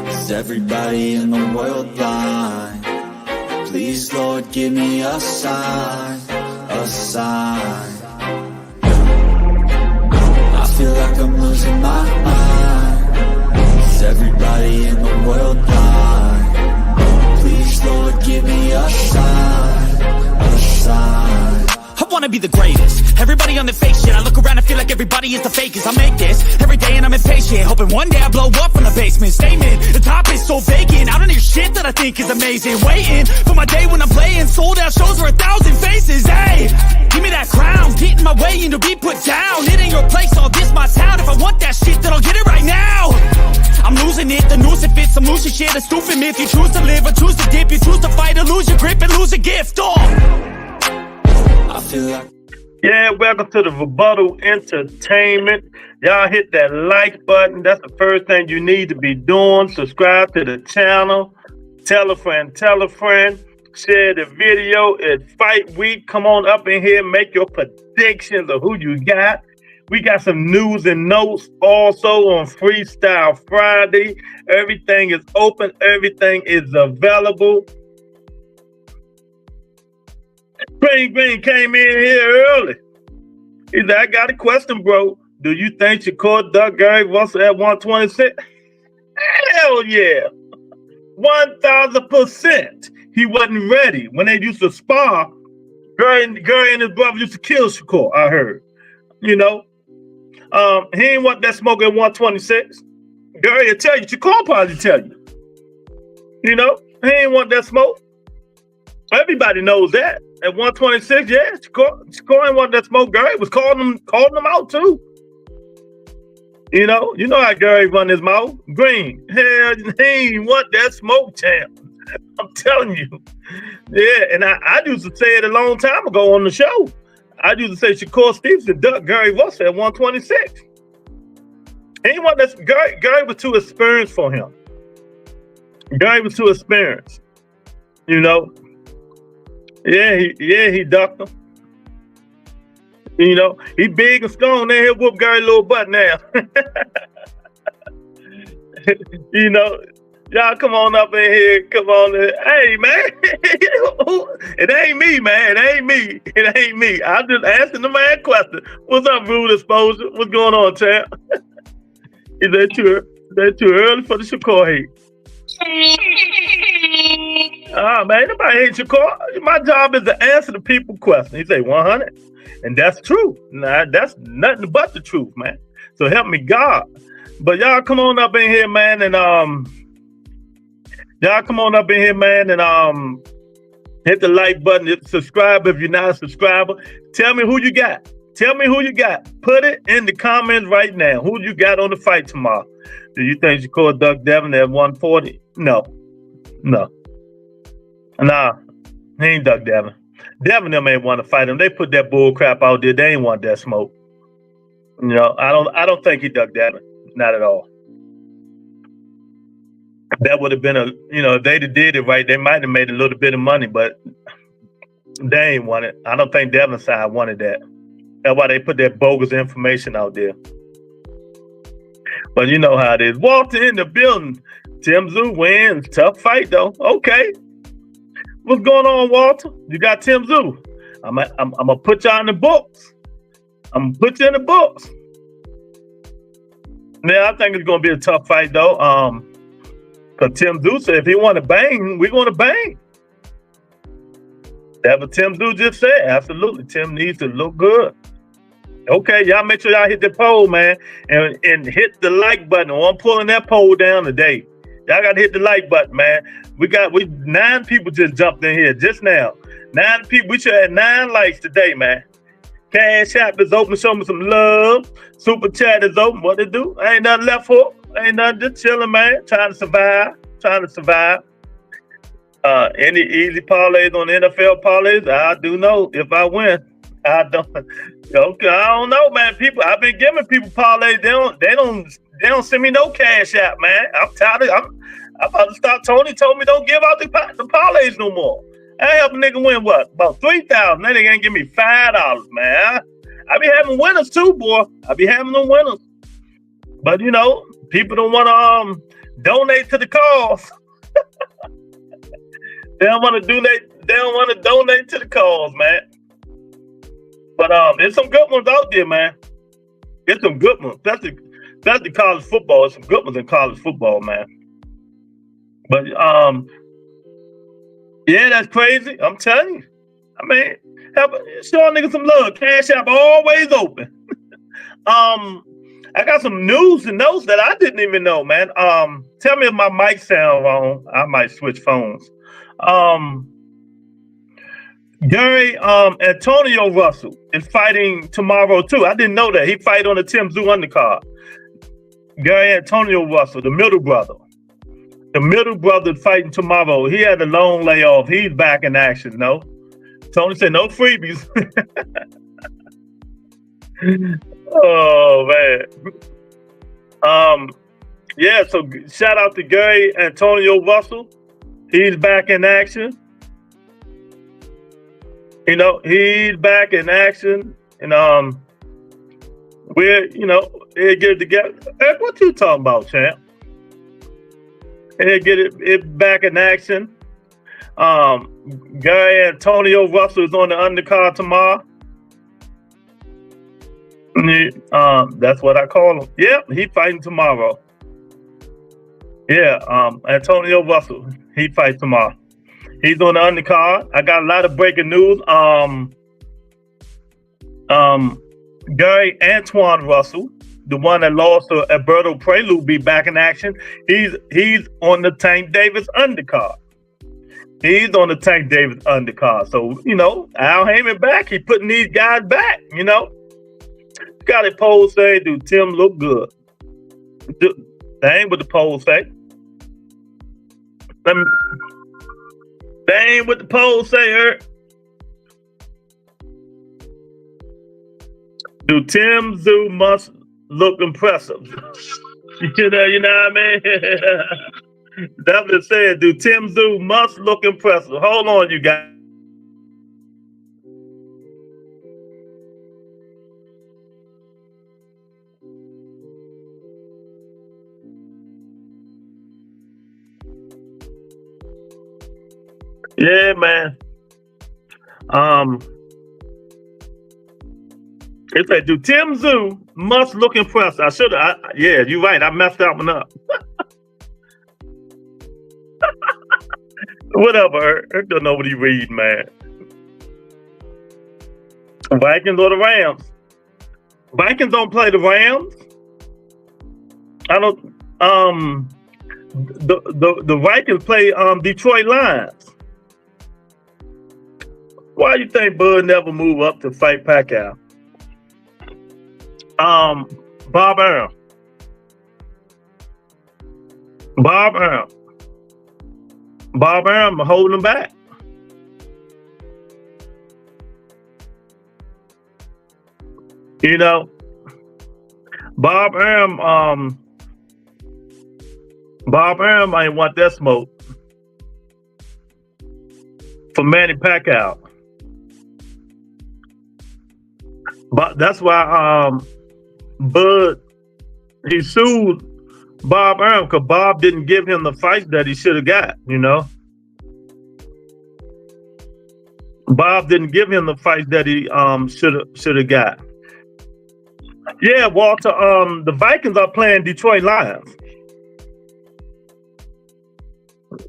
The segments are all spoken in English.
Is everybody in the world blind? Please, Lord, give me a sign, a sign. I feel like I'm losing my mind. Is everybody in the world blind? Please, Lord, give me a sign, a sign. I wanna be the greatest. Everybody on the fake shit. I look around and feel like everybody is the fakest. I make this every day and I'm impatient, hoping one day I blow up from the basement. Statement, the top is so vacant. I don't hear shit that I think is amazing. Waiting for my day when I'm playing sold out shows for 1,000 faces. Hey, give me that crown, get in my way and to be put down. It ain't your place, all this my town. If I want that shit, then I'll get it right now. I'm losing it, the noose it fits. I'm losing shit, a stupid myth. You choose to live or choose to dip. You choose to fight or lose your grip and lose a gift. I feel like... Yeah, welcome to the Rebuttal Entertainment. Y'all hit that like button. That's the first thing you need to be doing. Subscribe to the channel. Tell a friend, share the video. It's fight week. Come on up in here, make your predictions of who you got. We got some news and notes also on Freestyle Friday. Everything is open. Everything is available. Green came in here early. He said, I got a question, bro. Do you think Shakur Duck Gary Russell at 126? Hell yeah. 1,000%. He wasn't ready. When they used to spar, Gary and his brother used to kill Shakur, I heard. You know? He ain't want that smoke at 126. Gary will tell you. Shakur probably tell you. You know? He ain't want that smoke. Everybody knows that. At 126, yeah, Shakur ain't want that smoke. Gary was calling them out too. You know how Gary run his mouth. Green, hell, he ain't want that smoke, champ. I'm telling you. Yeah, and I used to say it a long time ago on the show. I used to say Shakur Stevenson duck Gary Russell at 126. He ain't want that. Gary was too experienced for him. Gary was too experienced. You know. Yeah, he ducked him. You know, he big and strong. Then he'll whoop Gary little butt now. You know, y'all come on up in here. Come on in. Hey, man. It ain't me, man. It ain't me. I'm just asking the man a question. What's up, Rude Exposure? What's going on, champ? Is that too early for the Shakur hate? Man, nobody hates Shakur. My job is to answer the people question. He say 100, and that's true. Nah, that's nothing but the truth, man. So help me God. But y'all come on up in here, man, and hit the like button. Subscribe if you're not a subscriber. Tell me who you got. Put it in the comments right now. Who you got on the fight tomorrow? Do you think Shakur Duck Devin at 140? No. Nah, he ain't Duck Devin. Devin them ain't want to fight him. They put that bull crap out there. They ain't want that smoke. You know, I don't think he Duck Devin. Not at all. That would have been if they did it right, they might have made a little bit of money, but they ain't want it. I don't think Devin's side wanted that. That's why they put that bogus information out there. But you know how it is. Walter in the building. Tim Tszyu wins. Tough fight, though. Okay. What's going on, Walter? You got Tim Tszyu. I'm going to put y'all in the books. I'm going to put you in the books. Yeah, I think it's going to be a tough fight, though. Because Tim Tszyu said if he want to bang, we're going to bang. That's what Tim Tszyu just said. Absolutely. Tim needs to look good. Okay, y'all make sure y'all hit the poll, man, and hit the like button. I'm pulling that poll down today. Y'all got to hit the like button, man. We 9 people just jumped in here just now. 9 people. We should have 9 likes today, man. Cash App is open. Show me some love. Super Chat is open. What it do? Ain't nothing left for. Ain't nothing. Just chilling, man. Trying to survive. Any easy parlays on NFL parlays? I do know if I win. I don't. Okay, I don't know, man. People, I've been giving people parlays. They don't send me no Cash App, man. I'm tired. I'm about to stop. Tony told me don't give out the parlays no more. I help a nigga win what? About $3,000. Then they gonna give me $5, man. I be having winners too, boy. I be having them winners. But you know, people don't want to donate to the cause. They don't want to donate. They don't want to donate to the cause, man. But there's some good ones out there, man. There's some good ones. That's the college football. There's some good ones in college football, man. But yeah, that's crazy. I'm telling you. I mean, show niggas some love. Cash App always open. I got some news and notes that I didn't even know, man. Tell me if my mic sound wrong. I might switch phones. Gary Antonio Russell is fighting tomorrow too. I didn't know that. He fight on the Tim Tszyu undercard. Gary Antonio Russell, the middle brother. The middle brother fighting tomorrow. He had a long layoff. He's back in action, no? Tony said no freebies. Oh man. Yeah, so shout out to Gary Antonio Russell. He's back in action. You know, he's back in action. And we're, you know, he'll get it together. Eric, what you talking about, champ? He'll get it back in action. Gary Antonio Russell is on the undercard tomorrow. That's what I call him. Yeah, he fighting tomorrow. Yeah, Antonio Russell, he fights tomorrow. He's on the undercard. I got a lot of breaking news. Gary Antoine Russell, the one that lost to Alberto Prelude, be back in action. He's on the Tank Davis undercard. He's on the Tank Davis undercard. So, you know, Al Heyman back. He putting these guys back, you know. Got it poll say, do Tim look good? That ain't what the poll say. That ain't what the poll say, Eric. Do Tim Tszyu must look impressive? You know what I mean? That's what it said. Do Tim Tszyu must look impressive? Hold on, you guys. Yeah, man. It said, do Tim Tszyu must look impressive? I should have. Yeah, you're right. I messed that one up. Whatever. I don't know what he read, man. Vikings or the Rams? Vikings don't play the Rams. I don't. The Vikings play Detroit Lions. Why do you think Bud never moved up to fight Pacquiao? Bob Arum. Bob Arum holding him back. You know, Bob Arum ain't want that smoke for Manny Pacquiao. But that's why Bud, he sued Bob Arum because Bob didn't give him the fight that he should have got, you know. Bob didn't give him the fight that he should have got. Yeah, Walter, the Vikings are playing Detroit Lions.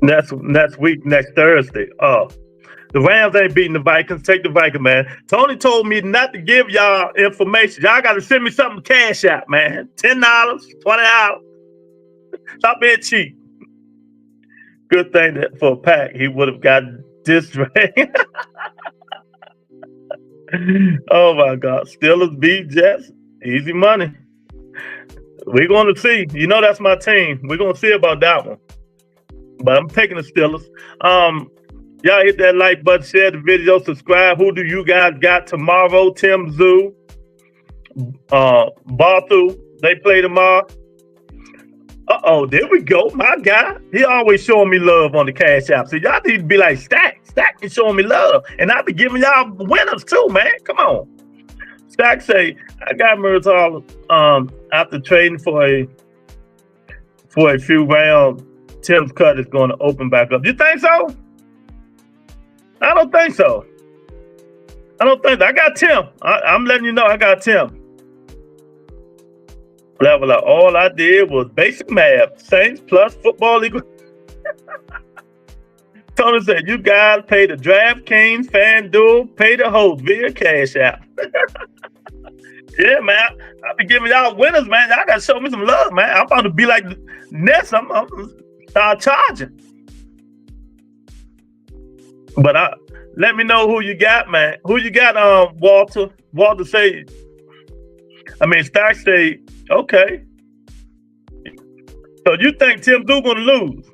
Next week, next Thursday. Oh. The Rams ain't beating the Vikings. Take the Vikings, man. Tony told me not to give y'all information. Y'all got to send me something cash out, man. $10, $20. Stop being cheap. Good thing that for a pack, he would have got this right. Oh, my God. Steelers beat Jets. Easy money. We're going to see. You know that's my team. We're going to see about that one. But I'm taking the Steelers. Y'all hit that like button, share the video, subscribe. Who do you guys got tomorrow? Tim Tszyu, Bartham, they play tomorrow. Uh-oh, there we go. My guy, he always showing me love on the Cash App. So y'all need to be like, Stack is showing me love. And I be giving y'all winners too, man. Come on. Stack say, I got Murtazaliev after trading for a for a few rounds, Tim's cut is going to open back up. You think so? I don't think so. I got Tim. I'm letting you know I got Tim. Level up. All I did was basic math. Saints plus football equal. Tony said, you guys pay the DraftKings, FanDuel, pay the host via Cash App. Yeah, man. I be giving y'all winners, man. Y'all gotta show me some love, man. I'm about to be like Ness. I'm start charging. But let me know who you got, man. Who you got, Walter? Walter say, Stack say, okay. So you think Tim Tszyu gonna lose?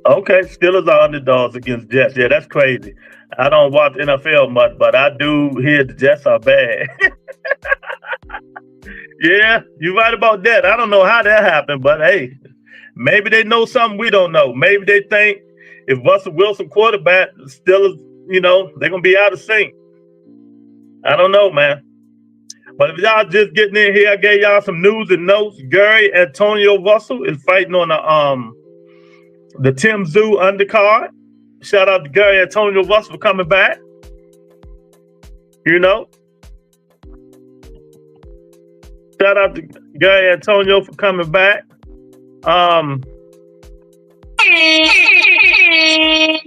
Okay, Steelers are underdogs against Jets. Yeah, that's crazy. I don't watch NFL much, but I do hear the Jets are bad. Yeah, you're right about that. I don't know how that happened, but hey, maybe they know something we don't know. Maybe they think if Russell Wilson quarterback, the Steelers, they're going to be out of sync. I don't know, man. But if y'all just getting in here, I gave y'all some news and notes. Gary Antonio Russell is fighting on the Tim Tszyu undercard. Shout out to Gary Antonio Russell for coming back. Shout out to Gary Antonio for coming back.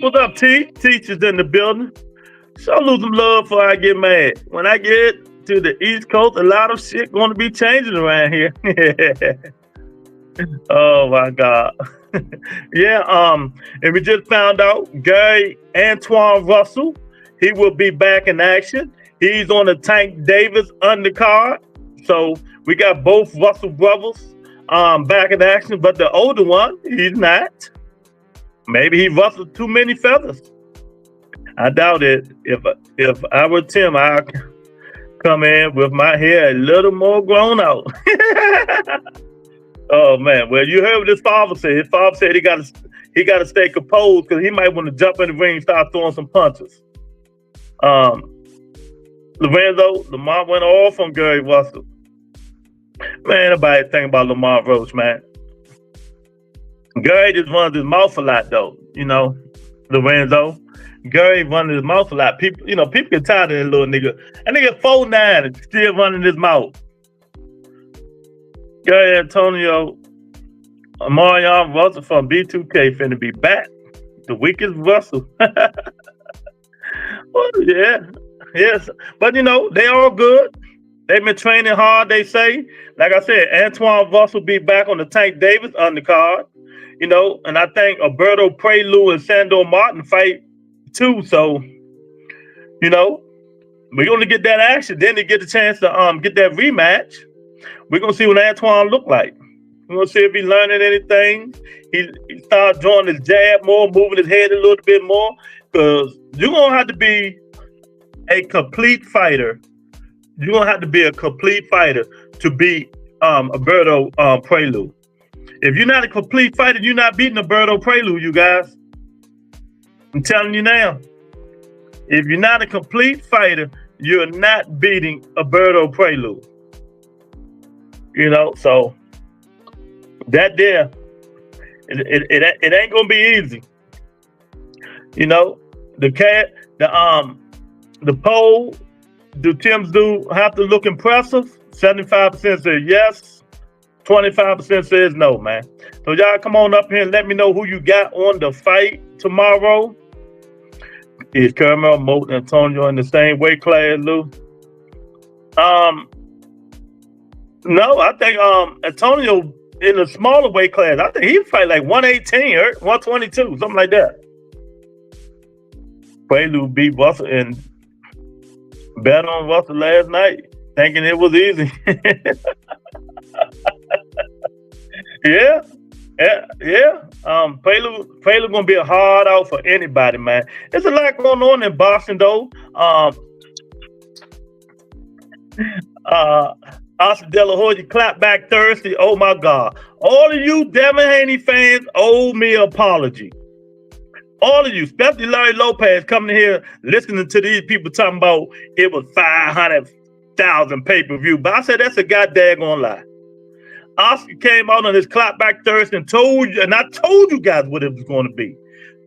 What's up, T? Teachers in the building. So lose some love before I get mad. When I get to the East Coast, a lot of shit going to be changing around here. Oh my God. Yeah, and we just found out Gary Antoine Russell, he will be back in action. He's on the Tank Davis undercard. So we got both Russell brothers back in action, but the older one, he's not. Maybe he rustled too many feathers. I doubt it. If I were Tim, I'd come in with my hair a little more grown out. Oh man, well, you heard what his father said. His father said he got to stay composed because he might want to jump in the ring and start throwing some punches. Lorenzo, Lamar went off on Gary Russell. Man, nobody think about Lamar Roach, man. Gary just runs his mouth a lot, though. Lorenzo. Gary running his mouth a lot. People get tired of that little nigga. That nigga 4'9" and still running his mouth. Gary Antonio, Marion Russell from B2K finna be back. The weakest Russell. Well, yeah. Yes. But they all good. They've been training hard, they say. Like I said, Antoine Russell be back on the Tank Davis undercard. And I think Alberto Prelude and Sandor Martin fight too. So, we're going to get that action. Then they get the chance to get that rematch. We're going to see what Antoine look like. We're going to see if he's learning anything. He starts drawing his jab more, moving his head a little bit more. Because you're going to have to be a complete fighter. You're going to have to be a complete fighter to beat Alberto Prelude. If you're not a complete fighter, you're not beating Alberto Prelude, you guys. I'm telling you now. If you're not a complete fighter, you're not beating Alberto Prelude. So that there, it ain't gonna be easy. The poll, do Tim Tszyu have to look impressive? 75% says yes, 25% says no, man. So y'all come on up here and let me know who you got on the fight tomorrow. Is Caramel, Moat, and Antonio in the same weight class, Lou? No, I think Antonio in a smaller weight class. I think he fight like 118 or 122, something like that. Prelude beat Russell and bet on Russell last night, thinking it was easy. Yeah. Prelude gonna be a hard out for anybody, man. There's a lot going on in boxing, though. Oscar De La Hoya clap back Thursday. Oh my God. All of you Devin Haney fans owe me an apology. All of you, especially Larry Lopez, coming here listening to these people talking about it was 500,000 pay-per-view. But I said that's a goddamn lie. Oscar came out on his clapback Thursday and told you, and I told you guys what it was going to be.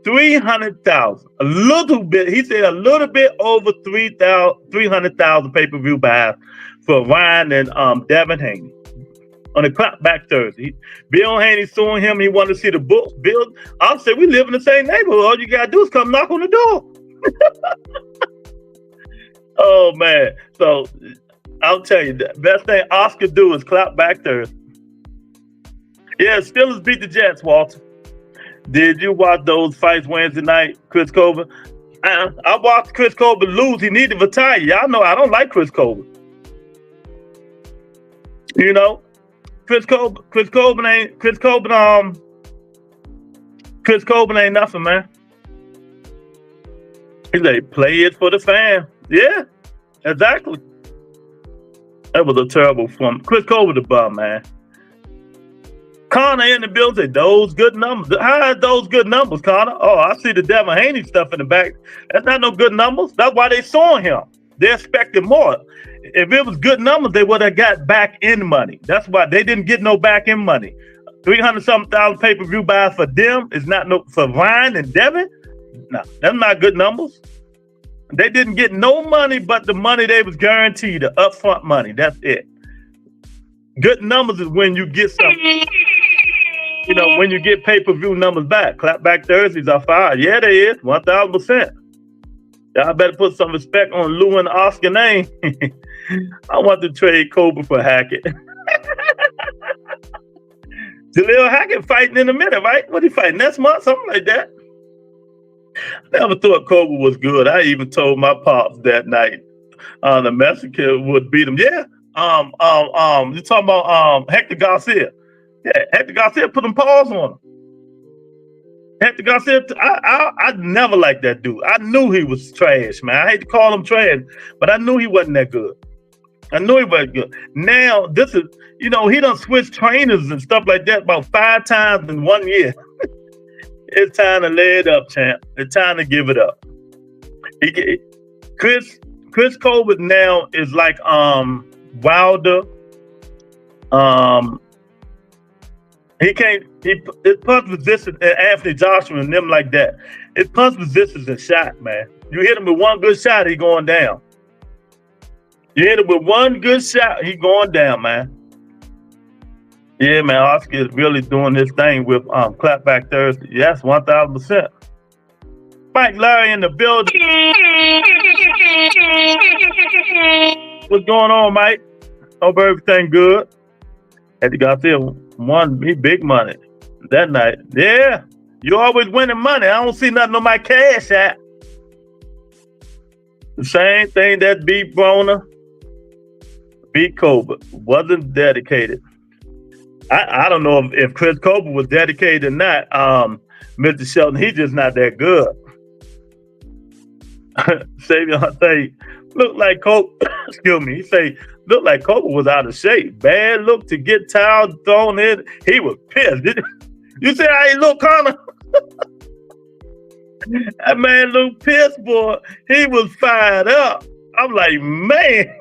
300,000, a little bit. He said a little bit over 300,000 pay-per-view buys for Ryan and Devin Haney on the clapback Thursday. Bill Haney suing him. He wanted to see the book. Bill, I said, we live in the same neighborhood. All you gotta do is come knock on the door. Oh man! So I'll tell you, the best thing Oscar do is clapback Thursday. Yeah, Steelers beat the Jets, Walter. Did you watch those fights Wednesday night, Chris Colbert? I watched Chris Colbert lose. He needed to retire. Y'all know I don't like Chris Colbert. You know, Chris Colbert ain't nothing, man. He's like, play it for the fan. Yeah, exactly. That was a terrible form. Chris Colbert the bum, man. Connor in the building, those good numbers. How are those good numbers, Connor? Oh, I see the Devin Haney stuff in the back. That's not no good numbers. That's why they suing him. They expected more. If it was good numbers, they would have got back in money. That's why they didn't get no back in money. 300-something thousand pay-per-view buys for them is not no for Ryan and Devin. No, that's not good numbers. They didn't get no money but the money they was guaranteed, the upfront money. That's it. Good numbers is when you get something. You know, when you get pay-per-view numbers back. Clapback Thursdays are fine. Yeah, they is. 1,000%. Y'all better put some respect on Lou and Oscar name. I want to trade Cobra for Hackett. Jaleel Hackett fighting in a minute, right? What he fighting next month? Something like that. I never thought Cobra was good. I even told my pops that night the Mexican would beat him. Yeah. You talking about Hector Garcia. Yeah, Hector Garcia put them paws on him. Hector Garcia, I never liked that dude. I knew he was trash, man. I hate to call him trash, but I knew he wasn't that good. I knew he wasn't good. Now, this is, you know, he done switched trainers and stuff like that about 5 times in 1 year. It's time to lay it up, champ. It's time to give it up. Chris Colbert now is like Wilder. His punch resistance and Anthony Joshua and them like that. His punch resistance is shot, man. You hit him with one good shot, he going down. You hit him with one good shot, he going down, man. Yeah, man, Oscar is really doing this thing with Clapback Thursday. Yes, 1,000%. Mike Larry in the building. What's going on, Mike? Hope everything good. Had to go out there, won me big money that night. Yeah, you always winning money. I don't see nothing on my cash app. The same thing that beat Broner, beat Cobra. Wasn't dedicated. I don't know if Chris Cobra was dedicated or not. Mr. Shelton, he's just not that good. Savion say, look like Cobra. Excuse me. He say, look like Cobra was out of shape. Bad look to get towels thrown in. He was pissed. You see how he looked, Connor? That man looked pissed, boy. He was fired up. I'm like, man.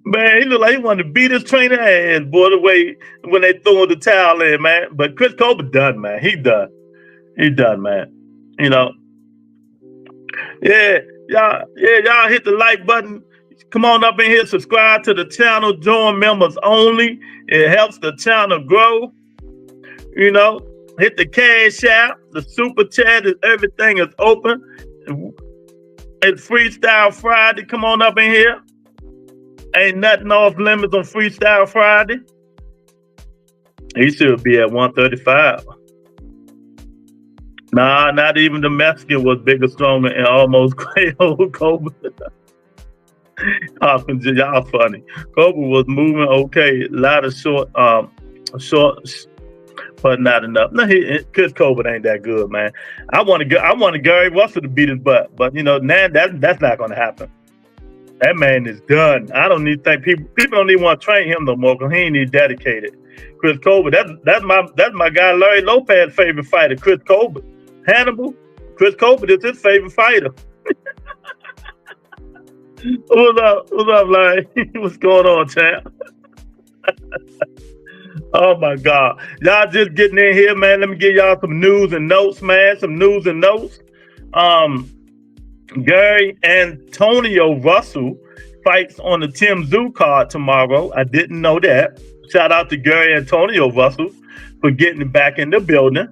Man, he looked like he wanted to beat his trainer ass, boy, the way when they threw the towel in, man. But Chris Colbert done, man. He done. He done, man. You know. Yeah, y'all hit the like button. Come on up in here, subscribe to the channel, join members only. It helps the channel grow. You know, hit the cash app, the super chat, everything is open. It's Freestyle Friday. Come on up in here. Ain't nothing off limits on Freestyle Friday. He should be at 135. Nah, not even the Mexican was bigger, stronger, and almost old Cobra. Y'all funny. Cobra was moving okay. A lot of short, but not enough. No, Chris Cobra ain't that good, man. I wanted Gary Russell to beat his butt, but you know, now that's not gonna happen. That man is done. I don't need to think people don't even want to train him no more because he ain't even dedicated. Chris Colbert, that's my guy Larry Lopez's favorite fighter, Chris Colbert. Hannibal, Chris Colbert is his favorite fighter. What's up, Larry? What's going on, champ? Oh my God. Y'all just getting in here, man. Let me give y'all some news and notes, man. Some news and notes. Gary Antonio Russell fights on the Tim Tszyu card tomorrow. I didn't know that. Shout out to Gary Antonio Russell for getting back in the building,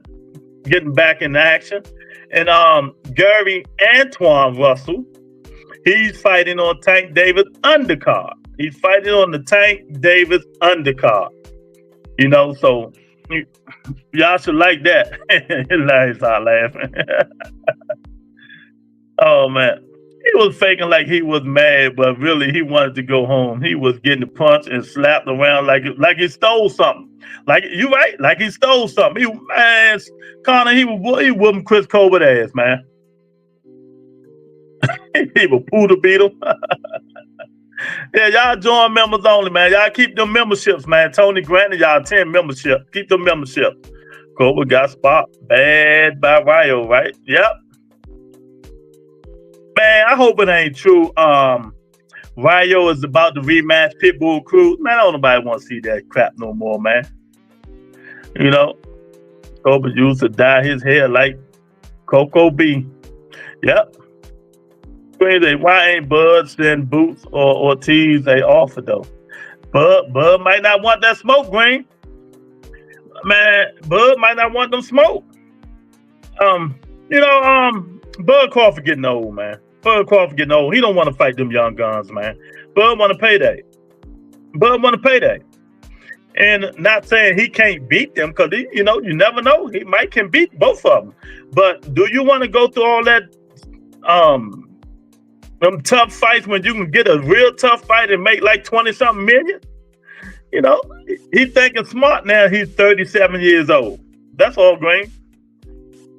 getting back in action. And Gary Antoine Russell, he's fighting on Tank Davis undercard. He's fighting on the Tank Davis undercard. You know, so y'all should like that. Larry started laughing. Oh man, he was faking like he was mad, but really he wanted to go home. He was getting punched and slapped around like he stole something. Like you right, like he stole something. Connor, he whooping Chris Colbert ass, man. He was poodle beat him. Yeah, y'all join members only, man. Y'all keep them memberships, man. Tony granted y'all 10 memberships. Keep them memberships. Colbert got spot bad by Ryo, right? Yep. Man, I hope it ain't true. Ryo is about to rematch Pitbull Cruz. Man, I don't nobody want to see that crap no more, man. You know, Colbert used to dye his hair like Coco B. Yep. Crazy. Why ain't Bud send Boots or Ortiz a offer though? Bud might not want that smoke, Green. Man, Bud might not want them smoke. Bud Crawford getting old, man. Bud Crawford getting old. He don't want to fight them young guns, man. Bud want to payday. And not saying he can't beat them, because you never know. He might can beat both of them. But do you want to go through all that them tough fights when you can get a real tough fight and make like 20-something million? You know, he thinking smart now. He's 37 years old. That's all, Green.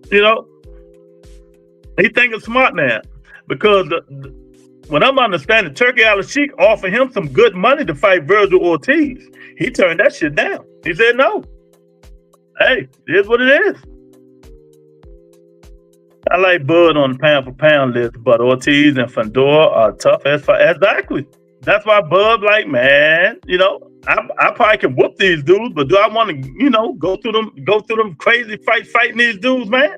You know, he thinking smart now because when I'm understanding, Turkey Al-Sheikh offered him some good money to fight Virgil Ortiz. He turned that shit down. He said no. Hey, it is what it is. I like Bud on the pound for pound list, but Ortiz and Fandor are tough as far. Exactly. That's why Bud like, man, I probably can whoop these dudes, but do I want to, go through them crazy fighting these dudes, man?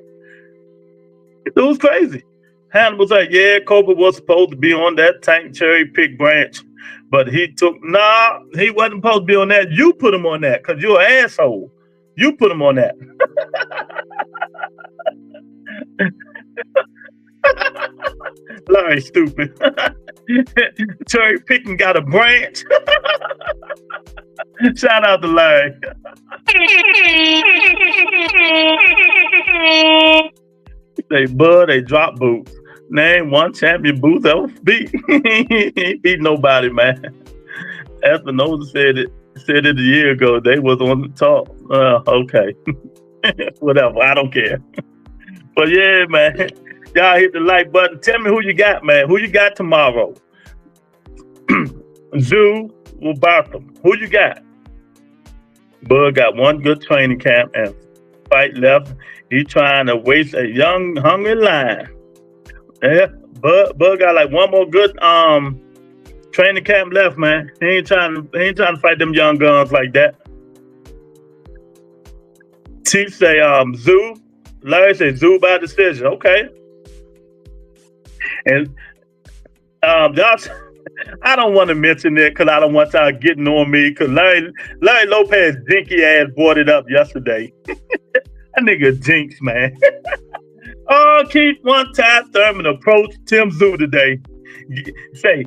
Dude's crazy. Hannibal's like, yeah, Colbert was supposed to be on that Tank cherry pick branch, but he wasn't supposed to be on that. You put him on that because you're an asshole. You put him on that. Larry stupid. Cherry picking got a branch. Shout out to Larry. They Bud, they drop Boots. Name one champion Boots ever beat. He beat nobody, man. Espinosa said it a year ago. They was on the top. Okay. Whatever. I don't care. But yeah, man. Y'all hit the like button. Tell me who you got, man. Who you got tomorrow? Tszyu or Bartham? Who you got? Bud got one good training camp and fight left. He trying to waste a young, hungry lion. Yeah, Bud got like one more good training camp left, man. He ain't trying to fight them young guns like that. T say Tszyu. Larry say Tszyu by decision. Okay. And Josh, I don't want to mention it because I don't want y'all getting on me because Larry Lopez jinky ass brought it up yesterday. That nigga jinx, man. Keith one-time Thurman approached Tim Tszyu today. Say,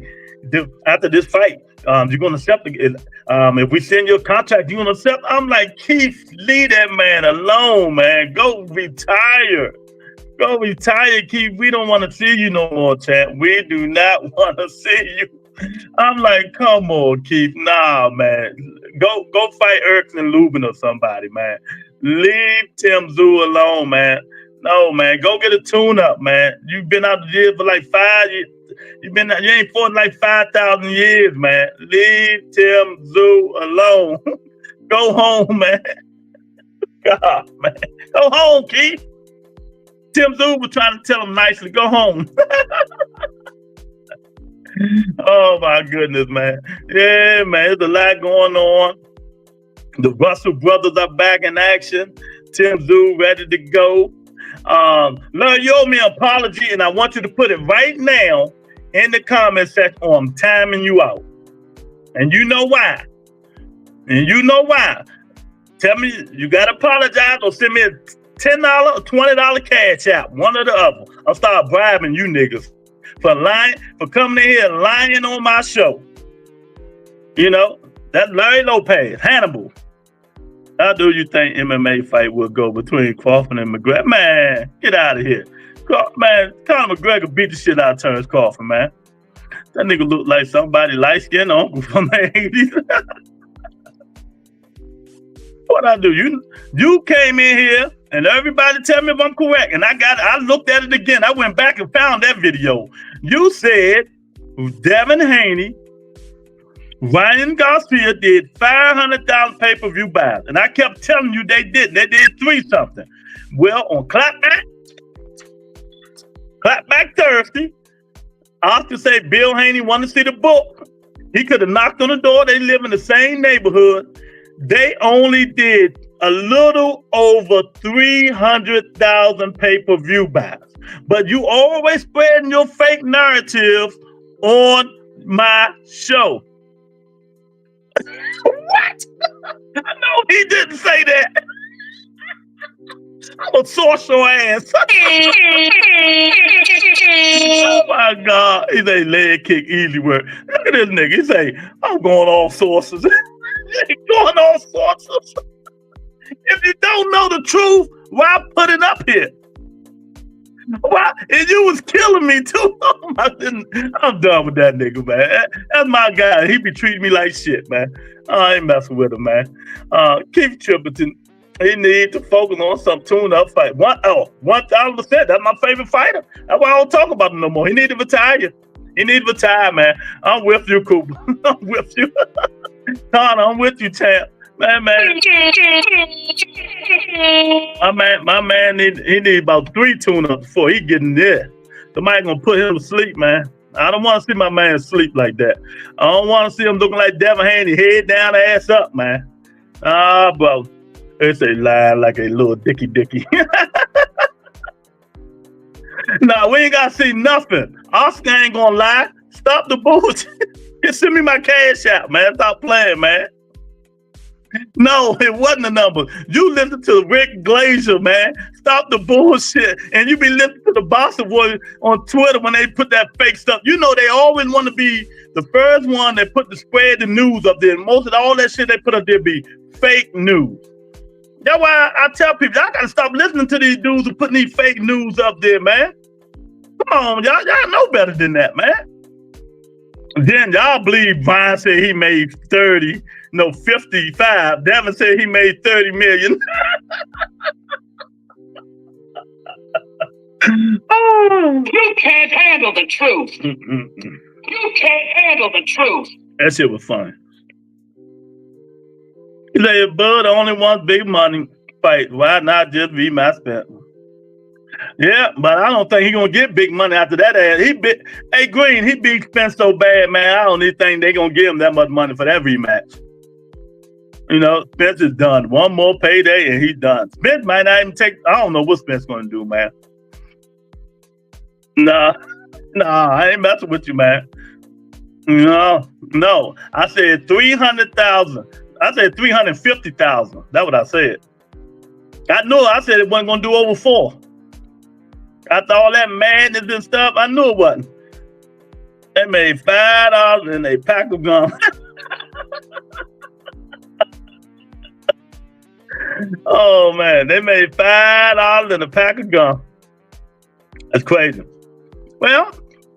after this fight, you're going to accept it. If we send you a contract, you're going to accept. I'm like, Keith, leave that man alone, man. Go retire. Go retire, Keith. We don't want to see you no more, champ. We do not want to see you. I'm like, come on, Keith. Nah, man. Go fight Erkson and Lubin or somebody, man. Leave Tim Tszyu alone, man. No, man. Go get a tune-up, man. You've been out the gym for like 5 years. You ain't fought in like 5,000 years, man. Leave Tim Tszyu alone. Go home, man. God, man. Go home, Keith. Tim Tszyu was trying to tell him nicely, go home. Oh my goodness, man. Yeah, man, there's a lot going on. The Russell brothers are back in action. Tim Tszyu ready to go. Larry, you owe me an apology, and I want you to put it right now in the comment section, or I'm timing you out. And you know why. And you know why. Tell me, you got to apologize or send me a $10 or $20 cash out, one or the other. I'll start bribing you niggas for lying, for coming in here and lying on my show. You know, that's Larry Lopez, Hannibal. How do you think MMA fight will go between Crawford and McGregor? Man, get out of here. Man, Conor McGregor beat the shit out of Terrence Crawford, man. That nigga look like somebody light-skinned uncle from the 80s. What I do? You came in here and everybody tell me if I'm correct. And I looked at it again. I went back and found that video. You said Devin Haney, Ryan Garcia did $500,000 pay-per-view buys. And I kept telling you they did. They did 3-something. Well, on Clapback Thursday, Oscar said Bill Haney wanted to see the book. He could have knocked on the door. They live in the same neighborhood. They only did a little over 300,000 pay-per-view buys. But you always spreading your fake narrative on my show. What? No, he didn't say that. I'm gonna source your ass. Oh my God. He say leg kick, easy work. Look at this nigga. He say, I'm going all sources. He going all sources. If you don't know the truth, why put it up here? Why? And you was killing me too. I'm done with that nigga, man. That's my guy. He be treating me like shit, man. I ain't messing with him, man. Keith Trippleton, he need to focus on some tune-up fight. 1,000%. That's my favorite fighter. That's why I don't talk about him no more. He need to retire. He need to retire, man. I'm with you, Cooper. I'm with you. Connor, I'm with you, champ. Man. My man need about 3 tune-ups before he get in there. Somebody gonna put him to sleep, man. I don't want to see my man sleep like that. I don't want to see him looking like Devin Haney, head down, ass up, man. Bro. They say lie like a little dicky. Nah, we ain't gotta see nothing. Oscar ain't gonna lie. Stop the bullshit. Just send me my cash out, man. Stop playing, man. No, it wasn't a number. You listen to Rick Glazier, man. Stop the bullshit. And you be listening to the Boxer Boy on Twitter when they put that fake stuff. You know they always want to be the first one that put the spread the news up there. Most of all that shit they put up there be fake news. That's why I tell people, y'all gotta stop listening to these dudes who putting these fake news up there, man. Come on, y'all know better than that, man. Then y'all believe Vine said he made 55. Devin said he made 30 million. Oh. You can't handle the truth. You can't handle the truth. That shit was funny. He said, Bud only wants big money fight. Why not just be my Spence? Yeah, but I don't think he's gonna get big money after that ass. Hey Green, he beat Spence so bad, man. I don't even think they're gonna give him that much money for that rematch. You know, Spence is done. One more payday and he's done. Spence might not even take. I don't know what Spence gonna do, man. Nah, I ain't messing with you, man. No. I said 300,000. I said 350,000. That's what I said. I knew I said it wasn't gonna do over 4. After all that madness and stuff, I knew it wasn't. They made $5 and a pack of gum. Oh man, they made $5 and a pack of gum. That's crazy. Well,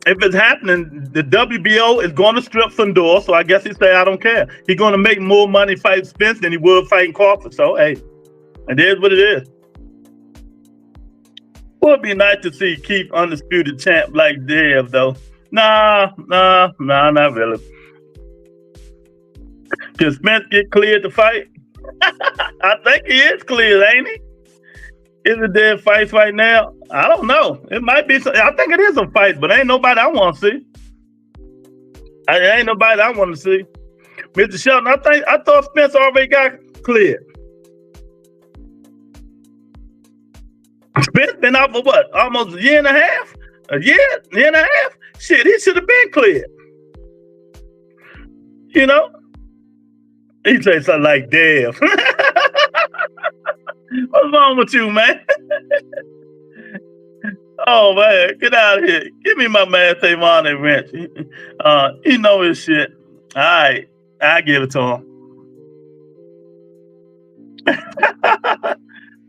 if it's happening, the WBO is going to strip Fundor, so I guess he say I don't care. He's going to make more money fighting Spence than he would fighting Crawford. So hey, it is what it is. Would be nice to see Keith undisputed champ like Dev though. Nah, not really. Can Spence get cleared to fight? I think he is cleared, ain't he? Is it there fights right now? I don't know. It might be. I think it is a fight, but ain't nobody I want to see. Ain't nobody I want to see. Mr. Shelton, I thought Spence already got cleared. Spence been out for what? Almost a year and a half? A year and a half? Shit, he should have been cleared. You know? He said something like, damn. What's wrong with you, man? Oh, man, get out of here. Give me my man Tavon and wrench. He know his shit. All right, I give it to him.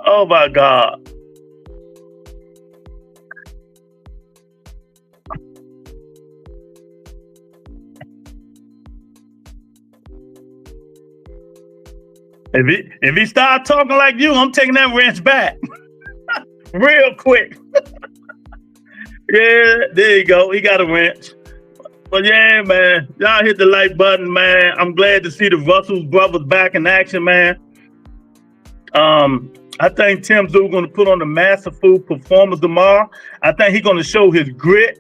Oh, my God. If he start talking like you, I'm taking that wrench back. Real quick. Yeah, there you go. He got a wrench. But yeah, man, y'all hit the like button, man. I'm glad to see the Russell brothers back in action, man. I think Tim Tszyu going to put on the masterful performance tomorrow. I think he's going to show his grit.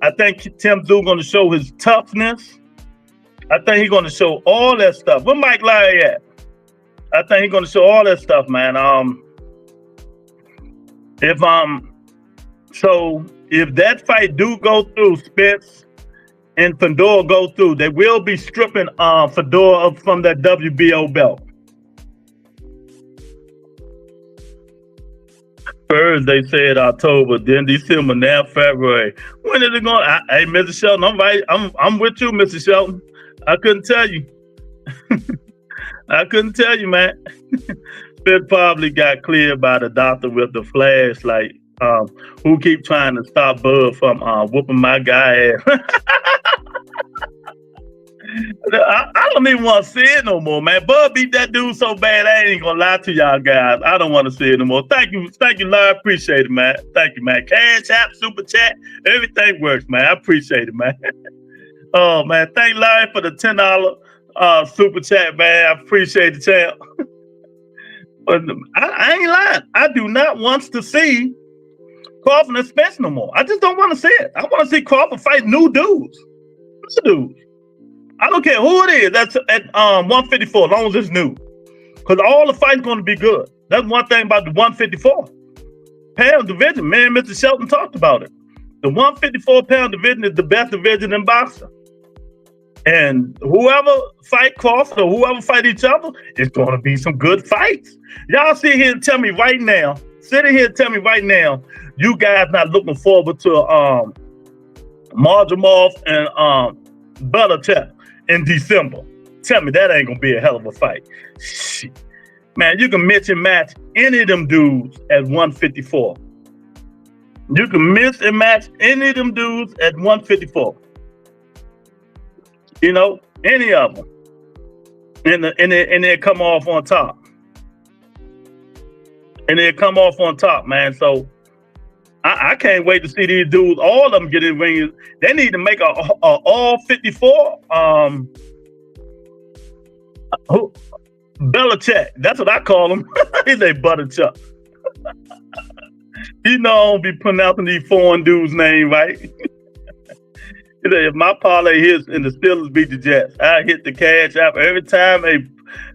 I think Tim Tszyu going to show his toughness. I think he's going to show all that stuff. Where Mike Larry at? I think he's going to show all that stuff, man. If that fight do go through, Spence and Fedor go through, they will be stripping Fedor from that WBO belt. First they said October, then December, now February. When is it going? Hey, Mr. Shelton, I'm right. I'm with you, Mr. Shelton. I couldn't tell you. I couldn't tell you, man. Spence probably got cleared by the doctor with the flashlight. Who keep trying to stop Bud from whooping my guy ass. I don't even want to see it no more, man. Bud beat that dude so bad, I ain't gonna lie to y'all guys. I don't want to see it no more. Thank you, Larry. Appreciate it, man. Thank you, man. Cash App, Super Chat, everything works, man. I appreciate it, man. Oh, man. Thank Larry for the $10 Super Chat, man. I appreciate the champ. But I ain't lying. I do not want to see Crawford and Spence no more. I just don't want to see it. I want to see Crawford fight new dudes. New dudes. I don't care who it is that's at 154, as long as it's new. Because all the fights going to be good. That's one thing about the 154 pound division. Man, Mr. Shelton talked about it. The 154 pound division is the best division in boxing. And whoever fight Crawford or whoever fight each other, it's going to be some good fights. Y'all sit here and tell me right now, you guys not looking forward to Marjamov and Belichick in December. Tell me that ain't gonna be a hell of a fight. Shit. Man, you can mix and match any of them dudes at 154. You can mix and match any of them dudes at 154. You know, any of them. And they come off on top. Man. So I can't wait to see these dudes, all of them get in ring. They need to make a all 54 Belichick. That's what I call him. He's a Butterchuck. You know I don't be pronouncing these foreign dudes' name right. If my parlay hits and the Steelers beat the Jets, I hit the Cash App every time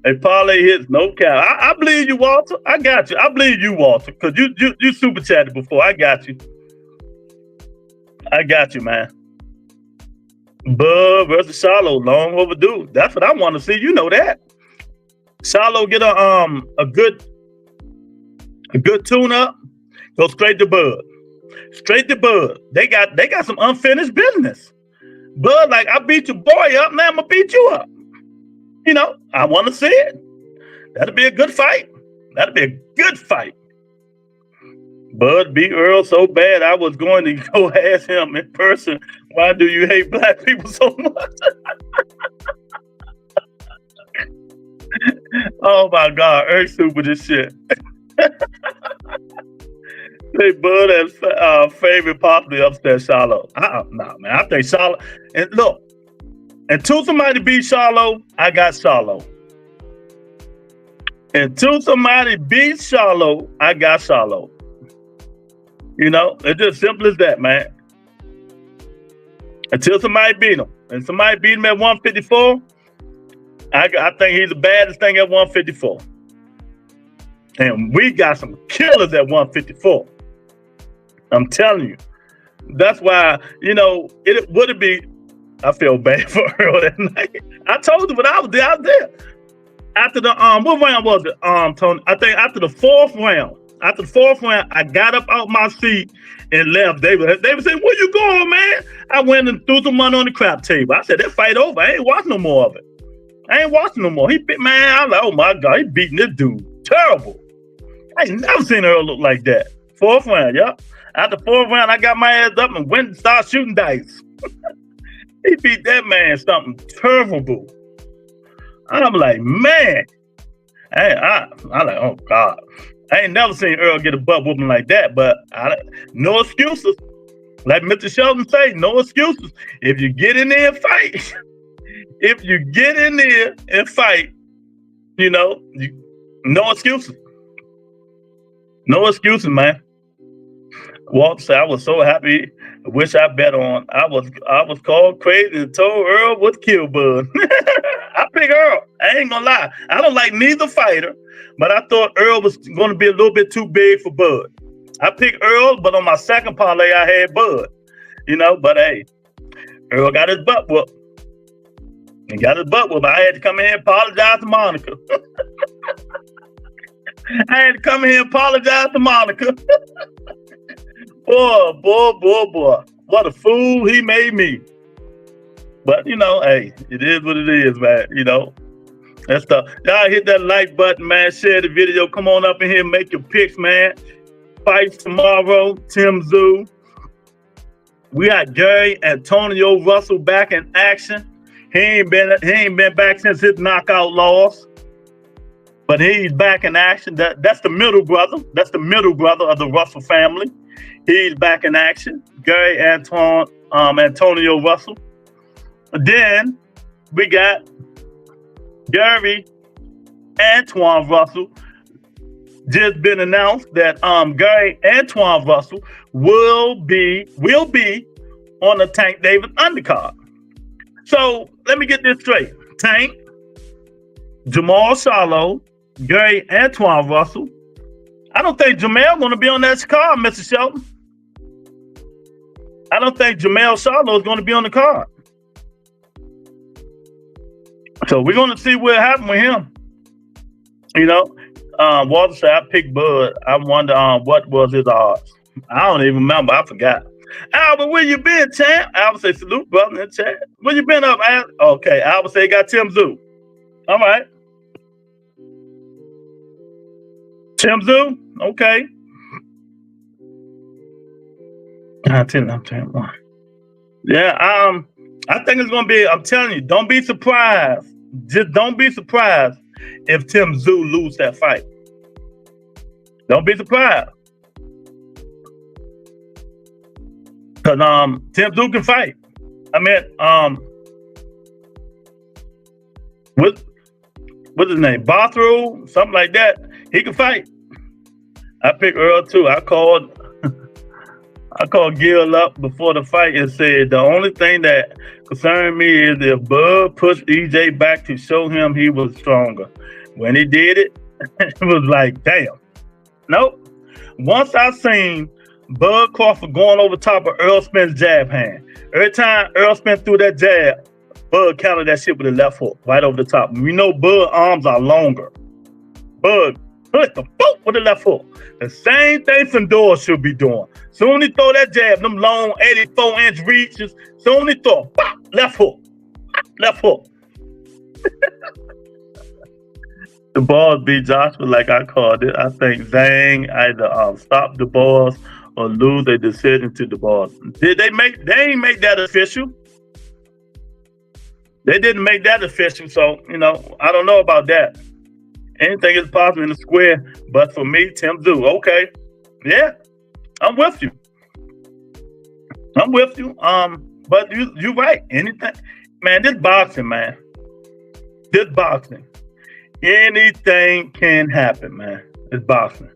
a parlay hits, no cap. I believe you, Walter. I got you. I believe you, Walter, because you super chatted before. I got you. Man. Bud versus Charlo, long overdue. That's what I want to see. You know that. Charlo get a good tune up, go straight to Bud. They got some unfinished business. Bud, like, I beat your boy up, now I'm gonna beat you up. You know, I want to see it. That'll be a good fight. Bud beat Earl so bad, I was going to go ask him in person, why do you hate black people so much? Oh my God, Earl super this shit. Hey, Bud has favorite possibly upstairs Charlo. Nah, man, I think Charlo. And look, until somebody beat Charlo, I got Charlo. Until somebody beats Charlo, I got Charlo. You know, it's just simple as that, man. Until somebody beat him. and somebody beat him at 154, I think he's the baddest thing at 154. And we got some killers at 154. I'm telling you. That's why, it would be. I feel bad for Earl that night. I told you when I was there. After the what round was it? Tony, I think after the fourth round, I got up out my seat and left. They were saying, "Where you going, man?" I went and threw some money on the crap table. I said, "That fight over. I ain't watching no more of it. He bit, man. I was like, oh my God, he beating this dude. Terrible. I ain't never seen Earl look like that. Fourth round, yeah. After fourth round, I got my ass up and went and started shooting dice. He beat that man something terrible. I'm like, man. I'm like, oh God. I ain't never seen Earl get a butt whooping like that, but no excuses. Like Mr. Sheldon say, no excuses. If you get in there and fight, no excuses. No excuses, man. Walter said, I was so happy. I wish I bet on. I was called crazy and told Earl would kill Bud. I picked Earl. I ain't gonna lie. I don't like neither fighter, but I thought Earl was going to be a little bit too big for Bud. I picked Earl, but on my second parlay, I had Bud. But hey, Earl got his butt whooped. I had to come in here and apologize to Monica. Boy. What a fool he made me. But, hey, it is what it is, man. That's tough. Y'all hit that like button, man. Share the video. Come on up in here and make your picks, man. Fights tomorrow. Tim Tszyu. We got Gary Antonio Russell back in action. He ain't been back since his knockout loss. But he's back in action. That's the middle brother. That's the middle brother of the Russell family. He's back in action. Gary Antonio Russell. Then we got Gary Antoine Russell. Just been announced that Gary Antoine Russell will be on the Tank Davis undercard. So let me get this straight. Tank, Jamal Charlo, Gary Antoine Russell. I don't think Jamal going to be on that card, Mr. Shelton. I don't think Jamal Charlo is going to be on the card. So we're going to see what happened with him. Walter said, I picked Bud. I wonder what was his odds. I don't even remember. I forgot. Albert, where you been, champ? Albert say, salute, brother, in the chat. Where you been up, Albert? Okay, Albert say, got Tim Tszyu. All right. Tim Tszyu? Okay. I'm telling you. Yeah, I think it's going to be, I'm telling you, don't be surprised. Just don't be surprised if Tim Tszyu lose that fight. Don't be surprised. Because Tim Tszyu can fight. I mean, what's his name? Bartham, something like that. He can fight. I picked Earl too. I called Gil up before the fight and said the only thing that concerned me is if Bud pushed EJ back to show him he was stronger. When he did it, it was like, damn. Nope. Once I seen Bud Crawford going over top of Earl Spence jab hand. Every time Earl Spence threw that jab, Bud countered that shit with a left hook right over the top. We know Bud arms are longer. Bud put the boot with the left hook. The same thing Fedor should be doing. Soon he throw that jab, them long 84-inch reaches. Soon he throw pop, left hook. Left hook. The balls beat Joshua like I called it. I think Zhang either stop the balls or lose a decision to the balls. They ain't make that official. They didn't make that official, so I don't know about that. Anything is possible in the square, but for me, Tim Tszyu. Okay. Yeah. I'm with you. But you're right. Anything. Man, this boxing, man. This boxing. Anything can happen, man. It's boxing.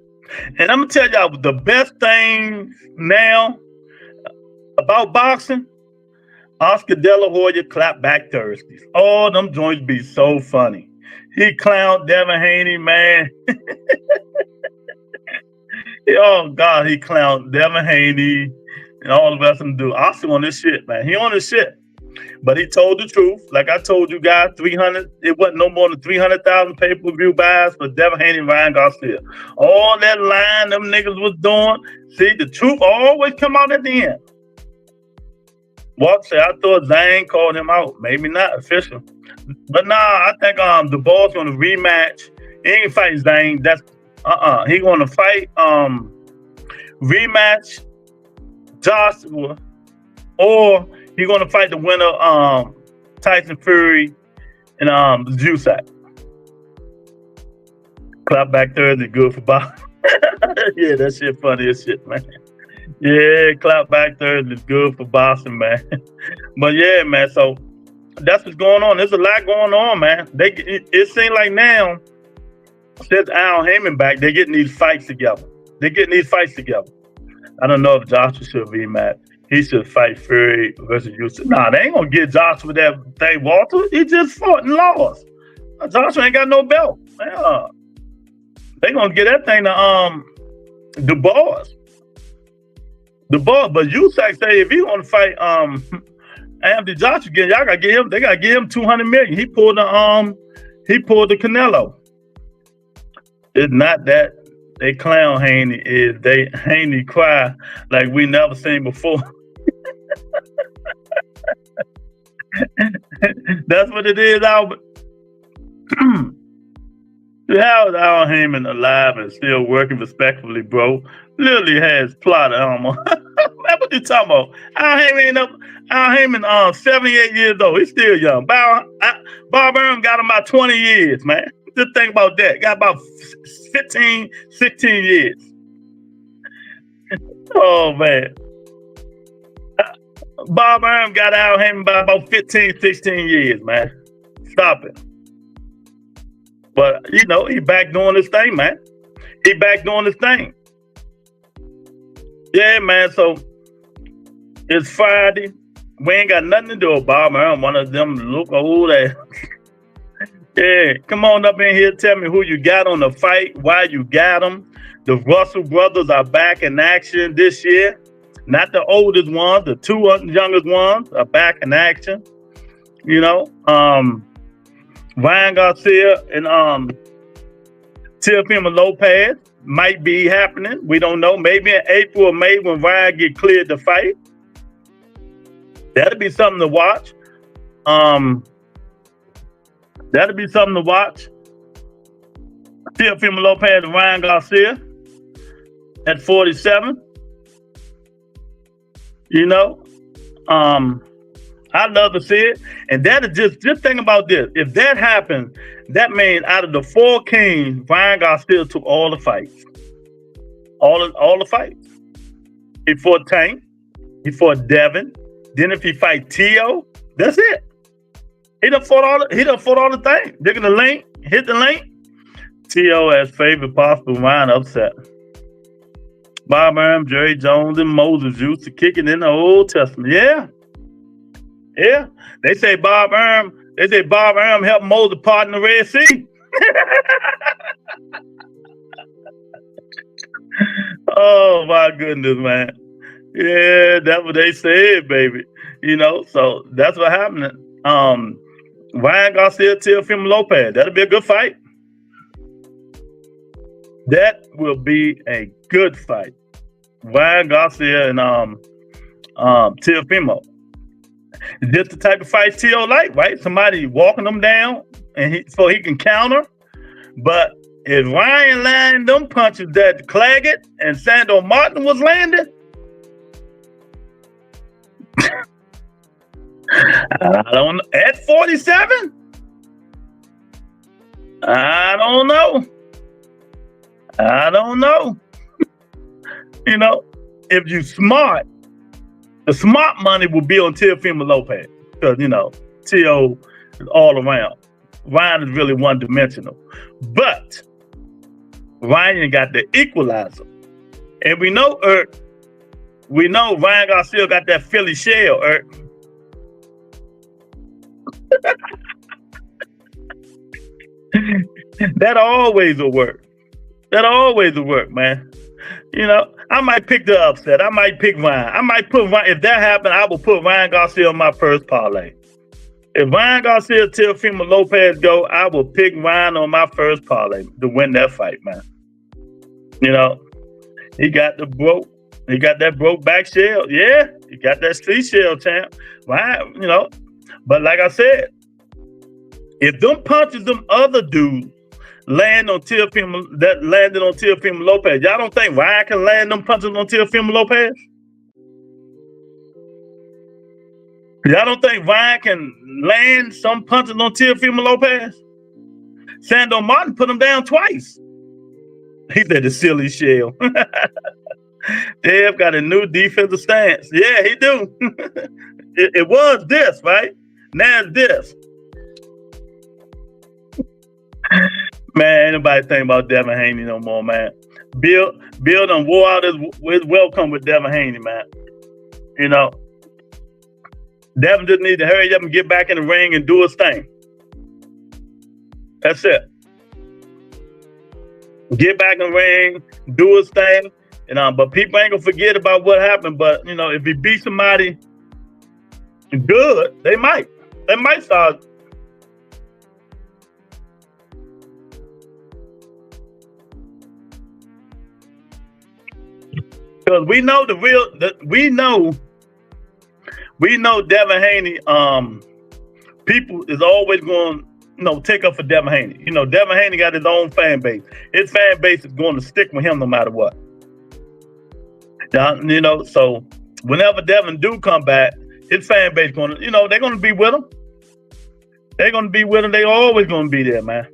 And I'm going to tell y'all the best thing now about boxing, Oscar De La Hoya clap back Thursdays. Oh, them joints be so funny. He clowned Devin Haney, man. Oh God, he clowned Devin Haney and all the rest of them do. Oscar on this shit, man. He on this shit. But he told the truth. Like I told you guys, 300, it wasn't no more than 300,000 pay-per-view buys for Devin Haney and Ryan Garcia. All that line them niggas was doing. See, the truth always come out at the end. Walt said, I thought Zane called him out. Maybe not official. But nah, I think the Ball's gonna rematch. He ain't fight Zane. That's he gonna fight rematch Joshua, or he gonna fight the winner Tyson Fury and Tszyu. Clap back Thursday, good for Bob. Yeah, that shit funny as shit, man. Yeah, clap back Thursday is good for Boston, man. But yeah, man, so that's what's going on. There's a lot going on, man. It seems like now, since Al Heyman back, they're getting these fights together. I don't know if Joshua should rematch. He should fight Fury versus Usyk. Nah, they ain't gonna get Joshua that thing, Walter. He just fought and lost. Joshua ain't got no belt. They gonna get that thing to the boss. But Usyk say if he want to fight Anthony Joshua again, y'all gotta get him. They gotta give him $200 million. He pulled the Canelo. It's not that they clown Haney. Is they Haney cry like we never seen before. That's what it is, Albert. How is Al Heyman alive and still working respectfully, bro? Literally has plot almost. What you talking about? Al Heyman 78 years old. He's still young. Bob Arum got him about 20 years, man. Just think about that. Got about 15, 16 years. Oh, man. Bob Arum got Al Heyman by about 15, 16 years, man. Stop it. But, he back doing this thing, man. Yeah, man, so it's Friday. We ain't got nothing to do with Bob Arum. One of them look old ass. Yeah, come on up in here. Tell me who you got on the fight, why you got them. The Russell brothers are back in action this year. Not the oldest ones, the two youngest ones are back in action. Ryan Garcia and Teofimo Lopez might be happening. We don't know. Maybe in April or May when Ryan get cleared to fight. That'll be something to watch. Teofimo Lopez and Ryan Garcia at 47. I'd love to see it. And that is just think about this. If that happens, that means out of the four kings, Ryan Garcia took all the fights. All the fights. He fought Tank. He fought Devin. Then if he fight Tszyu, that's it. He done fought all the things. Digging the link, hit the link. Tszyu as favorite possible Ryan upset. Bob Arum, Jerry Jones, and Moses used to kick it in the Old Testament. Yeah. They say Bob Arum helped Moses part in the Red Sea. Oh my goodness, man. Yeah, that's what they said, baby. So that's what happened. Ryan Garcia, Teofimo Lopez. That'll be a good fight. That will be a good fight. Ryan Garcia and Teofimo. Just the type of fight Tio like, right? Somebody walking them down so he can counter. But if Ryan landed them punches that Claggett and Sandor Martin was landing, I don't know. At 47? I don't know. If you smart, the smart money will be on Teofimo Lopez because, Tio is all around. Ryan is really one-dimensional. But Ryan got the equalizer. And we know Ryan Garcia got that Philly shell, That always will work. That always will work, man. You know, I might pick the upset. I might pick Ryan. I might put Ryan. If that happened, I will put Ryan Garcia on my first parlay. If Ryan Garcia Teofimo Lopez go, I will pick Ryan on my first parlay to win that fight, man. You know, he got that broke back shell. Yeah, he got that street shell, champ. Ryan, you know, but like I said, if them punches them other dudes landed on Teofimo Lopez, y'all don't think Ryan can land them punches on Teofimo Lopez? Y'all don't think Ryan can land some punches on Teofimo Lopez? Sando Martin put him down twice. He said the silly shell. Dev got a new defensive stance. Yeah, he do. It was this, right? Now it's this. Man, anybody think about Devin Haney no more, man. Bill done wore out his welcome with Devin Haney, man. You know, Devin just need to hurry up and get back in the ring and do his thing. That's it. Get back in the ring, do his thing. You know, but people ain't gonna forget about what happened. But you know, if he beat somebody good, they might start. Because we know Devin Haney, people is always going, you know, take up for Devin Haney. You know, Devin Haney got his own fan base. His fan base is going to stick with him no matter what. You know, so whenever Devin do come back, his fan base going to, you know, they're going to be with him. They're going to be with him. They always going to be there, man.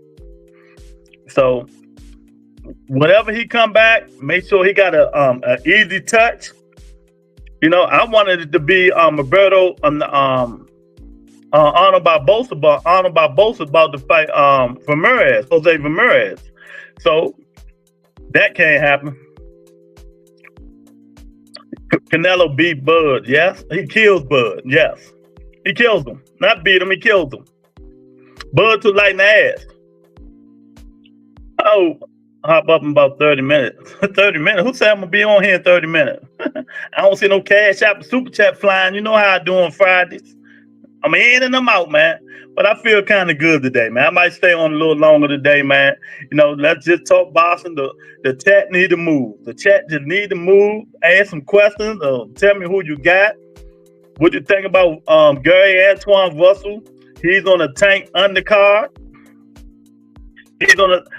So whenever he come back, make sure he got a easy touch. You know, I wanted it to be Roberto Arnold Barbosa about to fight Jose Ramirez. So that can't happen. Canelo beat Bud, yes. He kills Bud, yes. He kills him. Not beat him, he kills him. Bud too light in the ass. Oh, hop up in about 30 minutes. 30 minutes? Who said I'm going to be on here in 30 minutes? I don't see no cash app or super chat flying. You know how I do on Fridays. I'm in and I'm out, man. But I feel kind of good today, man. I might stay on a little longer today, man. You know, let's just talk boxing. The chat need to move. The chat just need to move. Ask some questions. Tell me who you got. What you think about Gary Antoine Russell? He's on a Tank undercard.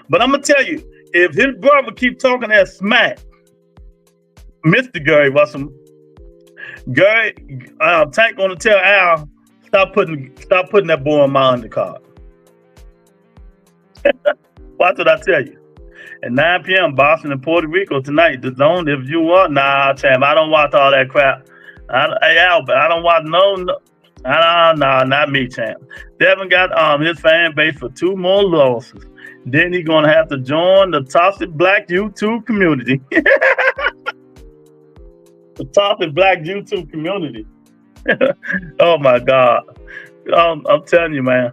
But I'm going to tell you, if his brother keep talking that smack, Mr. Gary Russell, Tank gonna tell Al, stop putting that boy on my undercard. Watch what I tell you. At 9 p.m. Boston and Puerto Rico tonight. The Zone. If you want, nah, champ, I don't watch all that crap. Hey Albert, I don't watch no, not me, champ. Devin got his fan base for 2 more losses. Then he's gonna have to join the toxic black YouTube community. The toxic black YouTube community. Oh my God. I'm telling you, man.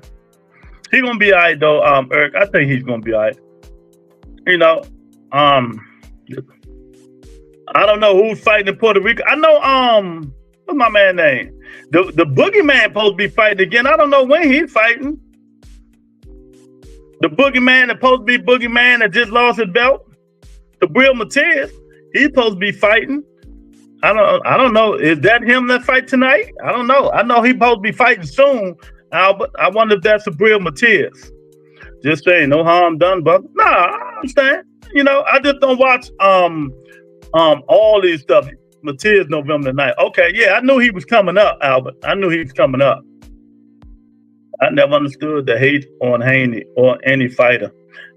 He's gonna be all right though, Eric. I think he's gonna be all right. You know, I don't know who's fighting in Puerto Rico. I know what's my man's name? The boogeyman supposed to be fighting again. I don't know when he's fighting. The boogeyman that supposed to be boogeyman that just lost his belt, the Real Matias, he's supposed to be fighting. I don't know. Is that him that fight tonight? I don't know. I know he's supposed to be fighting soon, Albert. I wonder if that's the Real Matias. Just saying, no harm done, brother. Nah, I understand. You know, I just don't watch all these stuff. Matias November night. Okay, yeah, I knew he was coming up, Albert. I knew he was coming up. I never understood the hate on Haney or any fighter.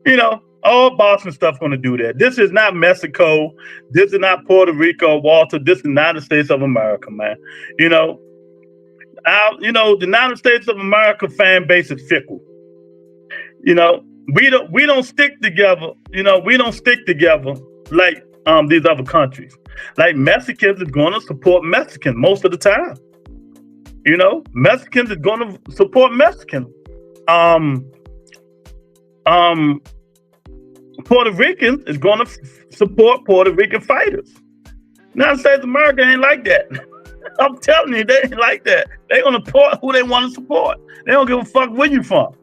You know, all boxing stuff going to do that. This is not Mexico. This is not Puerto Rico, Walter. This is the United States of America, man. You know, the United States of America fan base is fickle. You know, we don't stick together. You know, we don't stick together like these other countries. Like Mexicans is going to support Mexicans most of the time. You know, Mexicans is going to support Mexicans. Puerto Ricans is going to support Puerto Rican fighters. United States of America ain't like that. I'm telling you, they ain't like that. They gonna support who they want to support. They don't give a fuck where you from.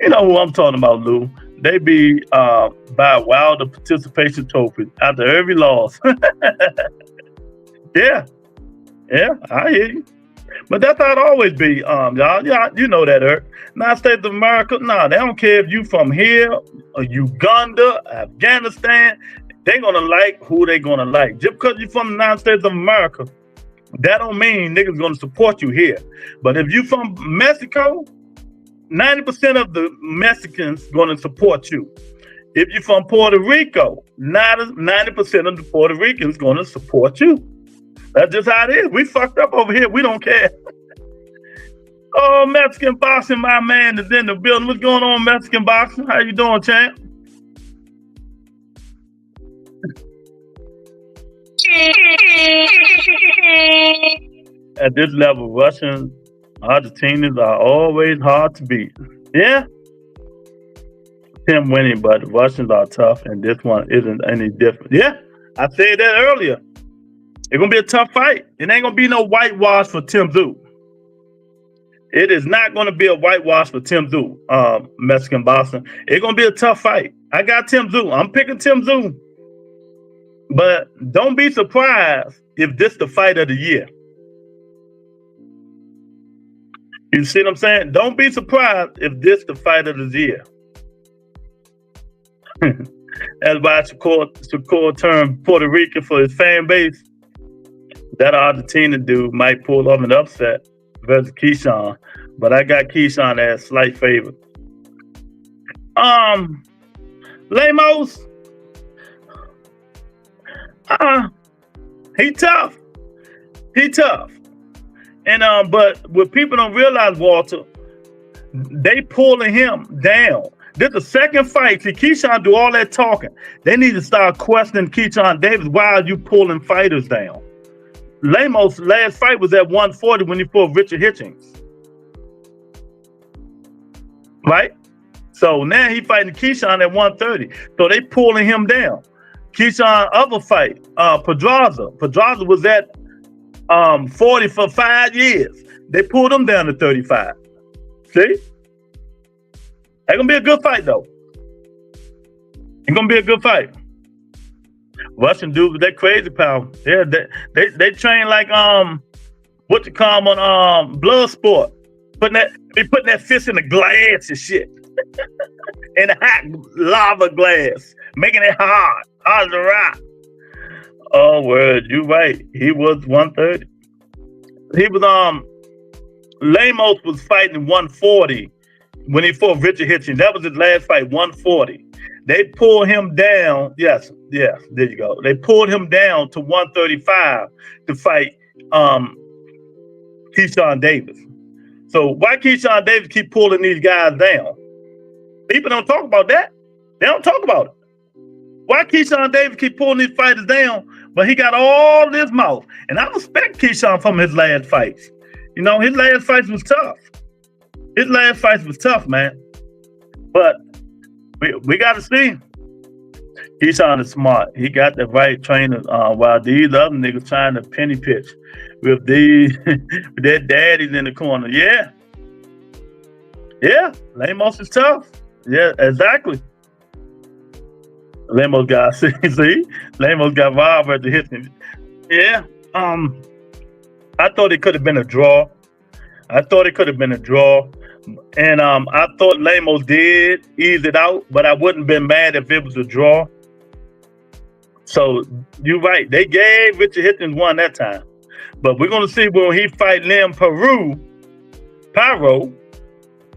You know who I'm talking about, Lou. They be buy Wilder participation trophies after every loss. Yeah, I hear you. But that's how it always be, y'all. Yeah, you know that, Eric. United States of America, nah, they don't care if you from here or Uganda, Afghanistan. They gonna like who they gonna like. Just because you from the United States of America, that don't mean niggas gonna support you here. But if you from Mexico, 90% of the Mexicans gonna support you. If you from Puerto Rico, 90% of the Puerto Ricans gonna support you. That's just how it is. We fucked up over here. We don't care. Oh, Mexican boxing, my man is in the building. What's going on, Mexican boxing? How you doing, champ? At this level, Russians, Argentinians are always hard to beat. Yeah. Tim winning, but the Russians are tough, and this one isn't any different. Yeah, I said that earlier. It's going to be a tough fight. It ain't going to be no whitewash for Tim Tszyu. It is not going to be a whitewash for Tim Tszyu, Mexican boxing. It's going to be a tough fight. I got Tim Tszyu. I'm picking Tim Tszyu. But don't be surprised if this the fight of the year. You see what I'm saying? Don't be surprised if this the fight of the year. That's why Shakur turned Puerto Rican for his fan base. That Argentina dude might pull off an upset versus Keyshawn, but I got Keyshawn as slight favorite. Lemos, he tough. And but what people don't realize, Walter, they pulling him down. This is the second fight. See, Keyshawn do all that talking. They need to start questioning Keyshawn Davis. Why are you pulling fighters down? Lemos' last fight was at 140 when he fought Richard Hitchens. Right? So now he fighting Keyshawn at 130. So they pulling him down. Keyshawn other fight, Pedraza. Pedraza was at 40 for 5 years. They pulled him down to 35. See? It's gonna be a good fight though. It's gonna be a good fight. Russian dudes with that crazy power. Yeah, they train like what you call them on blood sport. Putting that fist in the glass and shit. In a hot lava glass. Making it hard as a rock. Oh word, you right. He was 130. He was Lemos was fighting 140 when he fought Richard Hitchens. That was his last fight, 140. They pulled him down. Yes, there you go. They pulled him down to 135 to fight Keyshawn Davis. So why Keyshawn Davis keep pulling these guys down? People don't talk about that. They don't talk about it. Why Keyshawn Davis keep pulling these fighters down, but he got all this mouth? And I respect Keyshawn from his last fights. You know, his last fights was tough. His last fights was tough, man. But we got to see. Keyshawn is smart. He got the right trainers while these other niggas trying to penny pitch with these with their daddies in the corner. Yeah. Lemos is tough. Yeah, exactly. Lemos got Lemos got robbed at the Hitchens. Yeah. I thought it could have been a draw. And I thought Lemos did ease it out, but I wouldn't have been mad if it was a draw. So you're right. They gave Richard Hitchens one that time. But we're gonna see when he fight Liam Pyro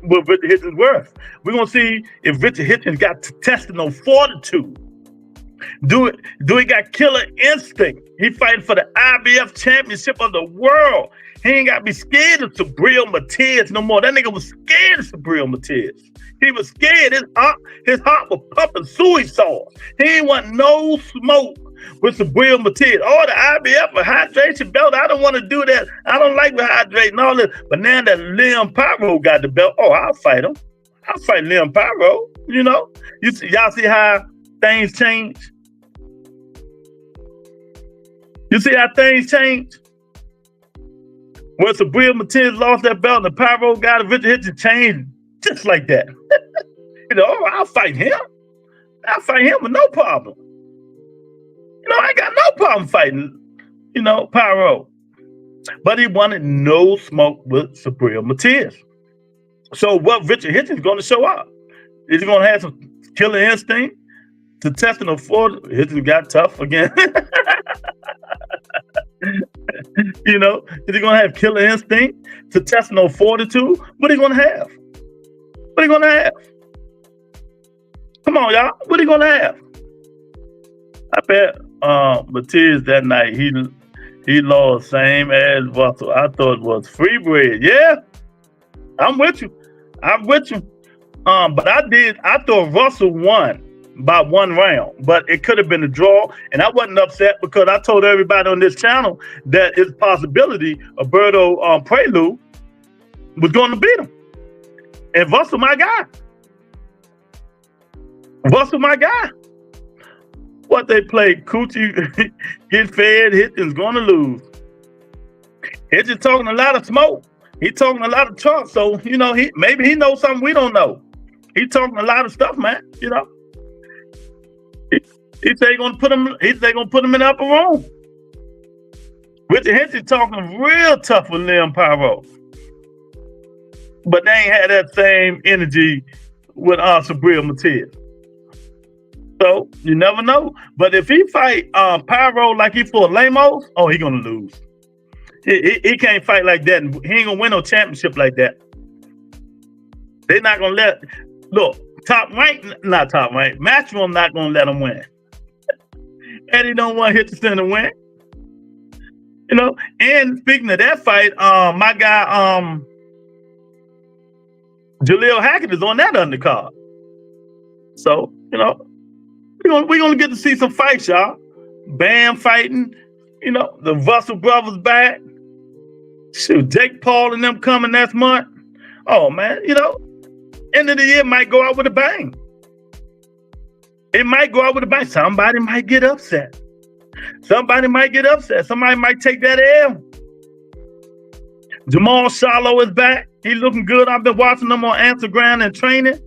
with Richard Hitchens worth. We're gonna see if Richard Hitchens got intestinal fortitude. Do he got killer instinct? He fighting for the IBF championship of the world. He ain't got to be scared of Sabril Matias no more. That nigga was scared of Sabril Matias. He was scared. His heart was pumping suey sauce. He ain't want no smoke with Sabrina Matias. Oh, the IBF a hydration belt. I don't want to do that. I don't like the hydrate and all this. But now that Liam Pyro got the belt, oh, I'll fight him. I'll fight Liam Pyro. You know, y'all see how things change? You see how things change? When Sabrina Matias lost that belt and the Pyro got it, Richard Hitchens changed just like that. You know, oh, I'll fight him. I'll fight him with no problem. You know, I got no problem fighting, you know, Pyro. But he wanted no smoke with Sabrina Matias. So what Richard Hitchens is going to show up? Is he going to have some killer instinct to test and afford? Hitchens got tough again. You know, is he going to have killer instinct to test no fortitude? What are he going to have? What are he going to have? Come on, y'all. What are you gonna have? I bet Matias that night he lost same as Russell. I thought it was free bread. Yeah, I'm with you. But I thought Russell won by 1 round, but it could have been a draw, and I wasn't upset because I told everybody on this channel that it's a possibility Alberto Prelude was going to beat him, and Russell my guy. Russell, my guy. What they played, Coochie get fed, Hitchens gonna lose. Hitchens talking a lot of smoke. He talking a lot of talk. So, you know, maybe he knows something we don't know. He talking a lot of stuff, man. You know. He say gonna put him in the upper room. Richard Hitchens talking real tough with Liam Pyro. But they ain't had that same energy with Sabrina Matias. So you never know. But if he fight Pyro like he fought Lamos, oh, he gonna lose. He can't fight like that. He ain't gonna win no championship like that. They're not gonna let Matchroom not gonna let him win. Eddie don't want Hitchens to win. You know. And speaking of that fight, my guy Jaleel Hackett is on that undercard. So you know. We're gonna get to see some fights, y'all. Bam fighting, you know, the Russell brothers back. Shoot, Jake Paul and them coming next month. Oh man, you know, end of the year might go out with a bang. It might go out with a bang. Somebody might get upset. Somebody might take that L. Jamal Charlo is back. He's looking good. I've been watching him on Instagram and training.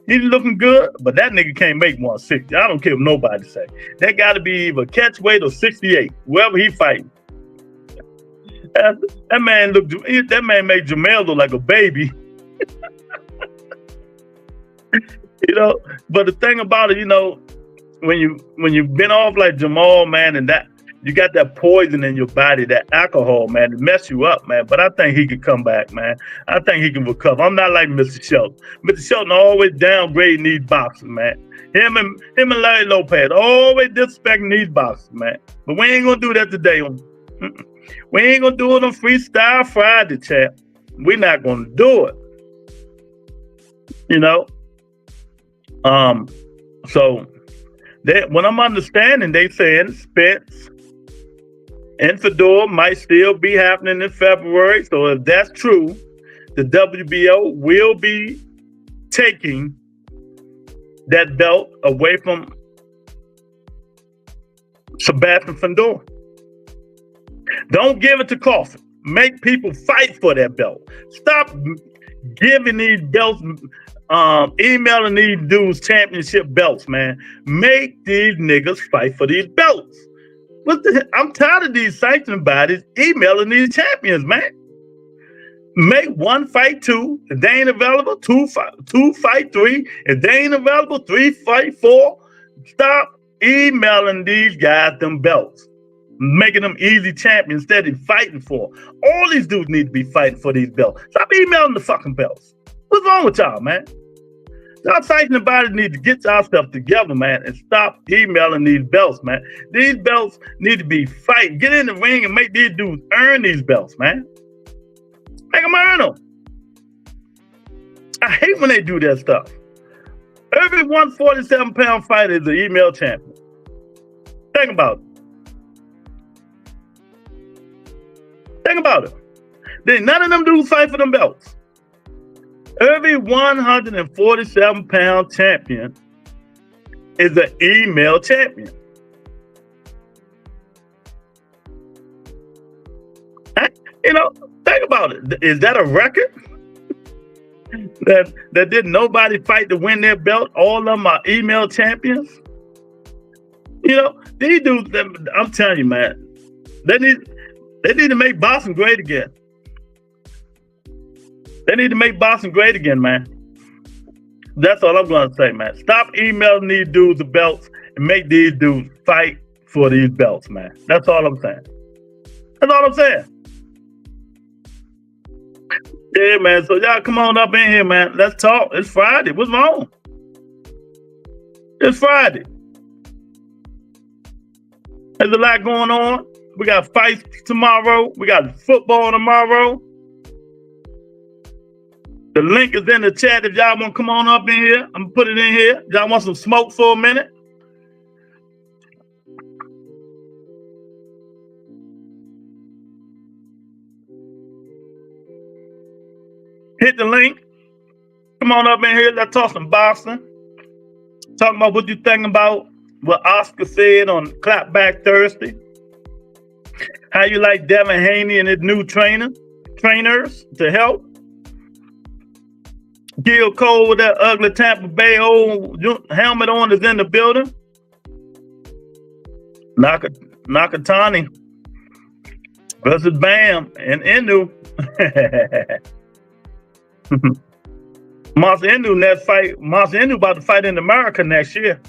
He's looking good, but that nigga can't make 160. I don't care what nobody say. That got to be either catch weight or 68, whoever he fighting. That man made Jamel look like a baby. You know, but the thing about it, you know, when you've been off like Jamal, man, and that you got that poison in your body, that alcohol, man, it mess you up, man. But I think he can come back, man. I think he can recover. I'm not like Mr. Shelton. Mr. Shelton always downgrading these boxers, man. Him and Larry Lopez always disrespecting these boxers, man. But we ain't gonna do that today. We ain't gonna do it on Freestyle Friday, champ. We're not gonna do it. You know. So what I'm understanding, they saying Spence and Fedor might still be happening in February. So if that's true, the WBO will be taking that belt away from Sebastian Fedor. Don't give it to Crawford. Make people fight for that belt. Stop giving these belts, emailing these dudes championship belts, man. Make these niggas fight for these belts. I'm tired of these sanctioning bodies emailing these champions, man. Make 1 fight 2. If they ain't available, 2 fight 3. If they ain't available, 3 fight 4. Stop emailing these guys them belts. Making them easy champions instead of fighting for. All these dudes need to be fighting for these belts. Stop emailing the fucking belts. What's wrong with y'all, man? Y'all sanctioning bodies need to get y'all stuff together, man, and stop emailing these belts, man. These belts need to be fighting. Get in the ring and make these dudes earn these belts, man. Make them earn them. I hate when they do that stuff. Every 147-pound fighter is an email champion. Think about it. Think about it. None of them dudes fight for them belts. Every 147-pound champion is an email champion. You know, think about it. Is that a record? that did nobody fight to win their belt? All of them are email champions. You know, these dudes, I'm telling you, man, they need to make boxing great again. They need to make boxing great again, man. That's all I'm going to say, man. Stop emailing these dudes the belts and make these dudes fight for these belts, man. That's all I'm saying. That's all I'm saying. Yeah, man. So y'all come on up in here, man. Let's talk. It's Friday. What's wrong? It's Friday. There's a lot going on. We got fights tomorrow. We got football tomorrow. The link is in the chat if y'all want to come on up in here. I'm going to put it in here. Y'all want some smoke for a minute? Hit the link. Come on up in here. Let's talk some boxing. Talk about what you think about what Oscar said on Clapback Thursday. How you like Devin Haney and his new trainers to help. Gil Cole with that ugly Tampa Bay old helmet on is in the building. Nakatani versus Bam and Inu. Monster Inu about to fight in America next year.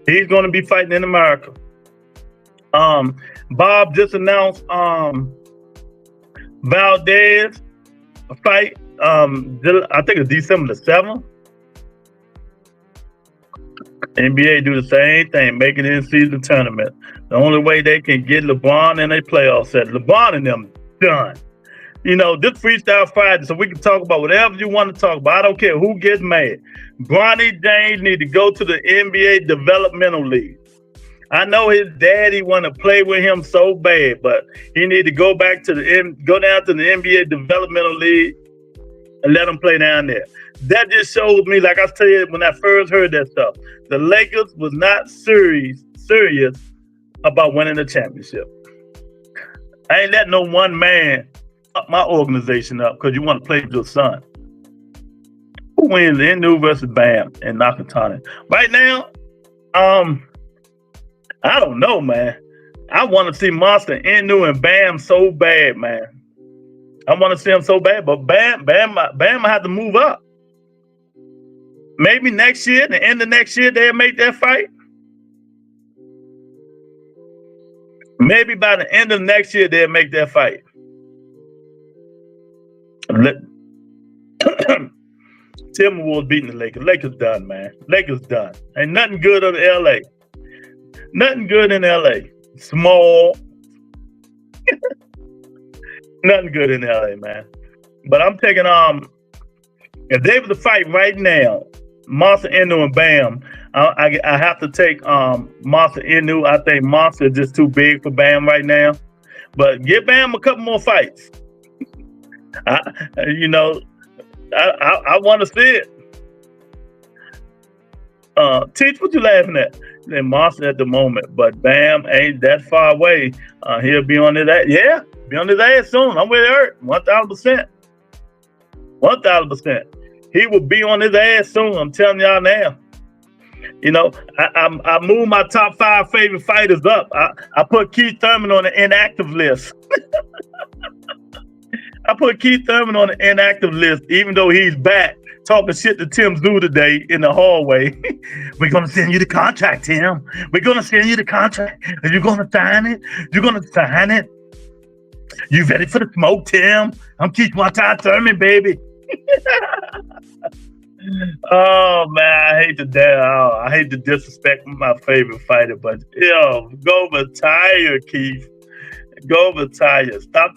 He's going to be fighting in America. Bob just announced Valdez a fight. I think it's December the 7th. NBA do the same thing, make it in-season tournament. The only way they can get LeBron in a playoff set. LeBron and them done. You know, this Freestyle Friday, so we can talk about whatever you want to talk about. I don't care who gets mad. Bronny James need to go to the NBA Developmental League. I know his daddy want to play with him so bad, but he need to go down to the NBA Developmental League and let him play down there. That just shows me, like I said when I first heard that stuff, the Lakers was not serious about winning the championship. I ain't letting no one man up my organization up because you want to play with your son. Who wins Inu versus Bam and Nakatani? Right now, I don't know, man. I want to see Monster Inu and Bam so bad, man. I want to see them so bad, but Bam have to move up. Maybe next year, the end of next year, they'll make that fight. Maybe by the end of next year, they'll make that fight. Timberwolves beating the Lakers. Lakers done, man. Lakers done. Ain't nothing good in LA. Nothing good in LA. Small. Nothing good in LA, man. But I'm taking if they were to fight right now, Monster Inu and Bam, I have to take Monster Inu. I think Monster is just too big for Bam right now. But give Bam a couple more fights. I want to see it. Teach, what you laughing at? And Monster at the moment, but Bam ain't that far away. He'll be on his ass. Yeah, be on his ass soon. I'm with Eric, 1,000%. 1,000%. He will be on his ass soon. I'm telling y'all now. You know, I moved my top 5 favorite fighters up. I put Keith Thurman on the inactive list. I put Keith Thurman on the inactive list, even though he's back talking shit to Tim Tszyu today in the hallway. We're going to send you the contract, Tim. We're going to send you the contract. Are you going to sign it? You're going to sign it? You ready for the smoke, Tim? I'm Keith Thurman, baby. Oh, man, I hate to disrespect my favorite fighter, but yo, go retire, Keith. Go retire. Stop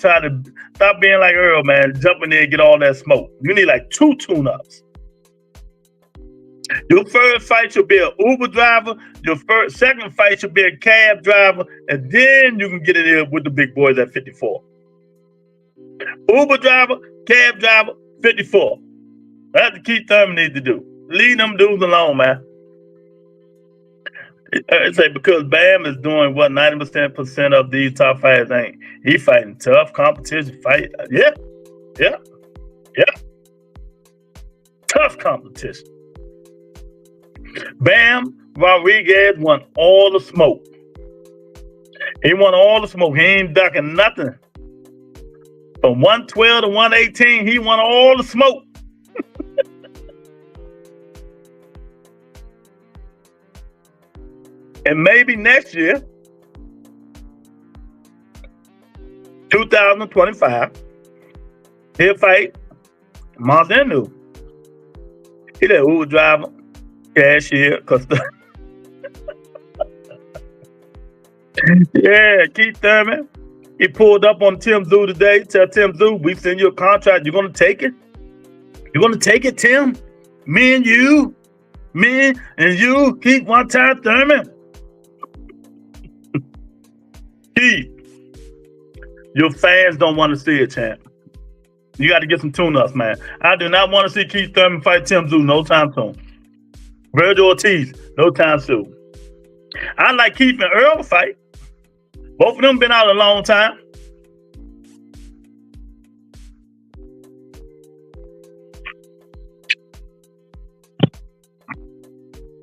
being like Earl, man. Jump in there and get all that smoke. You need like 2 tune-ups. Your first fight should be an Uber driver. Your second fight should be a cab driver. And then you can get in there with the big boys at 54. Uber driver, cab driver, 54. That's what Keith Thurman needs to do. Leave them dudes alone, man. I say because Bam is doing what 90% of these top fighters ain't. He fighting tough competition. Yeah. Tough competition. Bam Rodriguez won all the smoke. He won all the smoke. He ain't ducking nothing. From 112 to 118, he won all the smoke. And maybe next year, 2025, he'll fight Montano. He that Uber driver, cashier, yeah, Keith Thurman. He pulled up on Tim Tszyu today. Tell Tim Tszyu, we send you a contract. You're gonna take it? You're gonna take it, Tim? Me and you, Keith one time Thurman. Keith, your fans don't want to see it, champ. You got to get some tune-ups, man. I do not want to see Keith Thurman fight Tim Tszyu no time soon. Virgil Ortiz, no time soon. I like Keith and Earl to fight. Both of them been out a long time.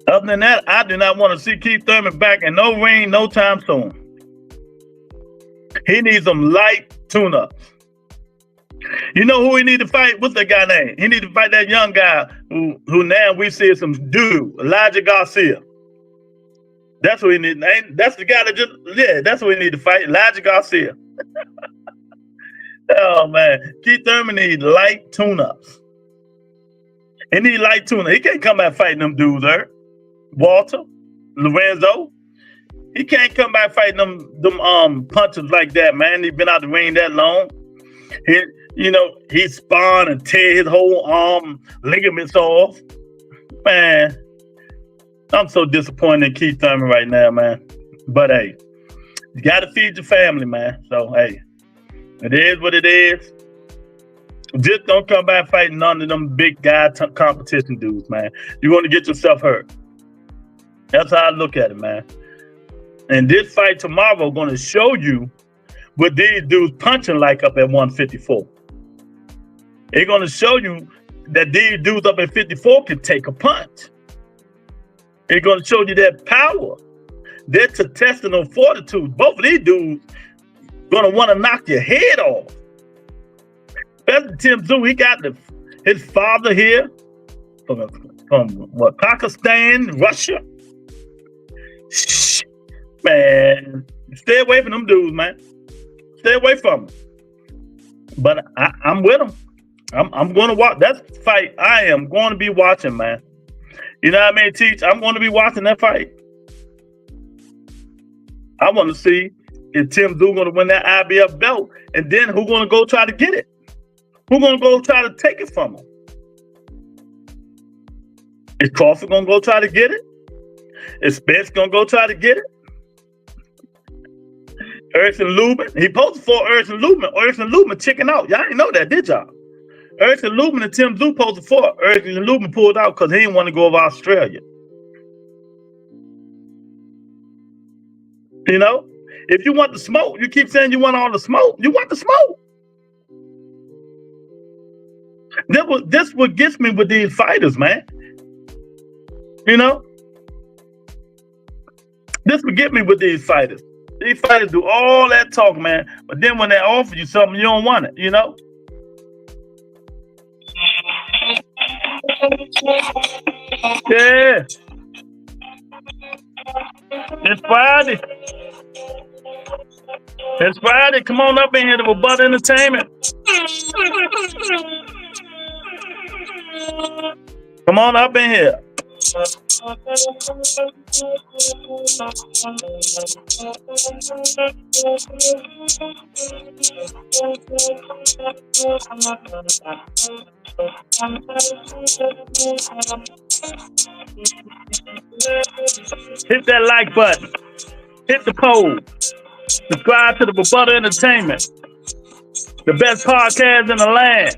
Other than that, I do not want to see Keith Thurman back in no ring no time soon. He needs some light tune-ups. You know who he need to fight? What's that guy name? He need to fight that young guy who now we see some dude, Elijah Garcia. That's what he need. That's the guy that that's what he need to fight, Elijah Garcia. Oh man, Keith Thurman needs light tune-ups. He need light tune-ups. He can't come back fighting them dudes, Walter, Lorenzo. He can't come back fighting them punches like that, man. He's been out the ring that long. He spun and tear his whole arm ligaments off. Man, I'm so disappointed in Keith Thurman right now, man. But hey, you gotta feed your family, man. So hey, it is what it is. Just don't come back fighting none of them big guy competition dudes, man. You're gonna get yourself hurt. That's how I look at it, man. And this fight tomorrow going to show you what these dudes punching like up at 154. It's going to show you that these dudes up at 54 can take a punch. It's going to show you that power, their intestinal fortitude. Both of these dudes going to want to knock your head off. Especially Tim Tszyu, he got his father here from what, Pakistan, Russia. Man, stay away from them dudes, man. Stay away from them. But I'm with them. I'm going to watch that fight. I am going to be watching, man. You know what I mean, Teach? I'm going to be watching that fight. I want to see if Tim Tszyu going to win that IBF belt, and then who's going to go try to get it? Who's going to go try to take it from him? Is Crawford going to go try to get it? Is Spence going to go try to get it? Erson Lubin, he posted for Erson Lubin. Erson Lubin checking out. Y'all didn't know that, did y'all? Erson Lubin and Tim Tszyu posted for. Erson Lubin pulled out because he didn't want to go over Australia. You know, if you want the smoke, you keep saying you want all the smoke. You want the smoke. This what gets me with these fighters, man. You know, this what get me with these fighters. These fighters do all that talk, man, but then when they offer you something, you don't want it, you know? Yeah. It's Friday. It's Friday. Come on up in here to Bud Entertainment. Come on up in here. Hit that like button. Hit the poll. Subscribe to the Bud Entertainment. The best podcast in the land.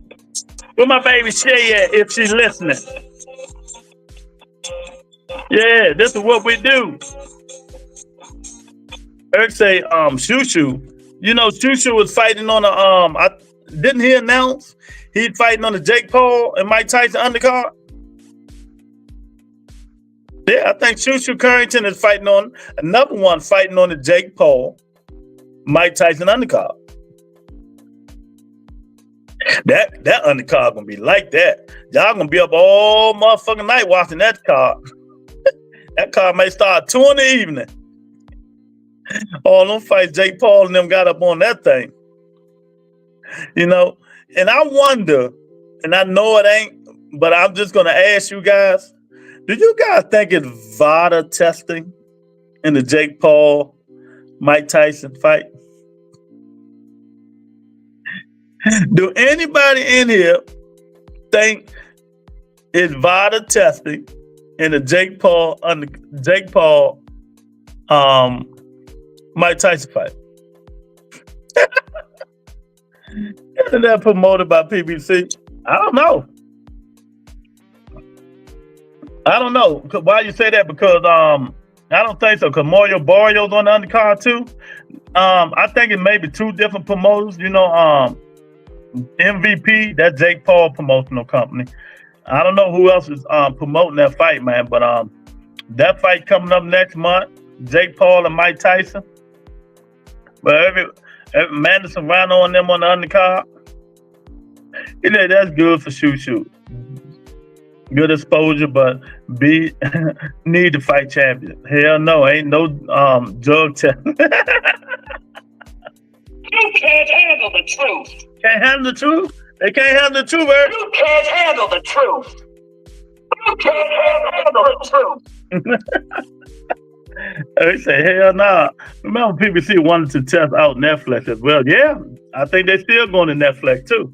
Where my baby Shay at if she's listening? Yeah, this is what we do. Eric say, Tszyu. You know, Tszyu was fighting on didn't he announce he's fighting on the Jake Paul and Mike Tyson undercard? Yeah, I think Tszyu Carrington is fighting on another one fighting on the Jake Paul, Mike Tyson undercard. That undercard gonna be like that. Y'all gonna be up all motherfucking night watching that card. That card may start at 2 in the evening. All them fights Jake Paul and them got up on that thing. You know, and I wonder, and I know it ain't, but I'm just gonna ask you guys, do you guys think it's VADA testing in the Jake Paul, Mike Tyson fight? Do anybody in here think it's VADA testing in the Jake Paul, Mike Tyson fight? Isn't that promoted by PBC? I don't know. Why you say that? Because I don't think so. Because Mario Barrio's on the undercard too. I think it may be 2 different promoters. You know, MVP, that Jake Paul promotional company. I don't know who else is promoting that fight, man. But that fight coming up next month, Jake Paul and Mike Tyson. But every Madison Rhino and them on the undercard. You know, that's good for Tszyu. Good exposure, but need to fight champion. Hell no, ain't no drug test. You can't handle the truth. Can't handle the truth? They can't handle the truth, Eric. You can't handle the truth. You can't handle the truth. They say, hell nah. Remember, PBC wanted to test out Netflix as well. Yeah, I think they're still going to Netflix too.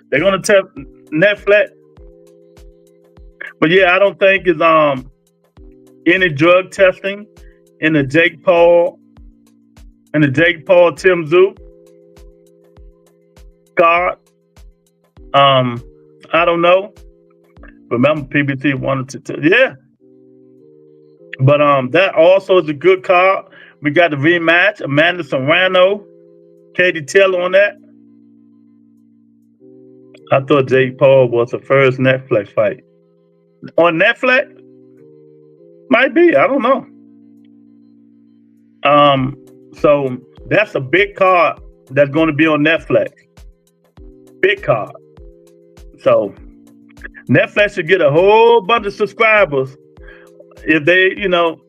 They're going to test Netflix. But yeah, I don't think it's any drug testing in the Jake Paul Tim Tszyu card. I don't know. Remember, PBC wanted to yeah. But that also is a good card. We got the rematch, Amanda Serrano, Katie Taylor on that. I thought Jake Paul was the first Netflix fight. On Netflix? Might be, I don't know. So that's a big card that's going to be on Netflix. Big card. So Netflix should get a whole bunch of subscribers if they, you know,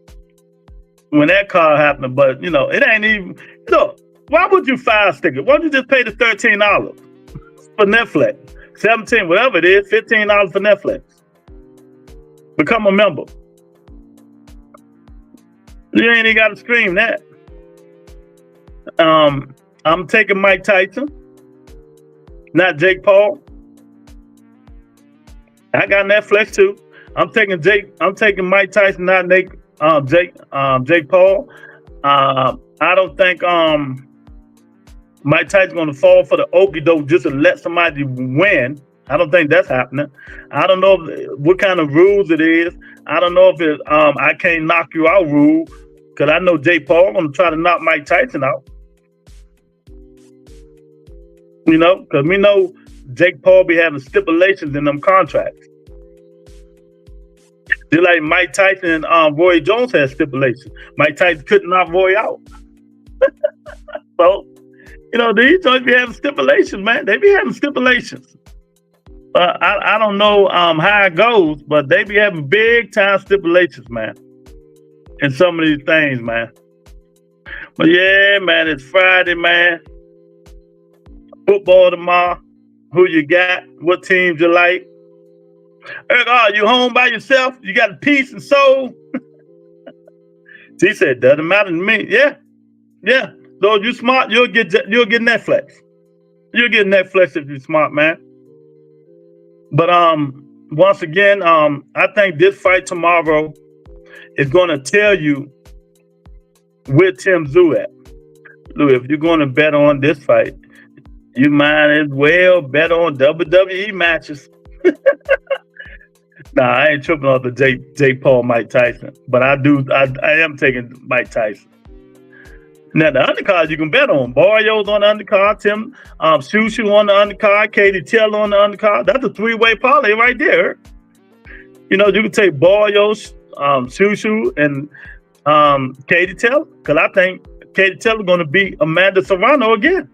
when that card happened. But, you know, it ain't even, you know, why would you fire stick it? Why don't you just pay the $13 for Netflix? $17, whatever it is, $15 for Netflix. Become a member. You ain't even got to scream that. I'm taking Mike Tyson, not Jake Paul. I got Netflix too. I'm taking Mike Tyson, not Jake Paul. I don't think Mike Tyson's gonna fall for the okie doke just to let somebody win. I don't think that's happening. I don't know what kind of rules it is. I don't know if it's I can't knock you out rule, because I know Jake Paul gonna try to knock Mike Tyson out. You know, because we know Jake Paul be having stipulations in them contracts. Just like Mike Tyson and Roy Jones had stipulations. Mike Tyson couldn't knock Roy out. So, you know, these joints be having stipulations, man. They be having stipulations. I don't know how it goes, but they be having big time stipulations, man, in some of these things, man. But yeah, man, it's Friday, man. Football tomorrow. Who you got? What teams you like? Eric, are you home by yourself? You got a peace and soul? He said, doesn't matter to me. Yeah. So if you smart, you'll get Netflix. You'll get Netflix if you're smart, man. But once again, I think this fight tomorrow is going to tell you where Tim Tszyu at. Look, if you're going to bet on this fight, You might as well bet on WWE matches. Nah, I ain't tripping off the Jake Paul, Mike Tyson, but I am taking Mike Tyson. Now the undercard you can bet on. Barrios on the undercard, Tim Tszyu on the undercard, Katie Taylor on the undercard. That's a 3-way parlay right there. You know, you can take Barrios, Tszyu, and Katie Taylor, because I think Katie Taylor going to beat Amanda Serrano again.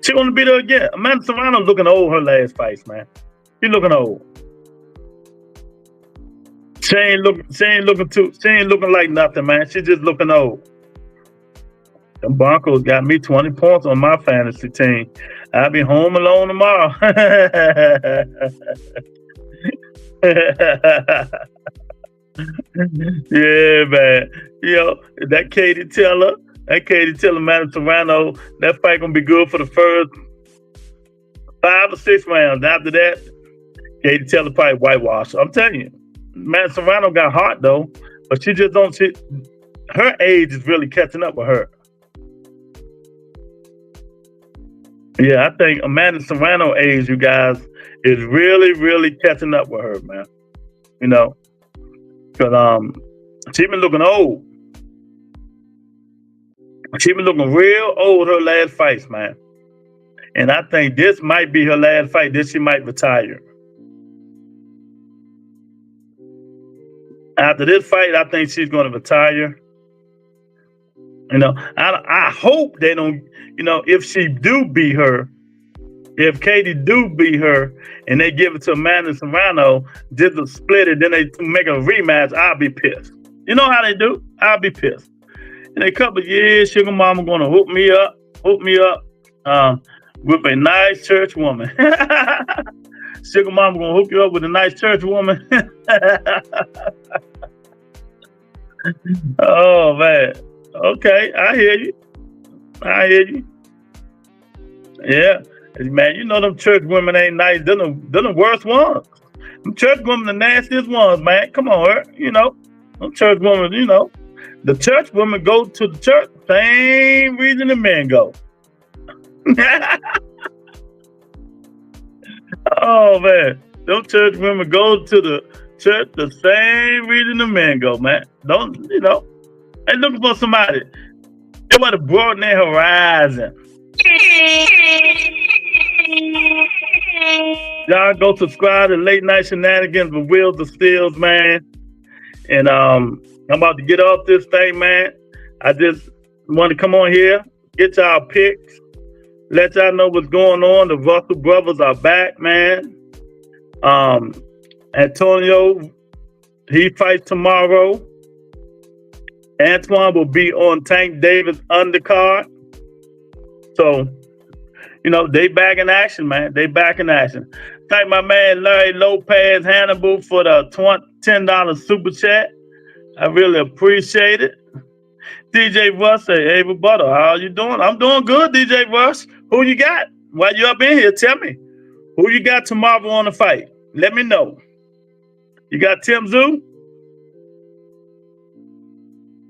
She's going to beat her again. Amanda Serrano looking old her last fight, man. She looking old. She ain't looking like nothing, man. She just looking old. The Broncos got me 20 points on my fantasy team. I'll be home alone tomorrow. Yeah, man. You know, that Katie Taylor, Amanda Serrano, that fight gonna be good for the first 5 or 6 rounds. After that, Katie Taylor probably whitewash. I'm telling you, Amanda Serrano got heart though, but she just don't. Her age is really catching up with her. Yeah, I think Amanda Serrano age, you guys, is really, really catching up with her, man. You know, because she been looking old. She been looking real old her last fights, man. And I think this might be her last fight. This she might retire. After this fight, I think she's going to retire. You know, I hope they don't, you know, if she do beat her, if Katie do beat her and they give it to Amanda Serrano, just to split it, then they make a rematch, I'll be pissed. You know how they do? I'll be pissed. In a couple of years, Sugar Mama gonna hook me up with a nice church woman. Sugar Mama gonna hook you up with a nice church woman. Oh man. Okay, I hear you. Yeah. Man, you know them church women ain't nice. They're the worst ones. Them church women the nastiest ones, man. Come on, you know. Them church women, you know. The church women go to the church, same reason the men go. Oh man. Them church women go to the church the same reason the men go, man. Don't, you know. They looking for somebody. They want to broaden their horizon. Y'all go subscribe to Late Night Shenanigans with Wheels of Steels, man. And I'm about to get off this thing, man. I just want to come on here, get y'all picks, let y'all know what's going on. The Russell brothers are back, man. Antonio, he fights tomorrow. Antoine will be on Tank Davis undercard. So, you know, they back in action, man. They back in action. Thank my man Larry Lopez Hannibal for the $10 super chat. I really appreciate it. DJ Russ say, hey, Roberto, how you doing? I'm doing good, DJ Russ. Who you got? While you up in here, tell me. Who you got tomorrow on the fight? Let me know. You got Tim Tszyu?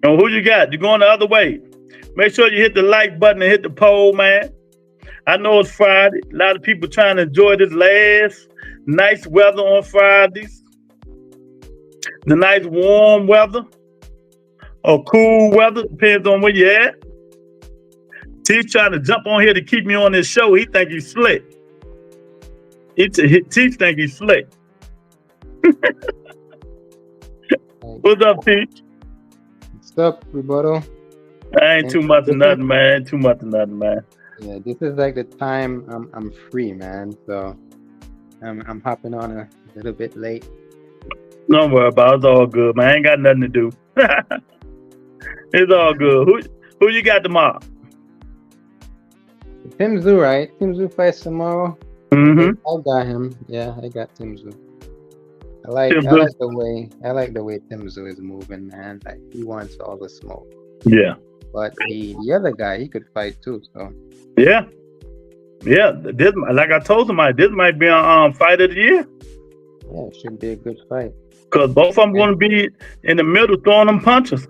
And who you got? You're going the other way. Make sure you hit the like button and hit the poll, man. I know it's Friday. A lot of people trying to enjoy this last nice weather on Fridays. The nice warm weather or cool weather, depends on where you're at. T's trying to jump on here to keep me on this show. He think he's slick. T think he's slick. What's up, Teach? What's up, Roberto? Ain't too much of nothing, man. Yeah, this is like the time I'm free, man. So I'm hopping on a little bit late. Don't worry about it. It's all good, man. I ain't got nothing to do. It's all good. Who you got tomorrow? Tim Tszyu, right? Tim Tszyu fights tomorrow. Mm-hmm. I got him. Yeah, I got Tim Tszyu. I like the way Tim Tszyu is moving, man. Like he wants all the smoke. Yeah. But the other guy, he could fight too. So yeah. This, like I told somebody, this might be a fight of the year. Yeah, it should be a good fight. Because both of them going to be in the middle throwing them punches.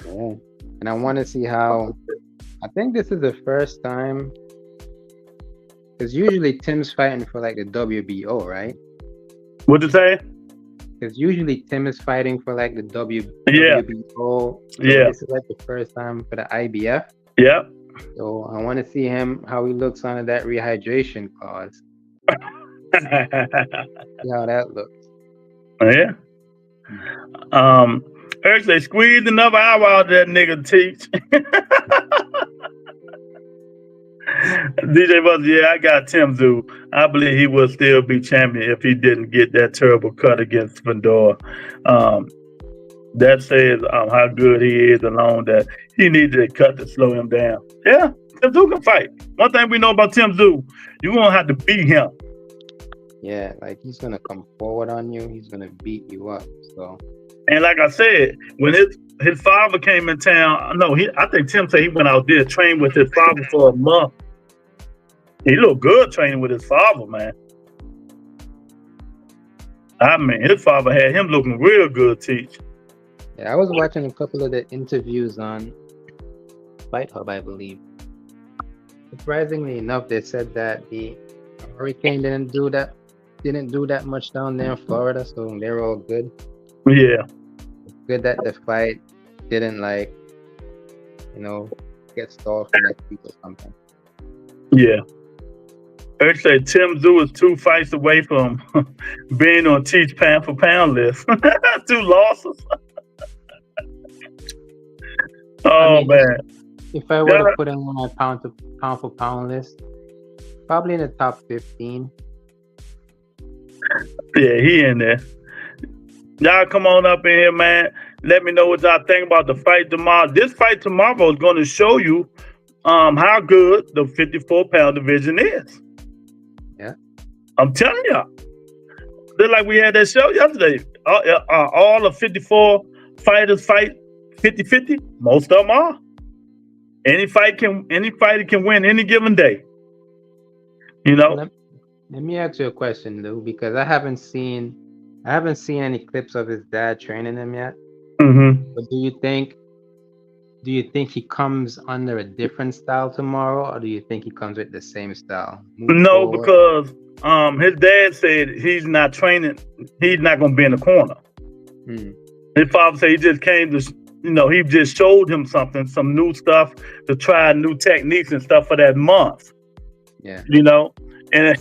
Yeah, and I want to see how I think this is the first time, because usually Tim's fighting for like the WBO, right? What'd you say? Because usually Tim is fighting for like the Yeah. WBO. So Yeah. this is like the first time for the IBF. Yep. So I want to see how he looks under that rehydration clause. See how that looks. Yeah. Eric say, squeeze another hour out of that nigga teach. DJ Buzz, yeah, I got Tim Tszyu. I believe he will still be champion if he didn't get that terrible cut against Fedor. That says how good he is alone, that he needed a cut to slow him down. Yeah, Tim Tszyu can fight. One thing we know about Tim Tszyu, you're going to have to beat him. Yeah, like he's going to come forward on you. He's going to beat you up. So. And like I said, when his father came in town, I think Tim said he went out there, trained with his father for a month. He looked good training with his father, man. I mean, his father had him looking real good, Teach. Yeah, I was watching a couple of the interviews on Fight Hub, I believe. Surprisingly enough, they said that the hurricane didn't do that much down there in Florida, so they were all good. Yeah. Good that the fight didn't get stalled for next week or something. Yeah. Eric said Tim Tszyu is 2 fights away from being on Teach pound for pound list. 2 losses. Man. If I were to put him on my pound for pound list, probably in the top 15. Yeah, he in there. Y'all come on up in here, man. Let me know what y'all think about the fight tomorrow. This fight tomorrow is going to show you how good the 54-pound division is. Yeah. I'm telling y'all. Just like we had that show yesterday. All the 54 fighters fight 50-50. Most of them are. Any fighter can win any given day. You know? Let me ask you a question, Lou, because I haven't seen any clips of his dad training him yet. Mm-hmm. But do you think he comes under a different style tomorrow, or do you think he comes with the same style? No, because his dad said he's not training. He's not going to be in the corner. His father said he just came to, he just showed him some new stuff to try new techniques and stuff for that month. Yeah. And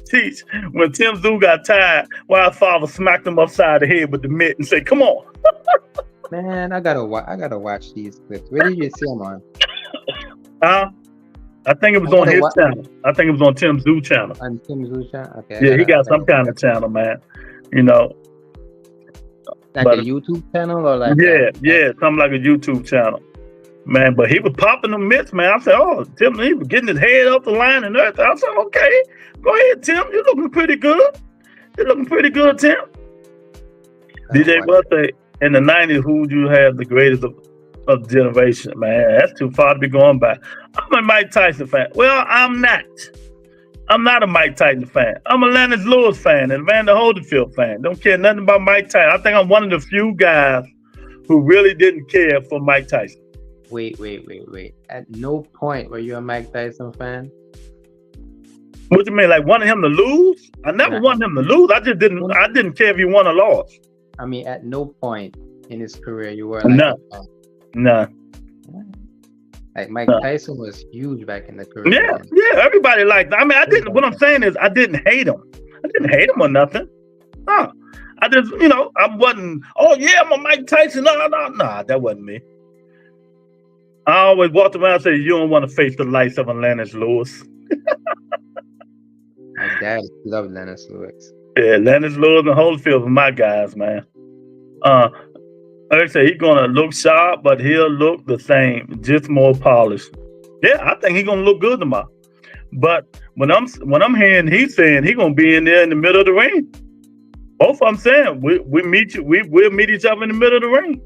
Teach, when Tim Tszyu got tired, his father smacked him upside the head with the mitt and said, "Come on." Man, I gotta watch these clips. Where did you see them on? I think it was on his channel. I think it was on Tim Tszyu channel. On Tim Tszyu channel? Okay. Yeah, he got some kind of channel, man. Like a YouTube channel or like? Yeah, something like a YouTube channel. Man, but he was popping the mitts, man. I said, Tim, he was getting his head off the line and everything. I said, okay, go ahead, Tim. You're looking pretty good. Tim. DJ Bud say, in the 90s, who would you have the greatest of the generation? Man, that's too far to be going by. I'm a Mike Tyson fan. Well, I'm not. I'm not a Mike Tyson fan. I'm a Lennox Lewis fan and Evander Holyfield fan. Don't care nothing about Mike Tyson. I think I'm one of the few guys who really didn't care for Mike Tyson. Wait. At no point were you a Mike Tyson fan? What you mean, like wanting him to lose? I never wanted him to lose. I didn't care if he won or lost. I mean, at no point in his career you were like None. Like Mike Tyson was huge back in the career. Yeah. Everybody liked him. I mean, what I'm saying is I didn't hate him. I didn't hate him or nothing. No. I just, I wasn't, I'm a Mike Tyson. No, that wasn't me. I always walked around and said, you don't want to face the lights of a Lennox Lewis. My dad loved Lennox Lewis. Yeah, Lennox Lewis and Holyfield were my guys, man. Like I say, he's going to look sharp, but he'll look the same, just more polished. Yeah, I think he's going to look good tomorrow. But when I'm hearing he's saying he's going to be in there in the middle of the ring. Both of them saying we'll meet each other in the middle of the ring.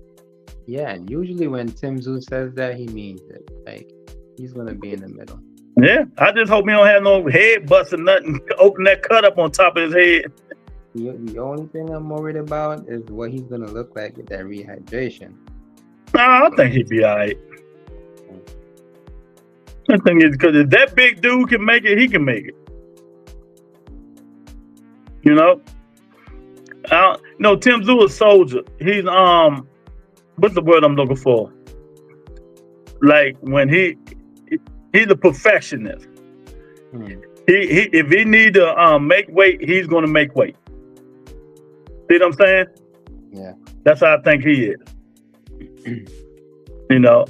Yeah, and usually when Tim Tszyu says that, he means it. Like, he's going to be in the middle. Yeah, I just hope he don't have no head bust or nothing, open that cut up on top of his head. The only thing I'm worried about is what he's going to look like with that rehydration. I think he'd be all right. The thing is, because if that big dude can make it, he can make it. You know? No, Tim Tszyu is soldier. He's what's the word I'm looking for? Like when he's a perfectionist. He if he need to make weight, he's gonna make weight. See what I'm saying? Yeah. That's how I think he is. You know,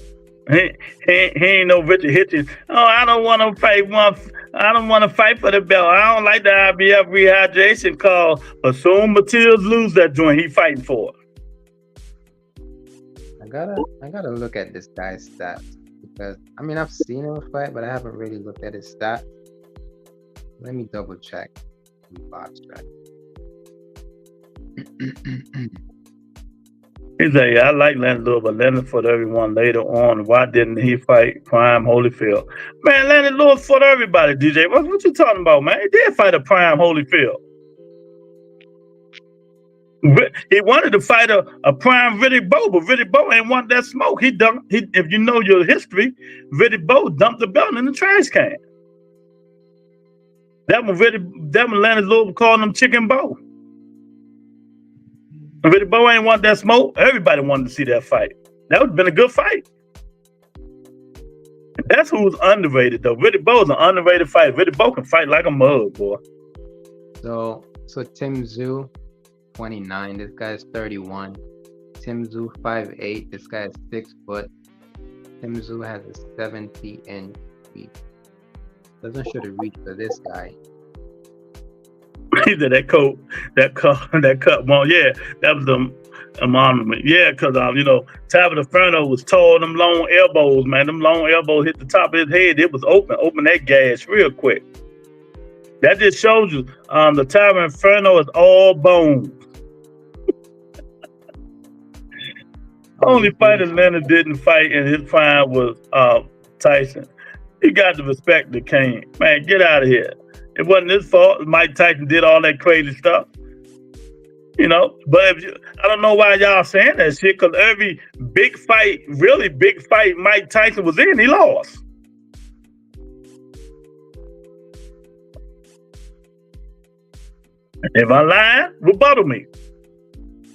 he ain't no Richard Hitchens. Oh, I don't want to fight I don't want to fight for the belt. I don't like the IBF rehydration call. But soon Matilda's lose that joint, he fighting for it. I gotta look at this guy's stats because I mean I've seen him fight, but I haven't really looked at his stats. Let me double check. Box track. He said, yeah, I like Leonard Lewis, but Leonard fought everyone later on. Why didn't he fight Prime Holyfield? Man, Leonard Lewis fought everybody, DJ. What you talking about, man? He did fight a Prime Holyfield. He wanted to fight a Prime Riddick Bowe, but Riddick Bowe ain't want that smoke. If you know your history, Riddick Bowe dumped the belt in the trash can. That one Leonard Lewis calling him Chicken Bowe. Riddick Bowe ain't want that smoke. Everybody wanted to see that fight. That would have been a good fight. That's who's underrated, though. Riddick Bowe is an underrated fighter. Riddick Bowe can fight like a mug, boy. So Tim Tszyu, 29. This guy's 31. Tim Tszyu, 5'8". This guy is 6 foot. Tim Tszyu has a 70-inch reach. Doesn't show the reach for this guy. Either that cut. Well, yeah, that was the monument. Yeah, because Tabitha Inferno was tall. Them long elbows, man. Them long elbows hit the top of his head. It was open that gas real quick. That just shows you the Tabitha Inferno is all bones. Only fighter Leonard didn't fight in his prime was Tyson. You got to respect the king, man. Get out of here. It wasn't his fault. Mike Tyson did all that crazy stuff. But I don't know why y'all saying that shit, because every really big fight Mike Tyson was in, he lost. If I lying, rebuttal me.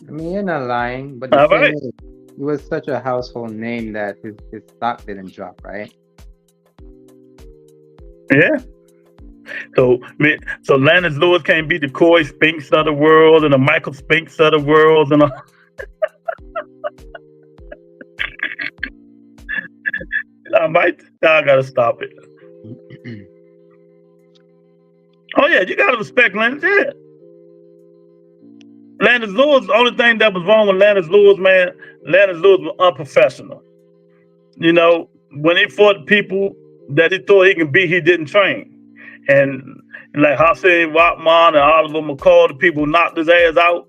I mean, you're not lying, but the thing is, he was such a household name that his stock didn't drop, right? Yeah. So Leonard Lewis can't be the Corey Spinks of the world and the Michael Spinks of the world and I gotta stop it. Oh yeah, you gotta respect Leonard. Yeah. Leonard Lewis, the only thing that was wrong with Leonard Lewis, man, Leonard Lewis was unprofessional. When he fought people that he thought he could beat, he didn't train. And like Hossein Rockman and Oliver McCall, the people knocked his ass out.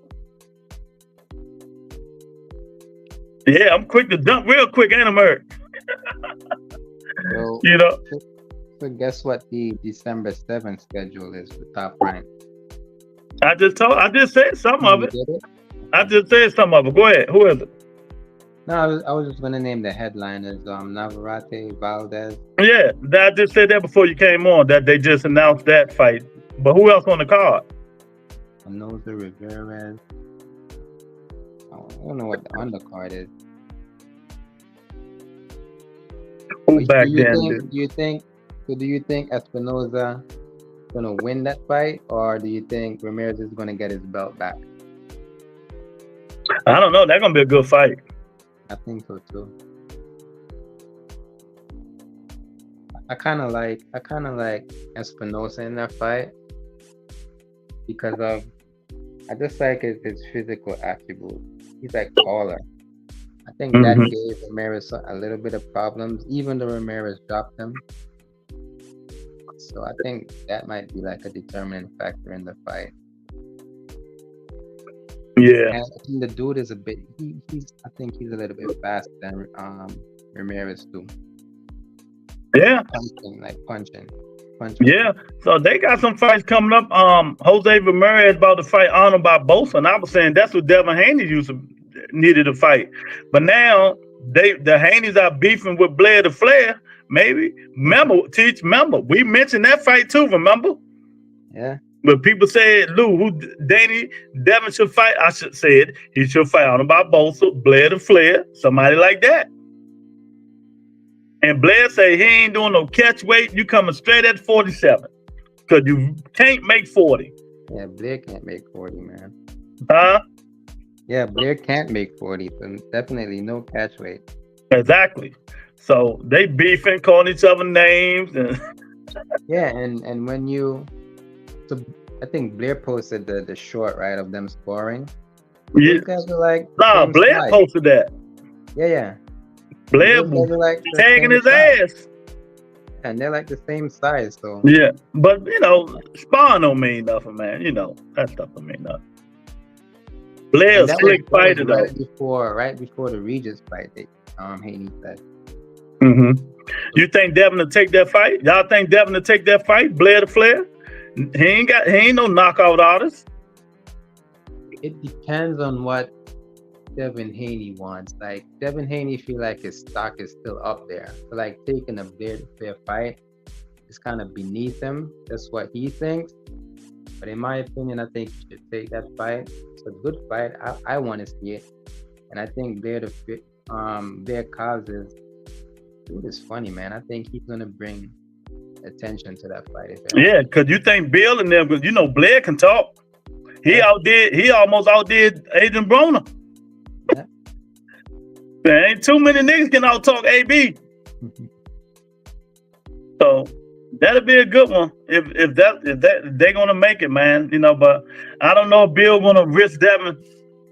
Yeah, I'm quick to dump real quick, ain't I, Merc? So guess what the December 7th schedule is for Top Rank? I just said some of it. I just said some of it. Go ahead. Who is it? No, I was just gonna name the headliners. Navarrete, Valdez. Yeah, I just said that before you came on. That they just announced that fight. But who else on the card? Anoza Rivera. I don't know what the undercard is. Who back then? Do you think Espinoza gonna win that fight, or do you think Ramirez is gonna get his belt back? I don't know. That's gonna be a good fight. I think so too. I kind of like Espinosa in that fight because I just like his physical attributes. He's like taller. I think that gave Ramirez a little bit of problems, even though Ramirez dropped him. So I think that might be like a determining factor in the fight. Yeah. And the dude is a bit. I think he's a little bit faster than Ramirez too. Yeah. Punching. Yeah. So they got some fights coming up. Jose Ramirez about to fight Arnold Barbosa, and I was saying that's what Devin Haney needed to fight. But now the Haneys are beefing with Blair the Flair maybe. Remember, we mentioned that fight too, remember? Yeah. But people said, Lou, who Devin should fight? I should say it. He should fight on about Bosa, Blair to Flair, somebody like that. And Blair say he ain't doing no catch weight. You coming straight at 47. Because you can't make 40. Yeah, Blair can't make 40, man. Huh? Yeah, Blair can't make 40, so definitely no catch weight. Exactly. So they beefing, calling each other names. And Yeah, and when you... So I think Blair posted the short, right, of them scoring. yeah. Those guys are like... Nah, same Blair size. posted that. Yeah. Blair Those guys are like the tagging same his size. ass. And they're like the same size, so... Yeah. But, spawn don't mean nothing, man. That stuff don't mean nothing. Blair And that slick was fighter, though. right before the Regis fight, Haney said. Mm-hmm. You think Devin will take that fight? Y'all think Devin will take that fight? Blair to Flair? He ain't no knockout artist. It depends on what Devin Haney wants. Like, Devin Haney feel like his stock is still up there. So, like, taking a Blair to Flair fight is kind of beneath him. That's what he thinks. But in my opinion, I think he should take that fight. It's a good fight. I want to see it. And I think Blair causes... Dude is funny, man. I think he's going to bring attention to that fight. Yeah, because you think Bill and them, because Blair can talk. He almost outdid Adrian Broner. Yeah. There ain't too many niggas can out talk AB. So that'll be a good one if they're gonna make it, man. But I don't know if Bill gonna risk Devin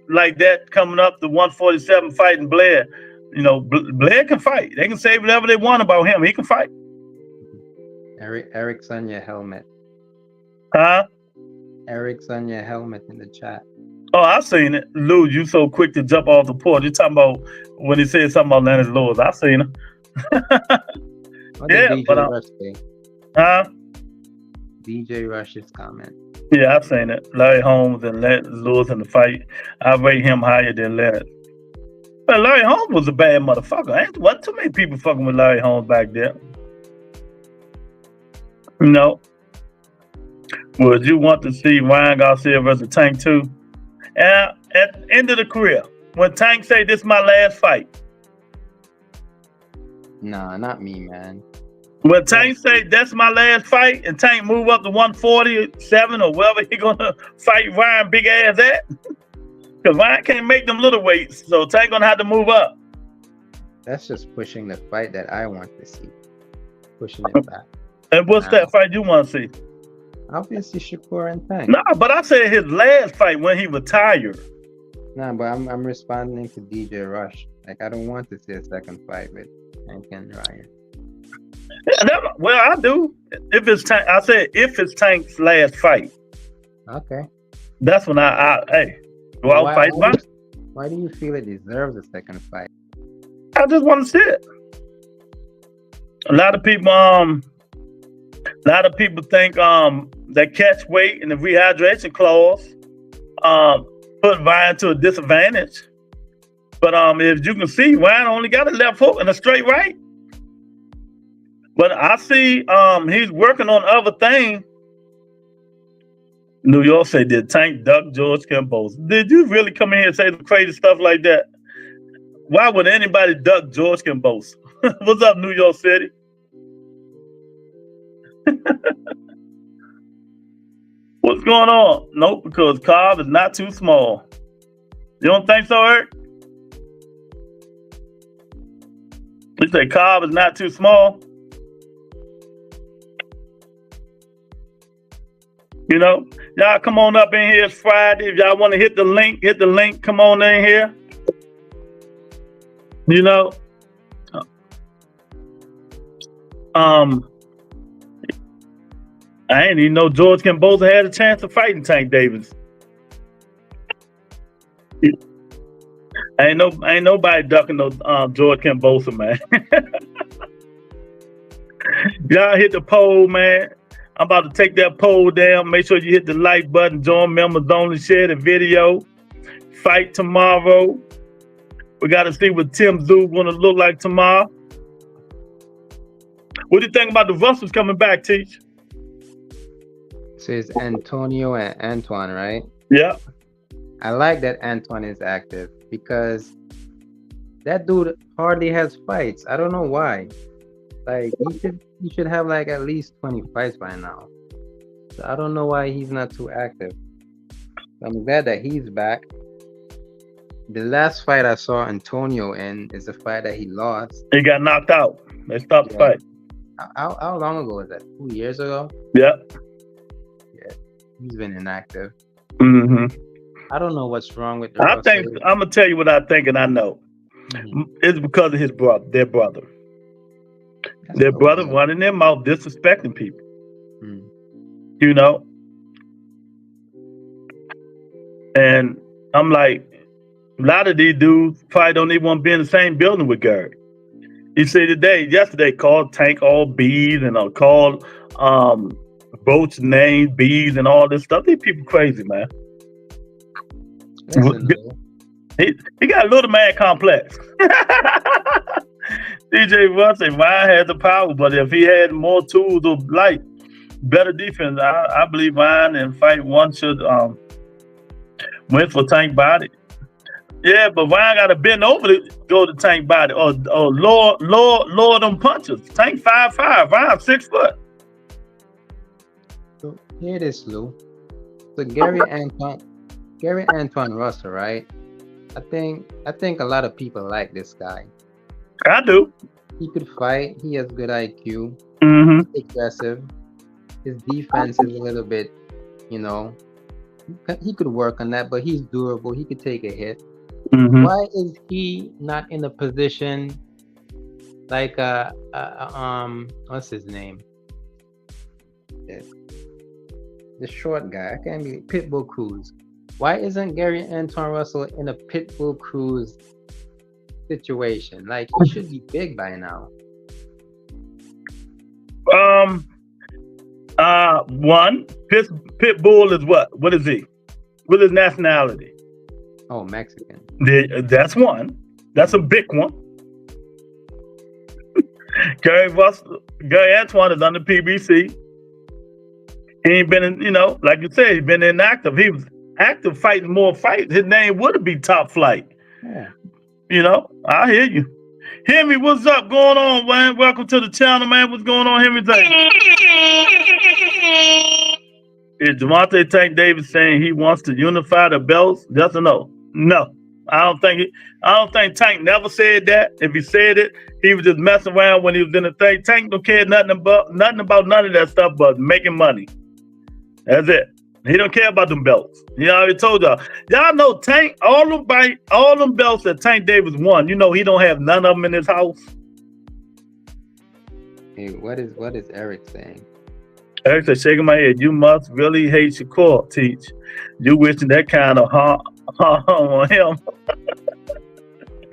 like that coming up the 147 fighting Blair. Blair can fight. They can say whatever they want about him. He can fight. Eric's on your helmet. Huh? Eric's on your helmet in the chat. Oh, I seen it. Lou, you so quick to jump off the porch. You talking about when he said something about Lennox Lewis. I seen it. Yeah, but Rush say? Huh? DJ Rush's comment. Yeah, I've seen it. Larry Holmes and Lewis in the fight. I rate him higher than Lennox. But Larry Holmes was a bad motherfucker. Ain't wasn't too many people fucking with Larry Holmes back there. Would you want to see Ryan Garcia versus Tank too? And at the end of the career, when Tank say this is my last fight. Nah, not me, man. When Tank say that's my last fight and Tank move up to 147 or wherever he gonna fight Ryan big ass at. Because Ryan can't make them little weights, so Tank gonna have to move up. That's just pushing the fight that I want to see. Pushing it back. And what's that fight you want to see? Obviously Shakur and Tank. Nah, but I said his last fight when he retired. Nah, but I'm responding to DJ Rush. Like, I don't want to see a second fight with Tank and Ryan. Yeah, well, I do. If it's Tank, I said if it's Tank's last fight. Okay. That's when I go out fight Ryan. Why do you feel it deserves a second fight? I just want to see it. A lot of people think that catch weight and the rehydration clause put Ryan to a disadvantage. But if you can see, Ryan only got a left hook and a straight right. But I see he's working on other things. New York say, did Tank duck George Campos? Did you really come in here and say the crazy stuff like that? Why would anybody duck George Campos? What's up, New York City? What's going on? Nope, because Cobb is not too small. You don't think so, Eric? You say Cobb is not too small? Y'all come on up in here. It's Friday. If y'all want to hit the link, come on in here. I ain't even know George Cambosa had a chance of fighting Tank Davis. Ain't nobody ducking no George Cambosa, man. Y'all hit the poll, man. I'm about to take that poll down. Make sure you hit the like button. Join members only. Share the video. Fight tomorrow. We got to see what Tim Tszyu gonna look like tomorrow. What do you think about the Russells coming back, Teach? So it's Antonio and Antoine, right? Yeah. I like that Antoine is active because that dude hardly has fights. I don't know why. Like he should have like at least 20 fights by now. So I don't know why he's not too active. I'm glad that he's back. The last fight I saw Antonio in is the fight that he lost. He got knocked out. They stopped the fight. How long ago was that? 2 years ago? Yeah. Yeah. He's been inactive. Mm-hmm. I don't know what's wrong with the I'm gonna tell you what I think, and I know. Mhm. It's because of his brother, their brother. That's Their so brother good. running their mouth, disrespecting people. Mm. You know? And I'm like, a lot of these dudes probably don't even want to be in the same building with Gary. You see yesterday called Tank all bees and called boats named bees and all this stuff. These people crazy, man. Listen, though, He got a little man complex. DJ Russell, Ryan had the power, but if he had more tools of light, better defense, I believe Ryan and fight one should win for Tank body. Yeah, but Ryan got to bend over to go to Tank body or lower them punches. Tank 5'5", Ryan 6 foot. so here it is, Lou. So Gary Antoine Russell, right? I think a lot of people like this guy. I do. He could fight. He has good IQ. Mm-hmm. He's aggressive. His defense is a little bit, he could work on that, but he's durable. He could take a hit. Mm-hmm. Why is he not in a position like what's his name? The short guy. I can't be Pitbull Cruz. Why isn't Gary Antoine Russell in a Pitbull Cruz situation? Like he should be big by now. One Pitbull is what? What is he? What is his nationality? Oh, Mexican. That's one. That's a big one. Gary Antoine is under PBC. He ain't been in, like you said, he's been inactive. He was active fighting more fights. His name would have been top flight. Yeah. I hear you. Henry, what's up going on, man? Welcome to the channel, man. What's going on, Henry? Is Devontae Tank Davis saying he wants to unify the belts? Yes or no? No. I don't think Tank never said that. If he said it, he was just messing around when he was in the thing. Tank don't care nothing about none of that stuff but making money. That's it. He don't care about them belts. I already told y'all. Y'all know Tank, all them belts that Tank Davis won, he don't have none of them in his house. Hey, what is Eric saying? Eric said, shaking my head, you must really hate Shakur, Teach. You wishing that kind of harm on him.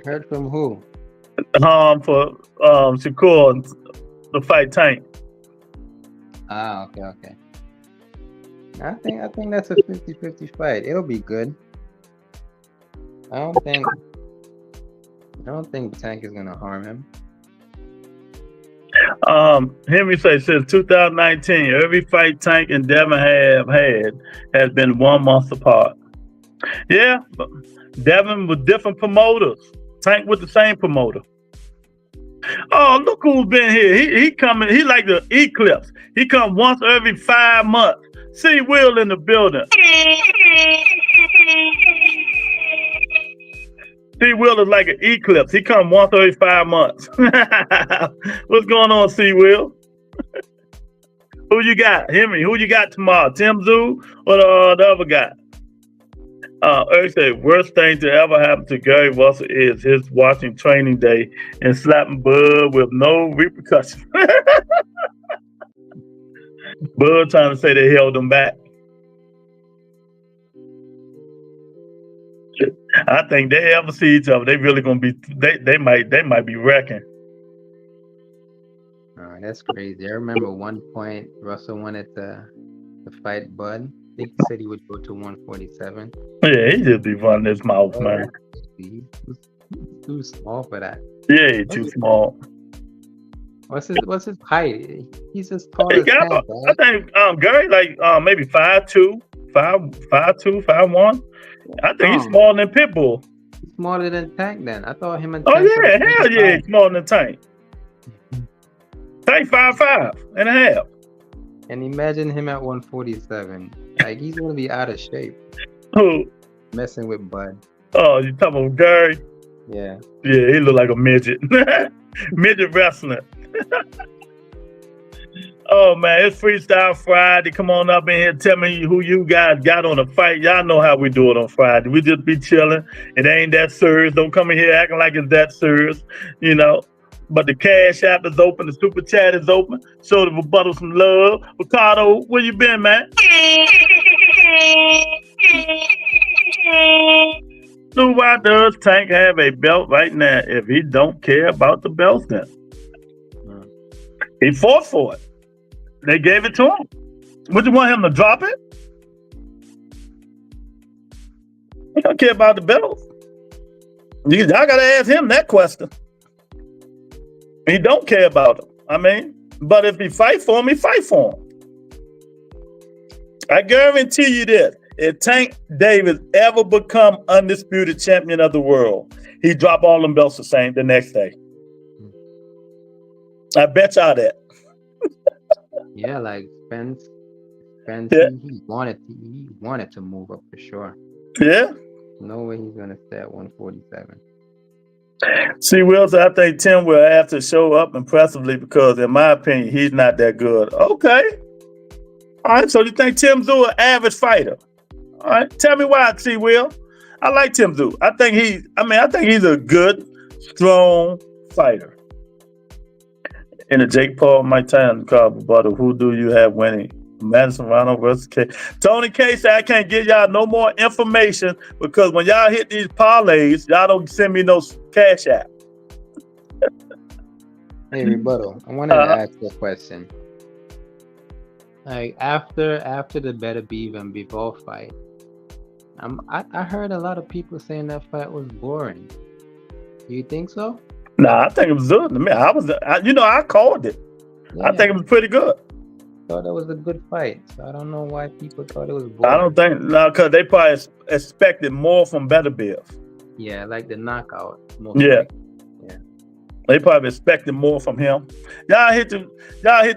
Heard from who? Harm for Shakur to fight Tank. Ah, okay. I think that's a 50-50 fight. It'll be good. I don't think Tank is gonna harm him. Henry says since 2019, every fight Tank and Devin have had has been 1 month apart. Yeah, but Devin with different promoters. Tank with the same promoter. Oh, look who's been here. He coming. He like the eclipse. He come once every 5 months. See Will in the building. C Will is like an eclipse. He come once every 5 months. What's going on, C Will? Who you got? Henry, who you got tomorrow? Tim Tszyu or the other guy? Eric said, worst thing to ever happen to Gary Russell is his watching training day and slapping Bud with no repercussions. Bud trying to say they held him back. I think they ever see each other, they really gonna be. They might be wrecking. That's crazy. I remember one point Russell wanted to fight Bud. I think he said he would go to 147. Yeah, he just be running his mouth, man. He's too small for that. Yeah, he's too small. What's his height? He's as tall He as got, Tank, I right? think Gary like maybe 5'2", 5'5", 5'1". I think he's Oh, smaller than Pitbull. he's smaller than Tank then. I thought him and Oh Tank were the yeah, same hell yeah, size. he's smaller than Tank. Tank 5'5.5". And imagine him at 147. Like he's gonna be out of shape, Who? messing with Bud. Oh, you talking about Gary? Yeah. Yeah, he look like a midget. Midget wrestler. Oh man, it's Freestyle Friday. Come on up in here. Tell me who you guys got on the fight. Y'all know how we do it on Friday. We just be chilling. It ain't that serious. Don't come in here acting like it's that serious, you know. But the Cash App is open. The Super Chat is open. Show the rebuttal some love. Ricardo, where you been, man? So why does Tank have a belt right now if he don't care about the belts then? He fought for it. They gave it to him. Would you want him to drop it? He don't care about the belts. Y'all gotta ask him that question. He don't care about them. I mean, but if he fight for him, he fight for him. I guarantee you this. If Tank Davis ever become undisputed champion of the world, he drop all them belts the next day. I bet y'all that. Yeah, like Spence, Yeah. he wanted to move up for sure. Yeah. No way he's gonna stay at 147. See, Wilson, I think Tim will have to show up impressively because, in my opinion, he's not that good. Okay. All right. So you think Tim Tszyu an average fighter? All right. Tell me why, T. Will. I like Tim Tszyu. I think he's a good, strong fighter. In the Jake Paul, Mike Tyson card, but who do you have winning? Madison Rano versus K. Tony K said I can't give y'all no more information because when y'all hit these parlays, y'all don't send me no cash app. Hey, rebuttal. I wanted to ask you a question. Like after the Better Beef and Bivol fight, I heard a lot of people saying that fight was boring. Do you think so? Nah, I think it was good to me. I called it. Yeah, I think it was pretty good. thought that was a good fight. So I don't know why people thought it was boring. I don't think because they probably expected more from Better Biff. Yeah, like the knockout. Yeah. likely. They probably expected more from him. Y'all hit the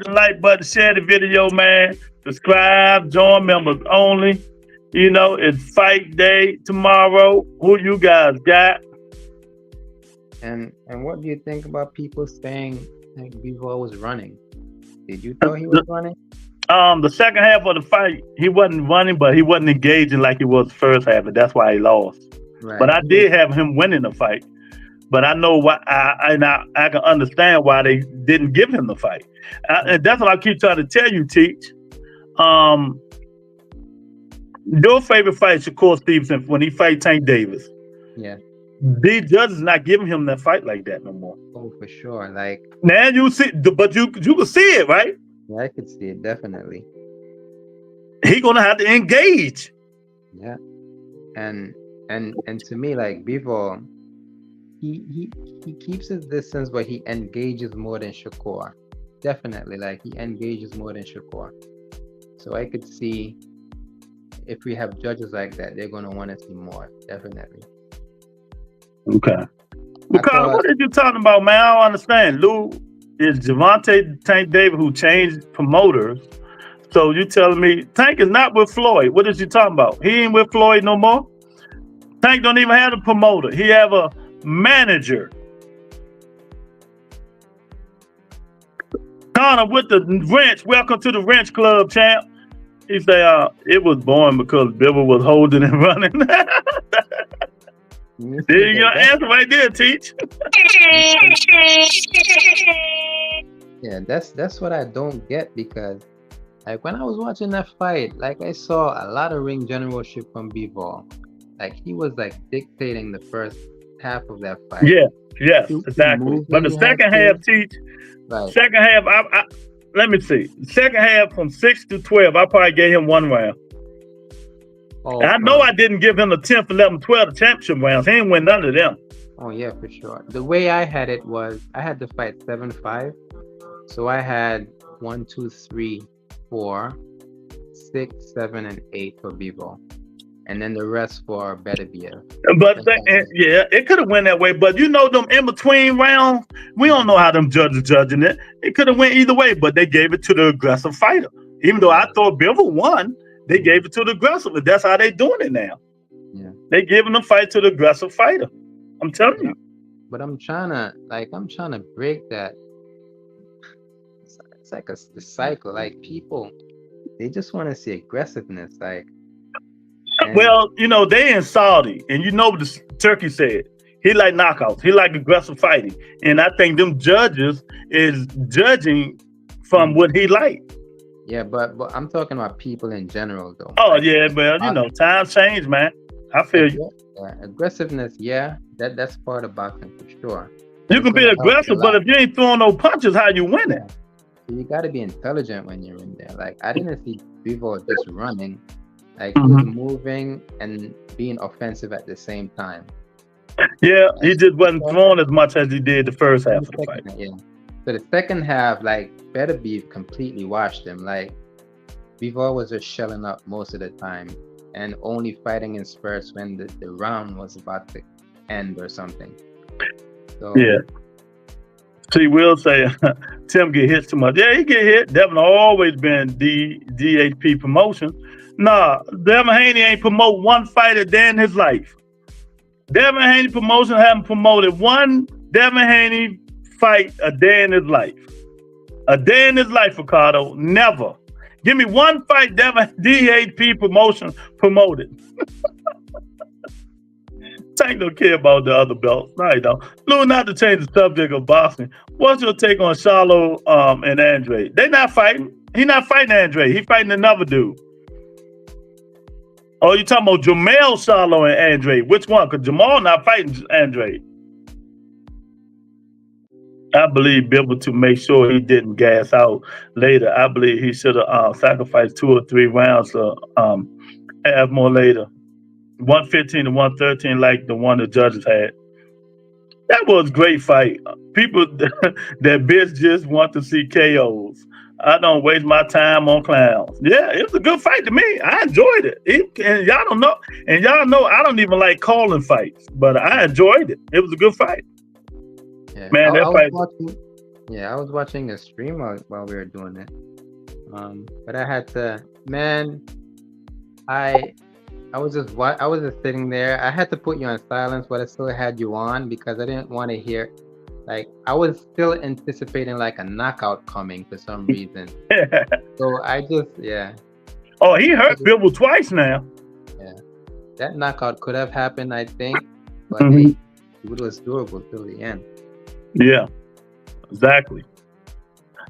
like button, share the video, man. Subscribe, join members only. You know, it's fight day tomorrow. Who you guys got? And what do you think about people saying like Bivol was running? Did you thought he was running? The second half of the fight, he wasn't running, but he wasn't engaging like he was the first half, and that's why he lost. Right. But I did have him winning the fight. But I know why, I can understand why they didn't give him the fight. And that's what I keep trying to tell you, Teach. Your favorite fight, Shakur Stevenson, when he fight Tank Davis. Yeah. These judges not giving him that fight like that no more. Oh, for sure. Like, Now you see, but you can see it, right? yeah, I could see it definitely. He gonna have to engage. Yeah. And to me, like Bivol, he keeps his distance, but he engages more than Shakur. Definitely, like he engages more than Shakur. So I could see if we have judges like that, they're gonna want to see more. Definitely. Okay. Because what are you talking about, man? I don't understand. Lou is Javante Tank Davis who changed promoters. So you telling me Tank is not with Floyd? What is you talking about? He ain't with Floyd no more. Tank don't even have a promoter. He have a manager. Connor with the wrench. Welcome to the wrench club, champ. He say, it was boring because Bivol was holding and running. There you go, answer right there, Teach. Yeah, that's what I don't get, because like when I was watching that fight, like I saw a lot of ring generalship from Bivol. Like he was like dictating the first half of that fight. Yeah, exactly. But the second half, Teach, right. second half, I let me see. Second half from 6 to 12, I probably gave him one round. Oh, I know I didn't give him the 10th, 11th, 12th championship rounds. He ain't win none of them. Oh yeah, for sure. The way I had it was I had the fight 7-5, So I had 1, 2, 3, 4, 6, 7, and 8 for Bivol, and then the rest for Beterbiev. But yeah, it could have went that way. But you know, them in between rounds, we don't know how them judges judging it. It could have went either way, but they gave it to the aggressive fighter. Even though I thought Bivol won, they gave it to the aggressive. But that's how they doing it now. Yeah, They giving the fight to the aggressive fighter. I'm telling you. but I'm trying to break that. It's like the cycle. Like people, they just want to see aggressiveness. Like, and Well, you know, they in Saudi, and you know what the Turkey said. He like knockouts. He like aggressive fighting. And I think them judges is judging from what he like. yeah, but I'm talking about people in general, though. Oh, Like, yeah, well, you know, times change, man. I feel you. aggressiveness, yeah, that's part of boxing for sure. You It's can be gonna help you a aggressive, but lot. if you ain't throwing no punches, how you winning? So you got to be intelligent when you're in there. Like I didn't see Bivol just running. Like Mhm. he was moving and being offensive at the same time. Yeah, he just wasn't throwing as much as he did the first half of the fight. Yeah. So the second half, like Beterbiev completely washed him. Like Bivol was just shelling up most of the time and only fighting in spurts when the round was about to end or something. So Yeah. See, Will say Tim get hit too much. Yeah, he get hit. Devin always been DHP promotion. Nah, Devin Haney ain't promote one fight a day in his life. Devin Haney promotion haven't promoted one Devin Haney fight a day in his life. A day in his life, Ricardo. Never. Give me one fight Devin DHP promotion promoted. Tank don't care about the other belts. No, he don't. Lou, not to change the subject of boxing. What's your take on Charlo and Andre? They not fighting. He not fighting Andre. He fighting another dude. Oh, you talking about Jamel Charlo and Andre? Which one? Because Jamal not fighting Andre. I believe Bill to make sure he didn't gas out later. I believe he should have sacrificed 2 or 3 rounds to have more later. 115 to 113, like the one the judges had. That was a great fight. People that bitch just want to see KOs. I don't waste my time on clowns. Yeah, it was a good fight to me. I enjoyed it. And y'all don't know. And y'all know I don't even like calling fights, but I enjoyed it. It was a good fight. yeah, Man, that fight. I was watching a stream while we were doing it. But I had to, man, I was just sitting there. I had to put you on silence, but I still had you on because I didn't want to hear. Like I was still anticipating like a knockout coming for some reason. So I just Oh, he hurt Bill twice now. that knockout could have happened, I think, but Mhm. it was doable till the end. Yeah, exactly.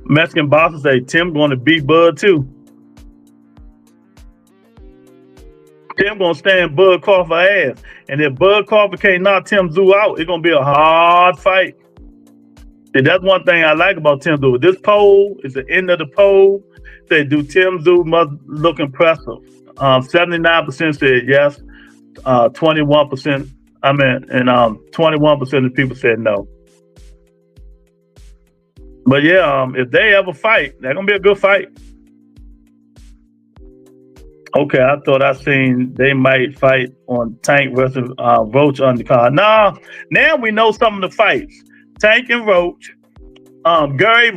Mexican bosses say Tim going to beat Bud too. Tim gonna stand Bud Crawford ass, and if Bud Crawford can't knock Tim Tszyu out, it's gonna be a hard fight. And that's one thing I like about Tim Tszyu. This poll is the end of the poll. They do Tim Tszyu must look impressive. 79% said yes. 21%. And 21% of people said no. But yeah, if they ever fight, they're gonna be a good fight. Okay, I thought I seen they might fight on Tank versus Roach on the card. Nah, now we know some of the fights. Tank and Roach. Gary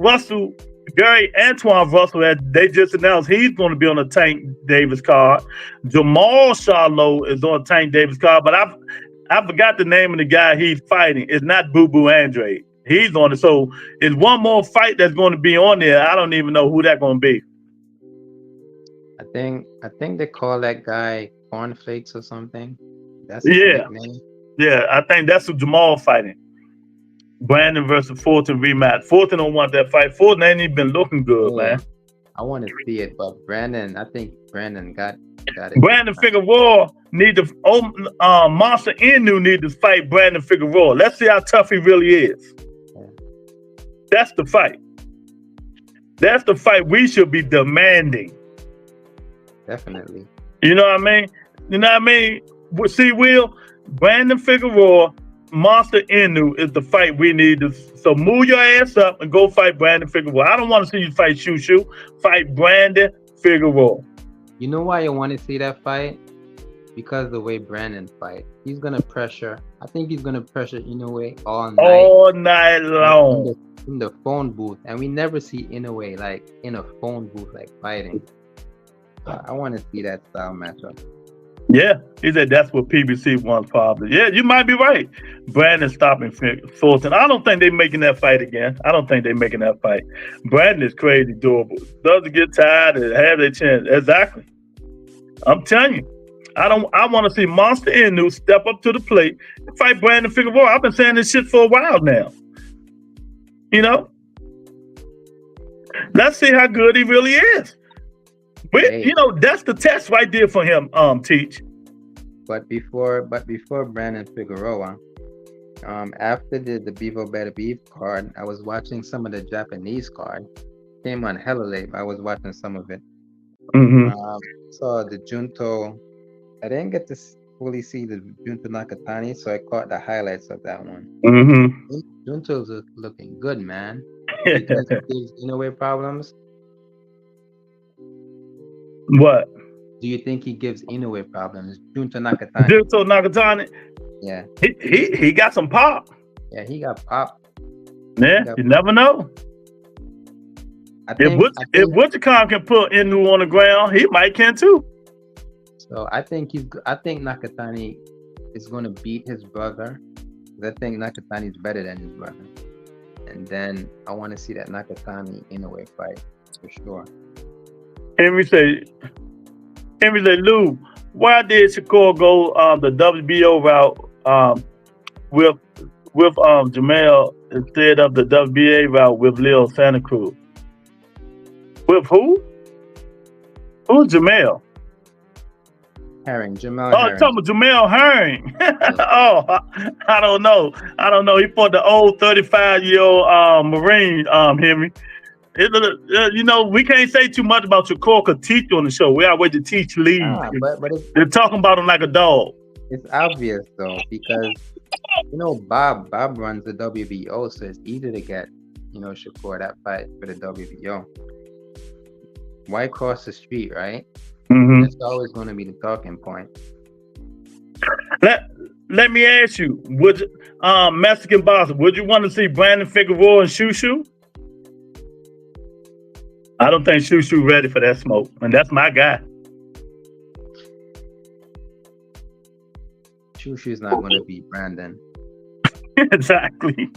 Antoine Russell, they just announced he's going to be on the Tank Davis card. Jamal Charlo is on Tank Davis card, but I forgot the name of the guy he's fighting. It's not Boo Boo Andre. He's on it. So it's one more fight that's going to be on there. I don't even know who that's going to be. I think they call that guy Cornflakes or something. That's his nickname. Yeah, I think that's who Jamal fighting. Brandon versus Fulton rematch. Fulton don't want that fight. Fulton ain't even been looking good, man. I want to see it, but I think Brandon got it. Brandon Figueroa need to Monster Inu need to fight Brandon Figueroa. Let's see how tough he really is. Yeah. That's the fight. That's the fight we should be demanding. Definitely. You know what I mean? See, Will, Brandon Figueroa Monster Inu is the fight we need to. So move your ass up and go fight Brandon Figueroa. I don't want to see you fight Tszyu. Fight Brandon Figueroa. You know why you want to see that fight? Because the way Brandon fight, he's gonna pressure. I think he's gonna pressure Inoue all night. All night long. In the phone booth, and we never see Inoue like in a phone booth like fighting. I want to see that style matchup. Yeah, he said that's what PBC wants probably. Yeah, you might be right. Brandon stopping Fulton. I don't think they're making that fight again. I don't think they're making that fight. Brandon is crazy durable. Doesn't get tired and have their chance. Exactly. I'm telling you. I want to see Monster Inu step up to the plate and fight Brandon Figueroa. I've been saying this shit for a while now. You know? Let's see how good he really is. Hey. You know, that's the test right there for him, Teach. But before Brandon Figueroa, after the Bevo Better Beef card, I was watching some of the Japanese card. Came on hella late, but I was watching some of it. Mm-hmm. Saw the Junto. I didn't get to fully see the Junto Nakatani, so I caught the highlights of that one. Mm-hmm. Junto's looking good, man. He gives Inoue problems. What? Do you think he gives Inoue problems? Junto Nakatani. Junto Nakatani? Yeah. He got some pop. Yeah, he got pop. Yeah, you never know. If Wichicon can put Inu on the ground, he might can too. So I think Nakatani is going to beat his brother. I think Nakatani is better than his brother. And then I want to see that Nakatani Inoue fight for sure. Henry say, Lou, why did Shakur go the WBO route with Jamel instead of the WBA route with Lil Santa Cruz? With who? Who's Jamel? Herring, Jamel. Oh, talking about Jamel Herring. Oh, I don't know. He fought the old 35-year-old Marine, Henry. You know, we can't say too much about Shakur because Teach on the show. We always to Teach lead. But they're talking about him like a dog. It's obvious though, because you know Bob runs the WBO, so it's easy to get, you know, Shakur that fight for the WBO. Why cross the street, right? Mm-hmm. That's always going to be the talking point. Let me ask you, would Mexican boxer, would you want to see Brandon Figueroa and Tszyu? I don't think Tszyu ready for that smoke, and that's my guy. Tszyu not going to beat Brandon. Exactly.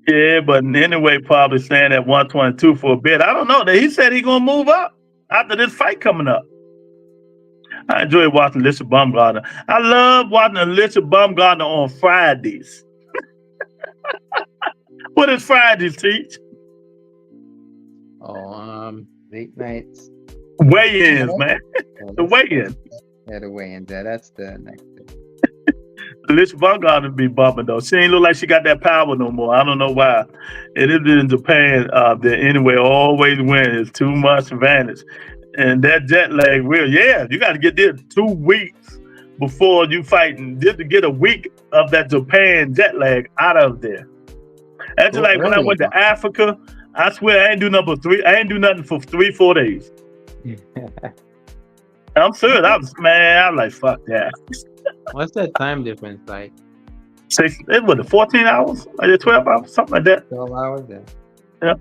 Yeah, but anyway, probably staying at 122 for a bit. I don't know. He said he's gonna move up after this fight coming up. I enjoy watching Alicia Baumgartner. I love watching Alicia Baumgartner on Fridays. What is Fridays, Teach? Late nights. Weigh-ins, man. The weigh-in. Yeah, the weigh-ins. Yeah, that's the next thing. Alicia Baumgartner be bumping though. She ain't look like she got that power no more. I don't know why. It is in Japan. That anyway always win. It's too much advantage, and that jet lag real. Yeah, you got to get there 2 weeks before you fighting. Just to get a week of that Japan jet lag out of there. That's like when I went to Africa. I swear I ain't do nothing for 3-4 days. I'm serious. I'm like fuck that. What's that time difference like? It was 14 hours, like 12 hours, something like that. 12 hours, yeah. Yeah.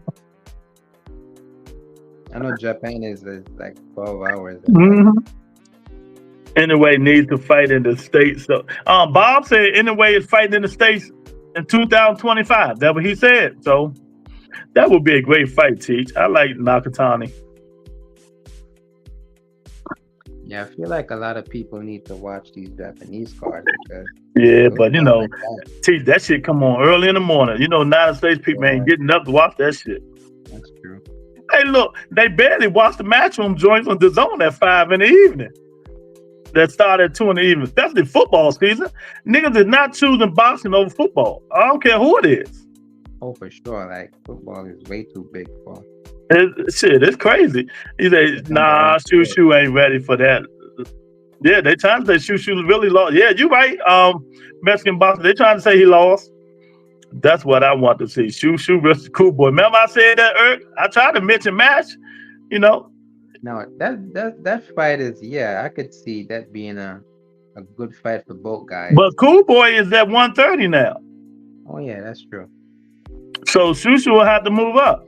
I know Japan is like 12 hours. Mm-hmm. Anyway, needs to fight in the States. So, Bob said anyway is fighting in the States in 2025. That's what he said. So that would be a great fight, Teach. I like Nakatani. Yeah, I feel like a lot of people need to watch these Japanese cards because but you know, Teach, that shit come on early in the morning. You know, United States people ain't getting up to watch that shit. That's true. Hey, look, they barely watch the Matchroom joints on DAZN at 5 in the evening. That start at 2 in the evening, especially football season. Niggas is not choosing boxing over football. I don't care who it is. Oh, for sure. Like football is way too big for. It's crazy. He said, nah, Tszyu ain't ready for that Yeah, they trying to say Shushu really lost. Yeah, you right. Mexican boxer, they trying to say he lost. That's what I want to see. Shushu versus Cool Boy. Remember I said that, Eric? I tried to mention match, you know. Now that fight is, I could see that being a good fight for both guys. But Cool Boy is at 130 now. Oh yeah, that's true. So Shushu will have to move up.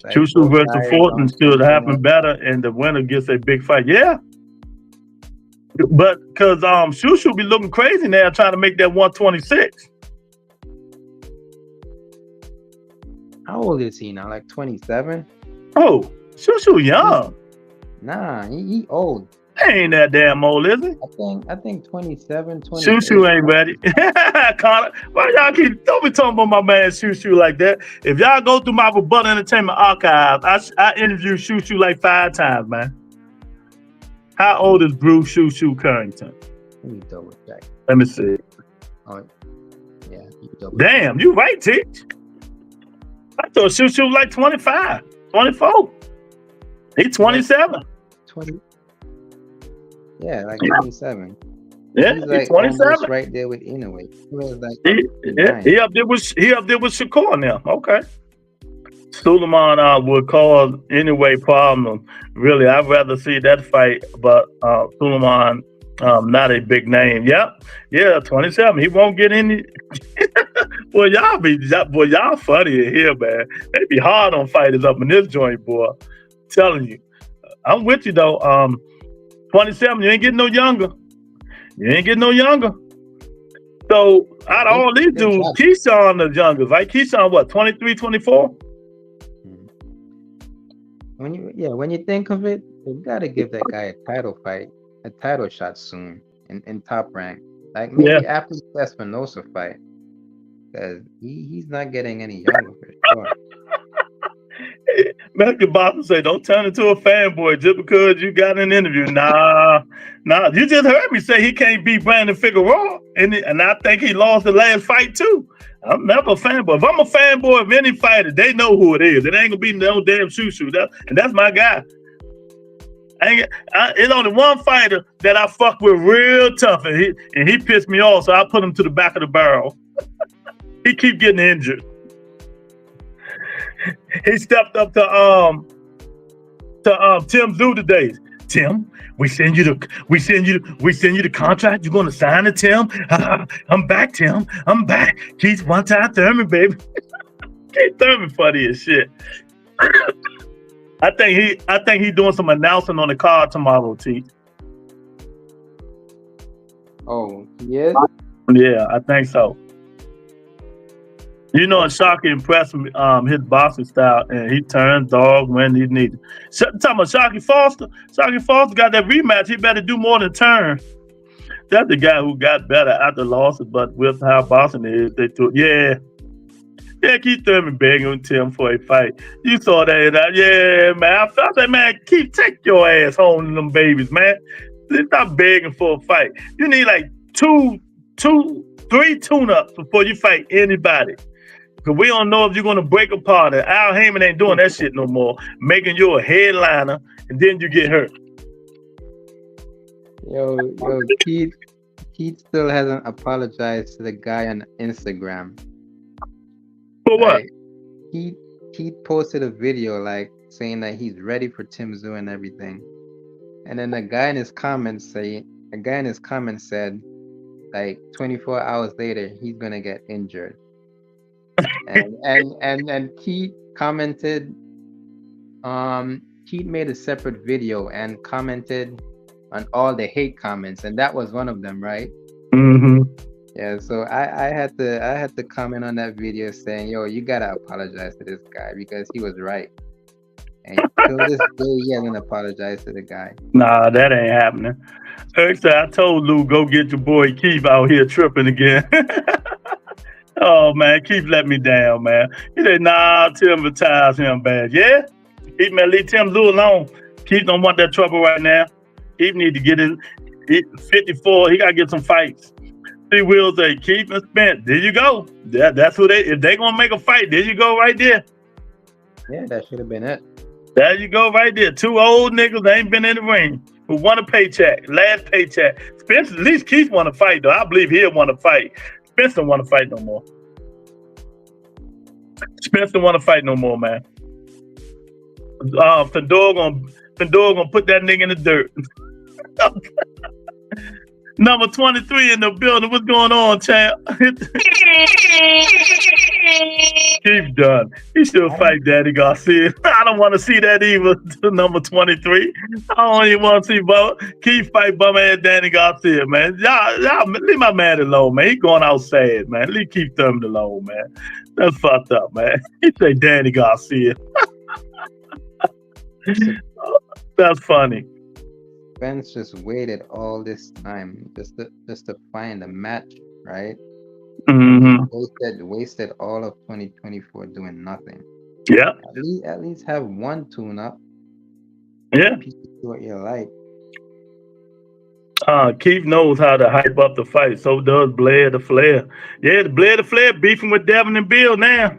Like Shushu both versus guys Fulton don't should happen better, and the winner gets a big fight. Yeah. But because Shushu be looking crazy now trying to make that 126. How old is he now? Like 27? Oh, Shushu young. Nah, he old. Ain't that damn old, is he? I think 27, 28. Shushu ain't ready. Connor, why y'all don't be talking about my man Shushu like that? If y'all go through my Bud Entertainment archive, I interviewed Shushu like 5 times, man. How old is Bruce Shushu Carrington? Let me double check. Let me see. Oh, yeah. Damn, you right, Teach. I thought Shushu was like 25, 24. He's 27. 20. Yeah, like 27. Yeah, he's like 27. Right there with Inoue. He up there with Shakur now. Okay. Suleiman would cause anyway problem. Really, I'd rather see that fight, but Suleiman, not a big name. Yep. Yeah, 27. He won't get any. Boy, y'all funny in here, man. They be hard on fighters up in this joint, boy. I'm telling you. I'm with you though. 27, you ain't getting no younger. So out of all these dudes, Keyshawn the youngest, right? Keyshawn what, 23, 24? When you think of it, you gotta give that guy a title fight, a title shot soon in Top Rank. Like maybe after the Espinosa fight. Because he's not getting any younger for sure. Mexican Boston say, don't turn into a fanboy just because you got an interview. Nah. You just heard me say he can't beat Brandon Figueroa, and I think he lost the last fight too. I'm never a fanboy. If I'm a fanboy of any fighter, they know who it is. It ain't gonna be no damn Shushu. And that's my guy. It's only one fighter that I fuck with real tough, and he pissed me off, so I put him to the back of the barrel. He keep getting injured. He stepped up to Tim Tszyu today. Tim, we send you the contract. You're gonna sign it, Tim. I'm back, Tim. I'm back. Keith one time Thurman, baby. Keith Thurman funny as shit. I think he doing some announcing on the card tomorrow, T. Oh, yes? Yeah, I think so. You know, Sharky impressed me, his boxing style, and he turned dog when he needed. Talking about Sharky Foster. Sharky Foster got that rematch. He better do more than turn. That's the guy who got better after losses, but with how boxing is, they threw. Yeah, Keith Thurman begging Tim for a fight. You saw that, yeah, man. I felt that, man. Keith, take your ass home to them babies, man. Stop begging for a fight. You need like 3 tune-ups before you fight anybody. Because we don't know if you're going to break apart. Al Heyman ain't doing that shit no more, making you a headliner, and then you get hurt. Yo, Keith still hasn't apologized to the guy on Instagram. For what? Keith posted a video like saying that he's ready for Tim Tszyu and everything. And then a guy in his comments said, like 24 hours later, he's going to get injured. And Keith commented, Keith made a separate video and commented on all the hate comments, and that was one of them, right? Mm-hmm. Yeah, so I had to comment on that video saying, yo, you gotta apologize to this guy because he was right. And till this day, he hasn't apologized to the guy. Nah, that ain't happening. Actually, I told Lou, go get your boy Keith out here tripping again. Oh, man, Keith let me down, man. He said, nah, Tim retires him bad. Yeah? Keith, man, leave Tim Tszyu alone. Keith don't want that trouble right now. Keith need to get in. 54, he got to get some fights. 3 Wheels say, Keith and Spence, there you go. That's who if they going to make a fight, there you go right there. Yeah, that should have been it. There you go right there. 2 old niggas, they ain't been in the ring. who won a paycheck, last paycheck. Spencer, at least Keith want to fight, though. I believe he'll want to fight. Spencer don't want to fight no more. Spencer don't want to fight no more, man. Fedor gonna put that nigga in the dirt. Number 23 in the building. What's going on, champ? Keith done. He should fight Danny Garcia. I don't want to see that either. Number 23. I don't even want to see Keith fight bum ass Danny Garcia, man. Y'all leave my man alone, man. He going out sad, man. Leave Keith Thurman alone, man. That's fucked up, man. He say Danny Garcia. That's funny. Spence just waited all this time just to find a match, right? Mm-hmm. Wasted all of 2024 doing nothing. Yeah. At least have one tune-up. Yeah. What you like. Keith knows how to hype up the fight. So does Blair the Flair. Yeah, Blair the Flair beefing with Devin and Bill now.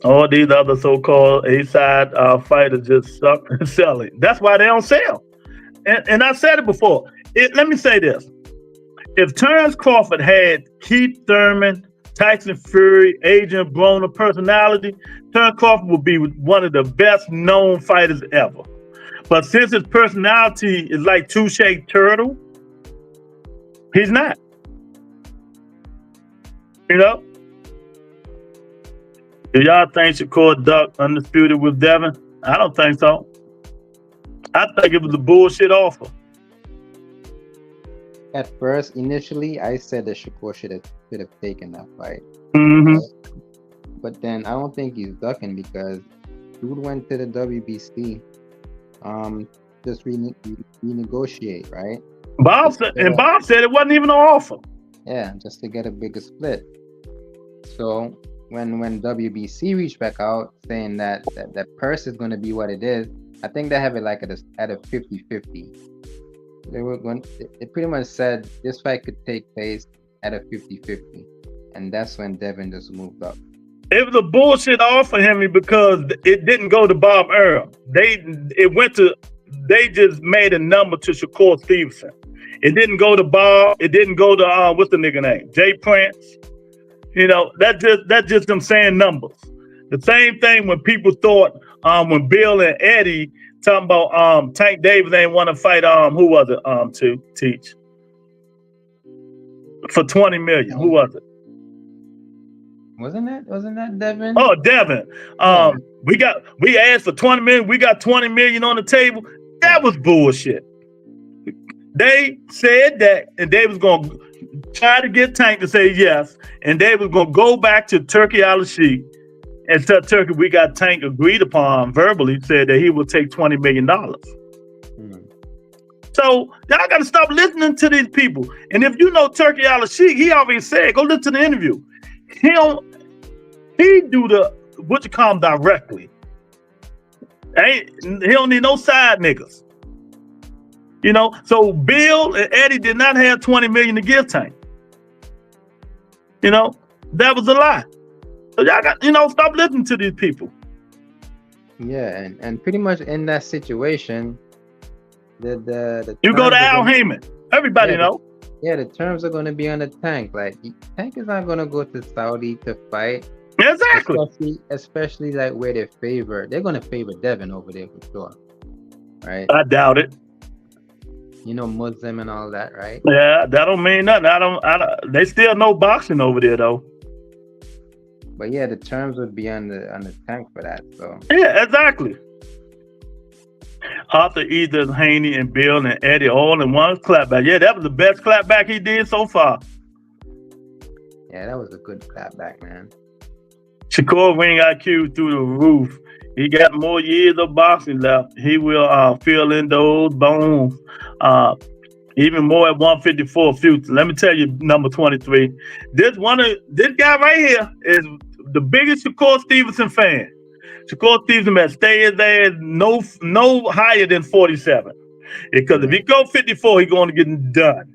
All these other so-called A-side fighters just suck and selling. That's why they don't sell. And I said it before. Let me say this. If Terrence Crawford had Keith Thurman, Tyson Fury, Adrian Broner personality, Terrence Crawford would be one of the best known fighters ever. But since his personality is like Touche Turtle, he's not. You know? Do y'all think Shakur Duck undisputed with Devin? I don't think so. I think it was a bullshit offer. At first, initially, I said that Shakur should have taken that fight. Mm-hmm. But then I don't think he's ducking because dude went to the WBC, just renegotiate, right? Bob said it wasn't even an offer. Yeah, just to get a bigger split. So when WBC reached back out saying that purse is going to be what it is, I think they have it like at a 50-50. They pretty much said this fight could take place at a 50-50, and that's when Devin just moved up. It was a bullshit offer, Henry, because it didn't go to Bob Earl. They just made a number to Shakur Stevenson. It didn't go to Bob. It didn't go to what's the nigga name? Jay Prince. You know, that just them saying numbers. The same thing when people thought when Bill and Eddie talking about Tank Davis ain't want to fight who was it to teach for 20 million. Who was it? Wasn't that Devin? Oh, Devin. We asked for 20 million. We got 20 million on the table. That was bullshit. They said that, and they was gonna try to get Tank to say yes, and they was gonna go back to Turkey Al-Sheikh and tell Turkey we got Tank agreed upon verbally, said that he will take $20 million. So y'all gotta stop listening to these people. And if you know Turkey Al-Sheikh, he already said, go listen to the interview. He do the what you call him directly. He don't need no side niggas. You know, so Bill and Eddie did not have 20 million to give Tank. You know, that was a lie. So y'all got, stop listening to these people. Yeah, and pretty much in that situation, the you go to Al Heyman. Everybody know. The terms are going to be on the Tank. Like Tank is not going to go to Saudi to fight. Exactly. Especially like where they're favored. They're going to favor Devin over there for sure. Right? I doubt it. Muslim and all that, right? Yeah, that don't mean nothing. I don't. They still know boxing over there though. But yeah, the terms would be on the Tank for that. So yeah, exactly. Arthur, Edith, Haney, and Bill and Eddie all in one clapback. Yeah, that was the best clapback he did so far. Yeah, that was a good clapback, man. Shakur ring IQ through the roof. He got more years of boxing left. He will fill in those bones. Even more at 154 future. Let me tell you, number 23. This guy right here is the biggest Shakur Stevenson fan. Shakur Stevenson has stayed there no higher than 47. Because if he go 54, he's going to get done.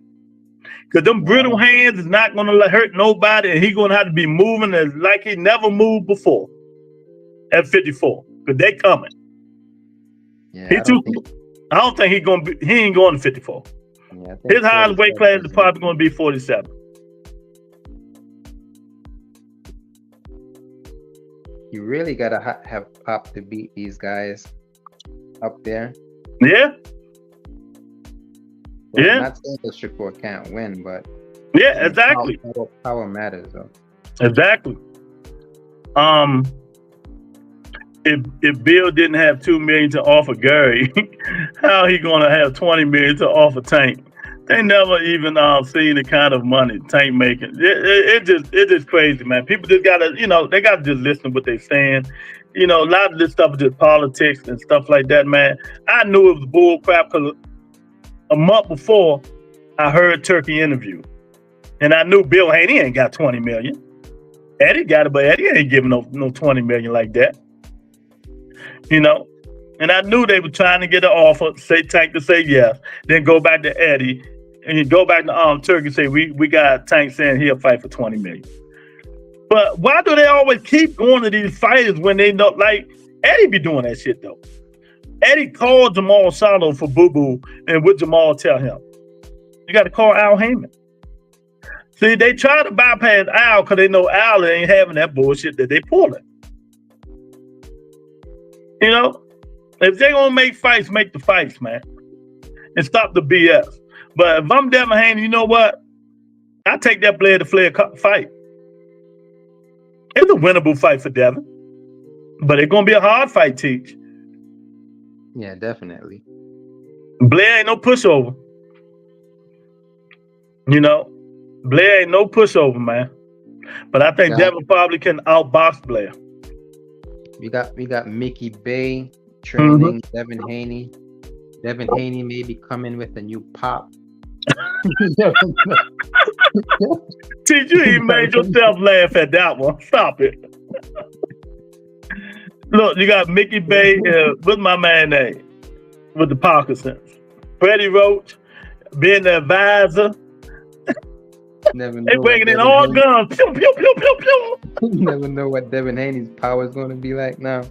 Because them brittle hands is not going to hurt nobody, and he's going to have to be moving like he never moved before at 54. Because they coming. Yeah, I don't think he ain't going to 54. Yeah, I think His highest weight 47 class is is probably going to be 47. You really gotta have pop to beat these guys up there. Yeah, Well, yeah. I'm not saying the Shakur can't win, but Yeah, exactly. Power matters, though. Exactly. If Bill didn't have $2 million to offer Gary, how he gonna have $20 million to offer Tank? They never even seen the kind of money Tank making. It just crazy, man. People just gotta, they gotta just listen to what they're saying. A lot of this stuff is just politics and stuff like that, man. I knew it was bull crap because a month before I heard Turkey interview, and I knew Bill Haney ain't got 20 million. Eddie got it, but Eddie ain't giving no 20 million like that. And I knew they were trying to get an offer, say Tank to say yes, then go back to Eddie, and you go back to Turkey and say we got Tank saying he'll fight for 20 million. But why do they always keep going to these fighters when they know, like Eddie be doing that shit though? Eddie called Jamal Charlo for Boo Boo, and what Jamal tell him? You got to call Al Heyman. See, they try to bypass Al because they know Al ain't having that bullshit that they pulling. If they gonna make fights, make the fights, man, and stop the BS. But if I'm Devin Haney, you know what? I take that Flair to Flair fight. It's a winnable fight for Devin, but it's gonna be a hard fight, Teach. Yeah, definitely. Blair ain't no pushover. Blair ain't no pushover, man. But I think Devin probably can outbox Blair. We got Mickey Bay training Devin Haney. Devin Haney may be coming with a new pop. Did you even made yourself laugh at that one? Stop it. Look, you got Mickey Bay with my man name, with the Parkinsons. Freddie Roach being the advisor. They bringing in all guns. Pew, pew, pew, pew, pew. You never know what Devin Haney's power is going to be like now.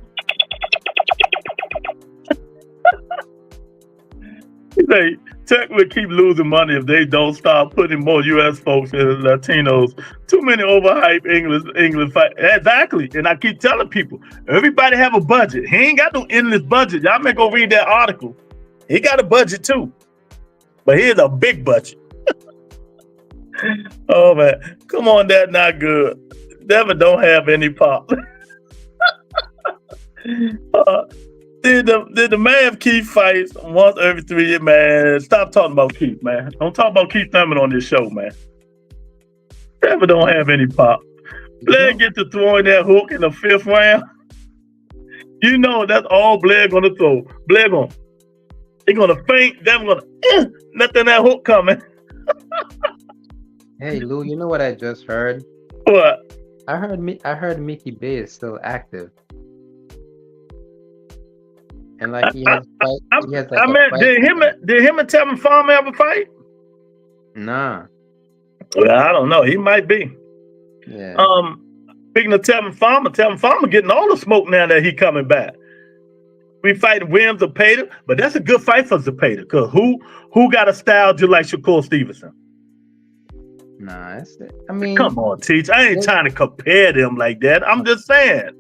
They Tech will keep losing money if they don't start putting more U.S. folks and Latinos. Too many overhyped English fight. Exactly. And I keep telling people, everybody have a budget. He ain't got no endless budget. Y'all may go read that article. He got a budget too. But here's a big budget. Oh man, come on, that's not good. Devin don't have any pop. Did the man Keith fights once every 3 years, man? Stop talking about Keith, man. Don't talk about Keith Thurman on this show, man. Devin don't have any pop. Blair get to throwing that hook in the 5th round. That's all Blair gonna throw. Blair gonna faint. Devin gonna nothing that hook coming. Hey Lou, you know what I just heard? What? I heard Mickey Bay is still active. And like he has did him and Tevin Farmer ever fight? Nah. Well, I don't know. He might be. Yeah. Speaking of Tevin Farmer getting all the smoke now that he coming back. We fighting Williams Zepeda, but that's a good fight for Zepeda, because who got a style just like Shakur Stevenson? Nah, come on, Teach. I ain't trying to compare them like that. I'm just saying.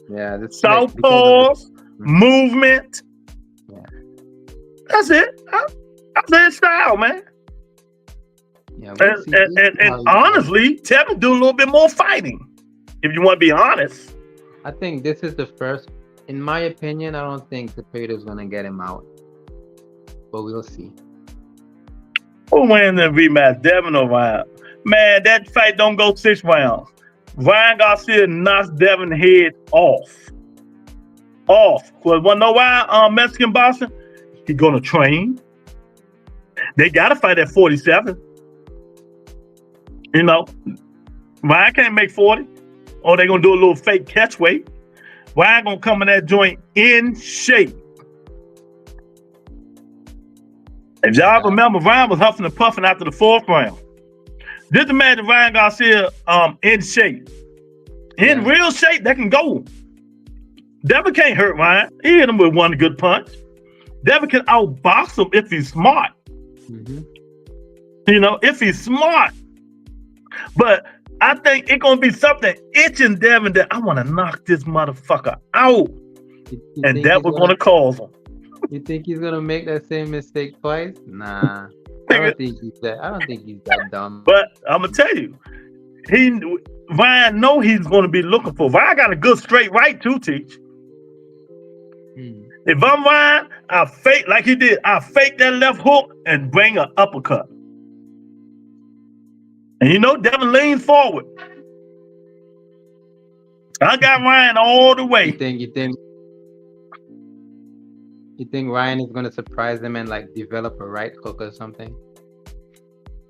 Yeah, southpaws, movement. Yeah. That's it. That's their style, man. Yeah, and honestly, Tevin do a little bit more fighting, if you want to be honest. I think this is the first. In my opinion, I don't think Zepeda's gonna get him out, but we'll see. Who wins the rematch, Devin or Ryan? Man, that fight don't go 6 rounds. Ryan Garcia knocks Devin head off. Because wanna know why? Mexican boxing, he gonna train. They gotta fight at 47. Ryan can't make 40, or they gonna do a little fake catch weight. Ryan gonna come in that joint in shape. If y'all remember, Ryan was huffing and puffing after the 4th round. Just imagine Ryan Garcia in shape. In real shape, that can go. Devin can't hurt Ryan. He hit him with one good punch. Devin can outbox him if he's smart. You know, if he's smart. But I think it's gonna be something itching Devin that I want to knock this motherfucker out, and that was gonna cause him. You think he's gonna make that same mistake twice? Nah, I don't think he's that dumb. But I'm gonna tell you, Ryan know he's gonna be looking for. Ryan got a good straight right too, Teach. If I'm Ryan, I fake like he did. I fake that left hook and bring an uppercut. And you know, Devin leans forward. I got Ryan all the way. You think Ryan is gonna surprise him and like develop a right hook or something?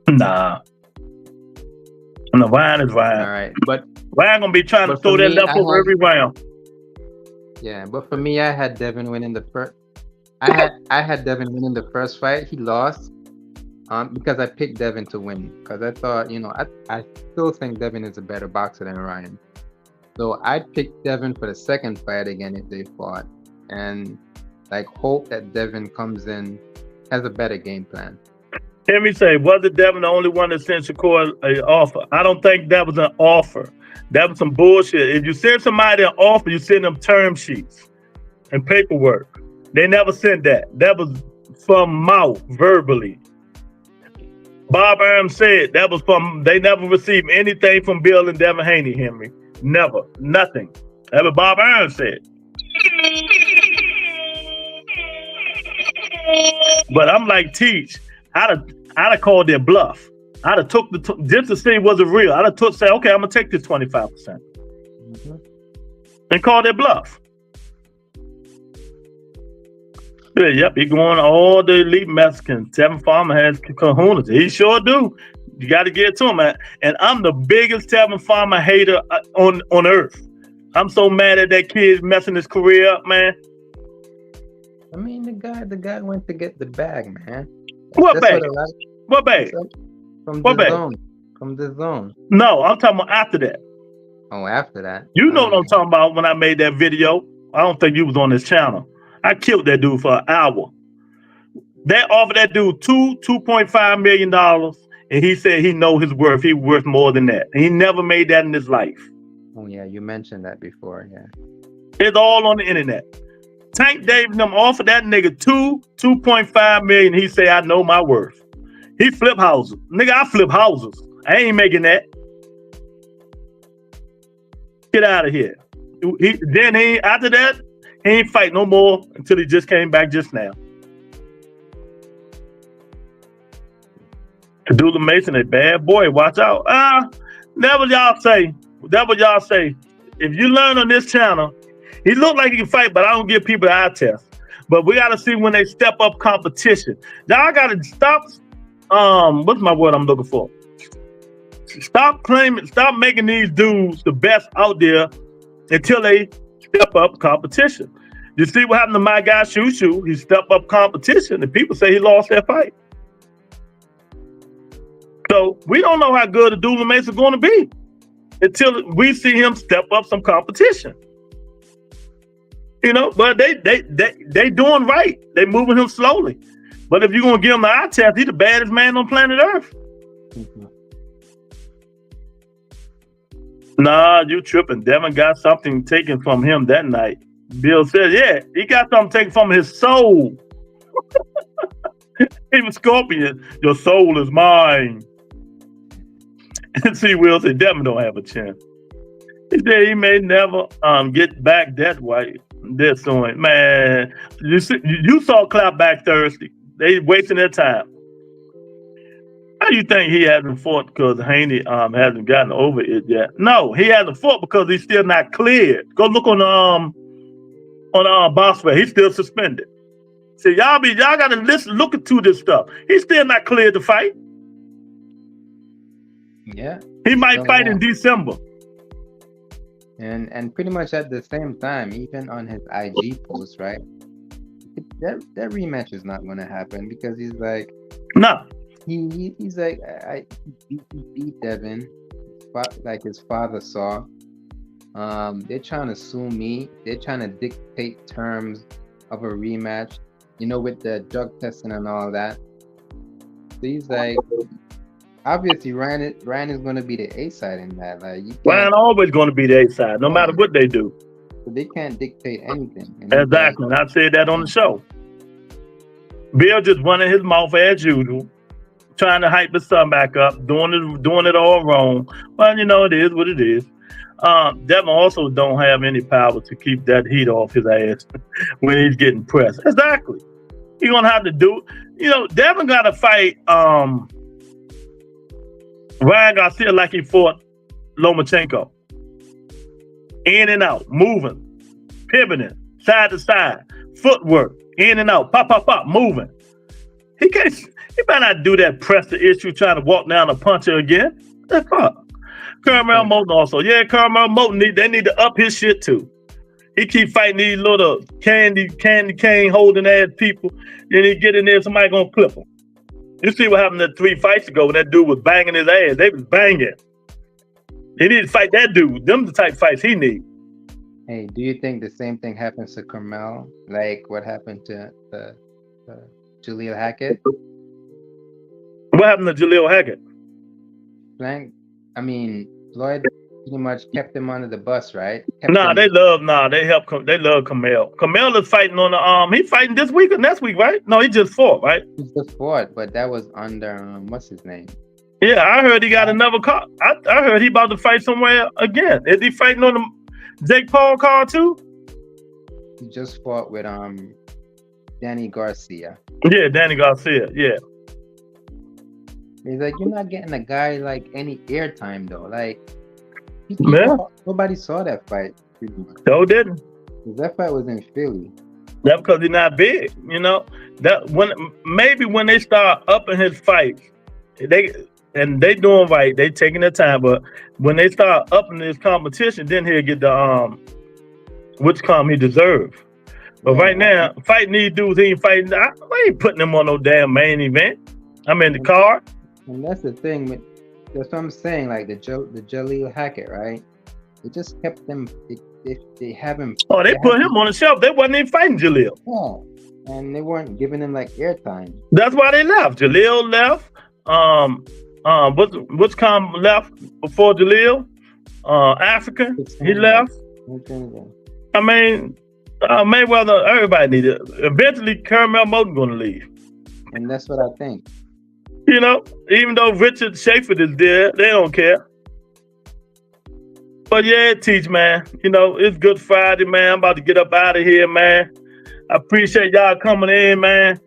Nah. No, Ryan is Ryan. All right, but Ryan gonna be trying to throw that left hook every round. Yeah, but for me, I had Devin winning the first. I had Devin winning the first fight. He lost, because I picked Devin to win. Because I thought, you know, I still think Devin is a better boxer than Ryan. So I picked Devin for the second fight again if they fought, and like hope that Devin comes in, has a better game plan. Hear me say, wasn't Devin the only one that sent Shakur an offer? I don't think that was an offer. That was some bullshit. If you send somebody an offer, you send them term sheets and paperwork. They never sent that. That was from mouth, verbally. Bob Arum said that was from, they never received anything from Bill and Devin Haney, Henry. Never. Nothing. That's what Bob Arum said. But I'm like, Teach, I'd have called their bluff. I'd have took just to see was it real. I'd have say, okay, I'm gonna take this 25%, and call their bluff. Yeah, yep, he going all the elite Mexicans. Tevin Farmer has kahunas. He sure do. You got to get to him, man. And I'm the biggest Tevin Farmer hater on earth. I'm so mad at that kid messing his career up, man. I mean, the guy went to get the bag, man. What bag? What bag? From the zone. No, I'm talking about after that. Oh, after that. You know what I'm talking about when I made that video. I don't think you was on this channel. I killed that dude for an hour. They offered that dude $2.5 million, and he said he know his worth. He worth more than that. And he never made that in his life. Oh yeah, you mentioned that before, yeah. It's all on the internet. Tank David them offered that nigga $2.5 million. He say I know my worth. He flip houses. Nigga, I flip houses. I ain't making that. Get out of here. After that, he ain't fight no more until he just came back just now. Dula Mason, a bad boy. Watch out. That what y'all say. That what y'all say. If you learn on this channel, he look like he can fight, but I don't give people the eye test. But we got to see when they step up competition. Y'all got to stop. What's my word I'm looking for? Stop making these dudes the best out there until they step up competition. You see what happened to my guy Tszyu? He stepped up competition, and people say he lost that fight. So we don't know how good Abdullah Mace is going to be until we see him step up some competition. You know, but they doing right. They moving him slowly. But if you're gonna give him the eye test, he's the baddest man on planet Earth. Nah, you tripping. Devin got something taken from him that night. Bill said, yeah, he got something taken from his soul. He was Scorpion. Your soul is mine. And see, Will said, Devin don't have a chance. He said he may never get back that way. This soon. Man, you saw Clapback Thursday. They wasting their time. How do you think he hasn't fought because Haney hasn't gotten over it yet? No, he hasn't fought because he's still not cleared. Go look on Bossway. He's still suspended. So y'all gotta look into this stuff. He's still not cleared to fight. Yeah. He might fight in December. And pretty much at the same time, even on his IG post, right? That rematch is not gonna happen because he's like, no. He's like, he beat Devin, like his father saw. They're trying to sue me. They're trying to dictate terms of a rematch. you know, with the drug testing and all that. So he's like, obviously, Ryan is going to be the A side in that. Like, Ryan always going to be the A side, no matter what they do. So they can't dictate anything. Exactly. And I said that on the show. Bill just running his mouth as usual, trying to hype his son back up, doing it all wrong. Well, you know, it is what it is. Devin also don't have any power to keep that heat off his ass when he's getting pressed. Exactly. He's gonna have to do. You know, Devin got to fight Ryan Garcia like he fought Lomachenko. In and out, moving, pivoting, side to side, footwork, in and out, pop, pop, pop, moving. He can't. He better not do that pressure issue trying to walk down a puncher again. That's fuck. Carmel Moten also. Yeah, Carmel Moten, they need to up his shit too. He keep fighting these little candy cane holding ass people. Then he get in there, somebody gonna clip him. You see what happened that 3 fights ago when that dude was banging his ass. They was banging. He need to fight that dude. Them the type fights he need. Hey, do you think the same thing happens to Carmel, like what happened to Jaleel Hackett? What happened to Jaleel Hackett? I mean, Floyd pretty much kept him under the bus, right? They love Carmel. Carmel is fighting on the he fighting this week or next week, right? No, he just fought, right? He just fought, but that was under what's his name? Yeah, I heard he got another card. I heard he about to fight somewhere again. Is he fighting on the Jake Paul card too? He just fought with Danny Garcia. Yeah, Danny Garcia. Yeah. He's like, you're not getting a guy like any airtime though. Like, nobody saw that fight. No, didn't. That fight was in Philly. That's because he's not big, you know. That when they start upping his fights, they doing right. They taking their time, but when they start upping his competition, then he'll get the which he deserves. But right now, fighting these dudes, he ain't fighting. I ain't putting them on no damn main event. I'm in the card. And that's the thing. That's what I'm saying. Like the Jaleel Hackett, right? They just kept them. They have him. Oh, they put him on the shelf. They wasn't even fighting Jaleel. Yeah, and they weren't giving him like airtime. That's why they left. Jaleel left. What's left before Jaleel? African. He left. I mean, Mayweather. Everybody needed. Eventually, Carmel Moten gonna leave. And that's what I think. You know, even though Richard Schaefer is there, they don't care. But yeah, Teach, man. You know, it's Good Friday, man. I'm about to get up out of here, man. I appreciate y'all coming in, man.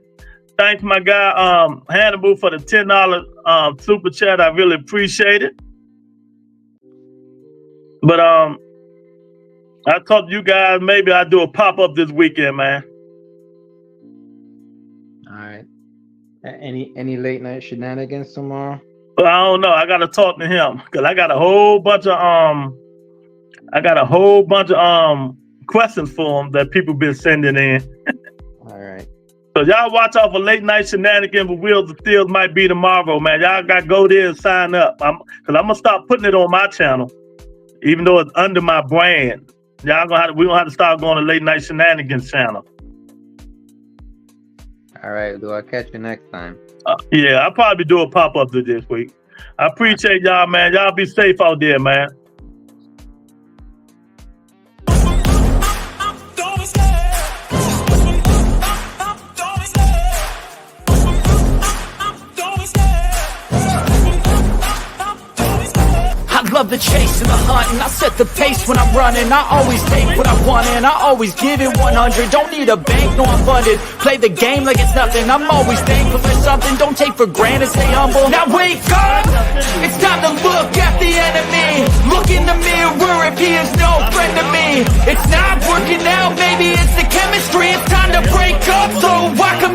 Thanks, my guy, Hannibal, for the $10 super chat. I really appreciate it. But I told you guys maybe I'll do a pop-up this weekend, man. All right. Any late night shenanigans tomorrow? Well, I don't know. I gotta talk to him because I got a whole bunch of questions for him that people been sending in. All right. So y'all watch out for late night shenanigans with Wheels of Steel. Might be tomorrow, man. Y'all gotta go there and sign up. Cause I'm gonna start putting it on my channel, even though it's under my brand. We gonna have to start going to late night shenanigans channel. All right, do I catch you next time? Yeah, I'll probably do a pop-up this week. I appreciate y'all, man. Y'all be safe out there, man. I love the chase and the hunt, and I set the pace when I'm running. I always take what I want and I always give it 100. Don't need a bank, no I'm funded. Play the game like it's nothing. I'm always thankful for something. Don't take for granted, stay humble. Now wake up, it's time to look at the enemy. Look in the mirror if he is no friend to me. It's not working out, maybe it's the chemistry. It's time to break up so I can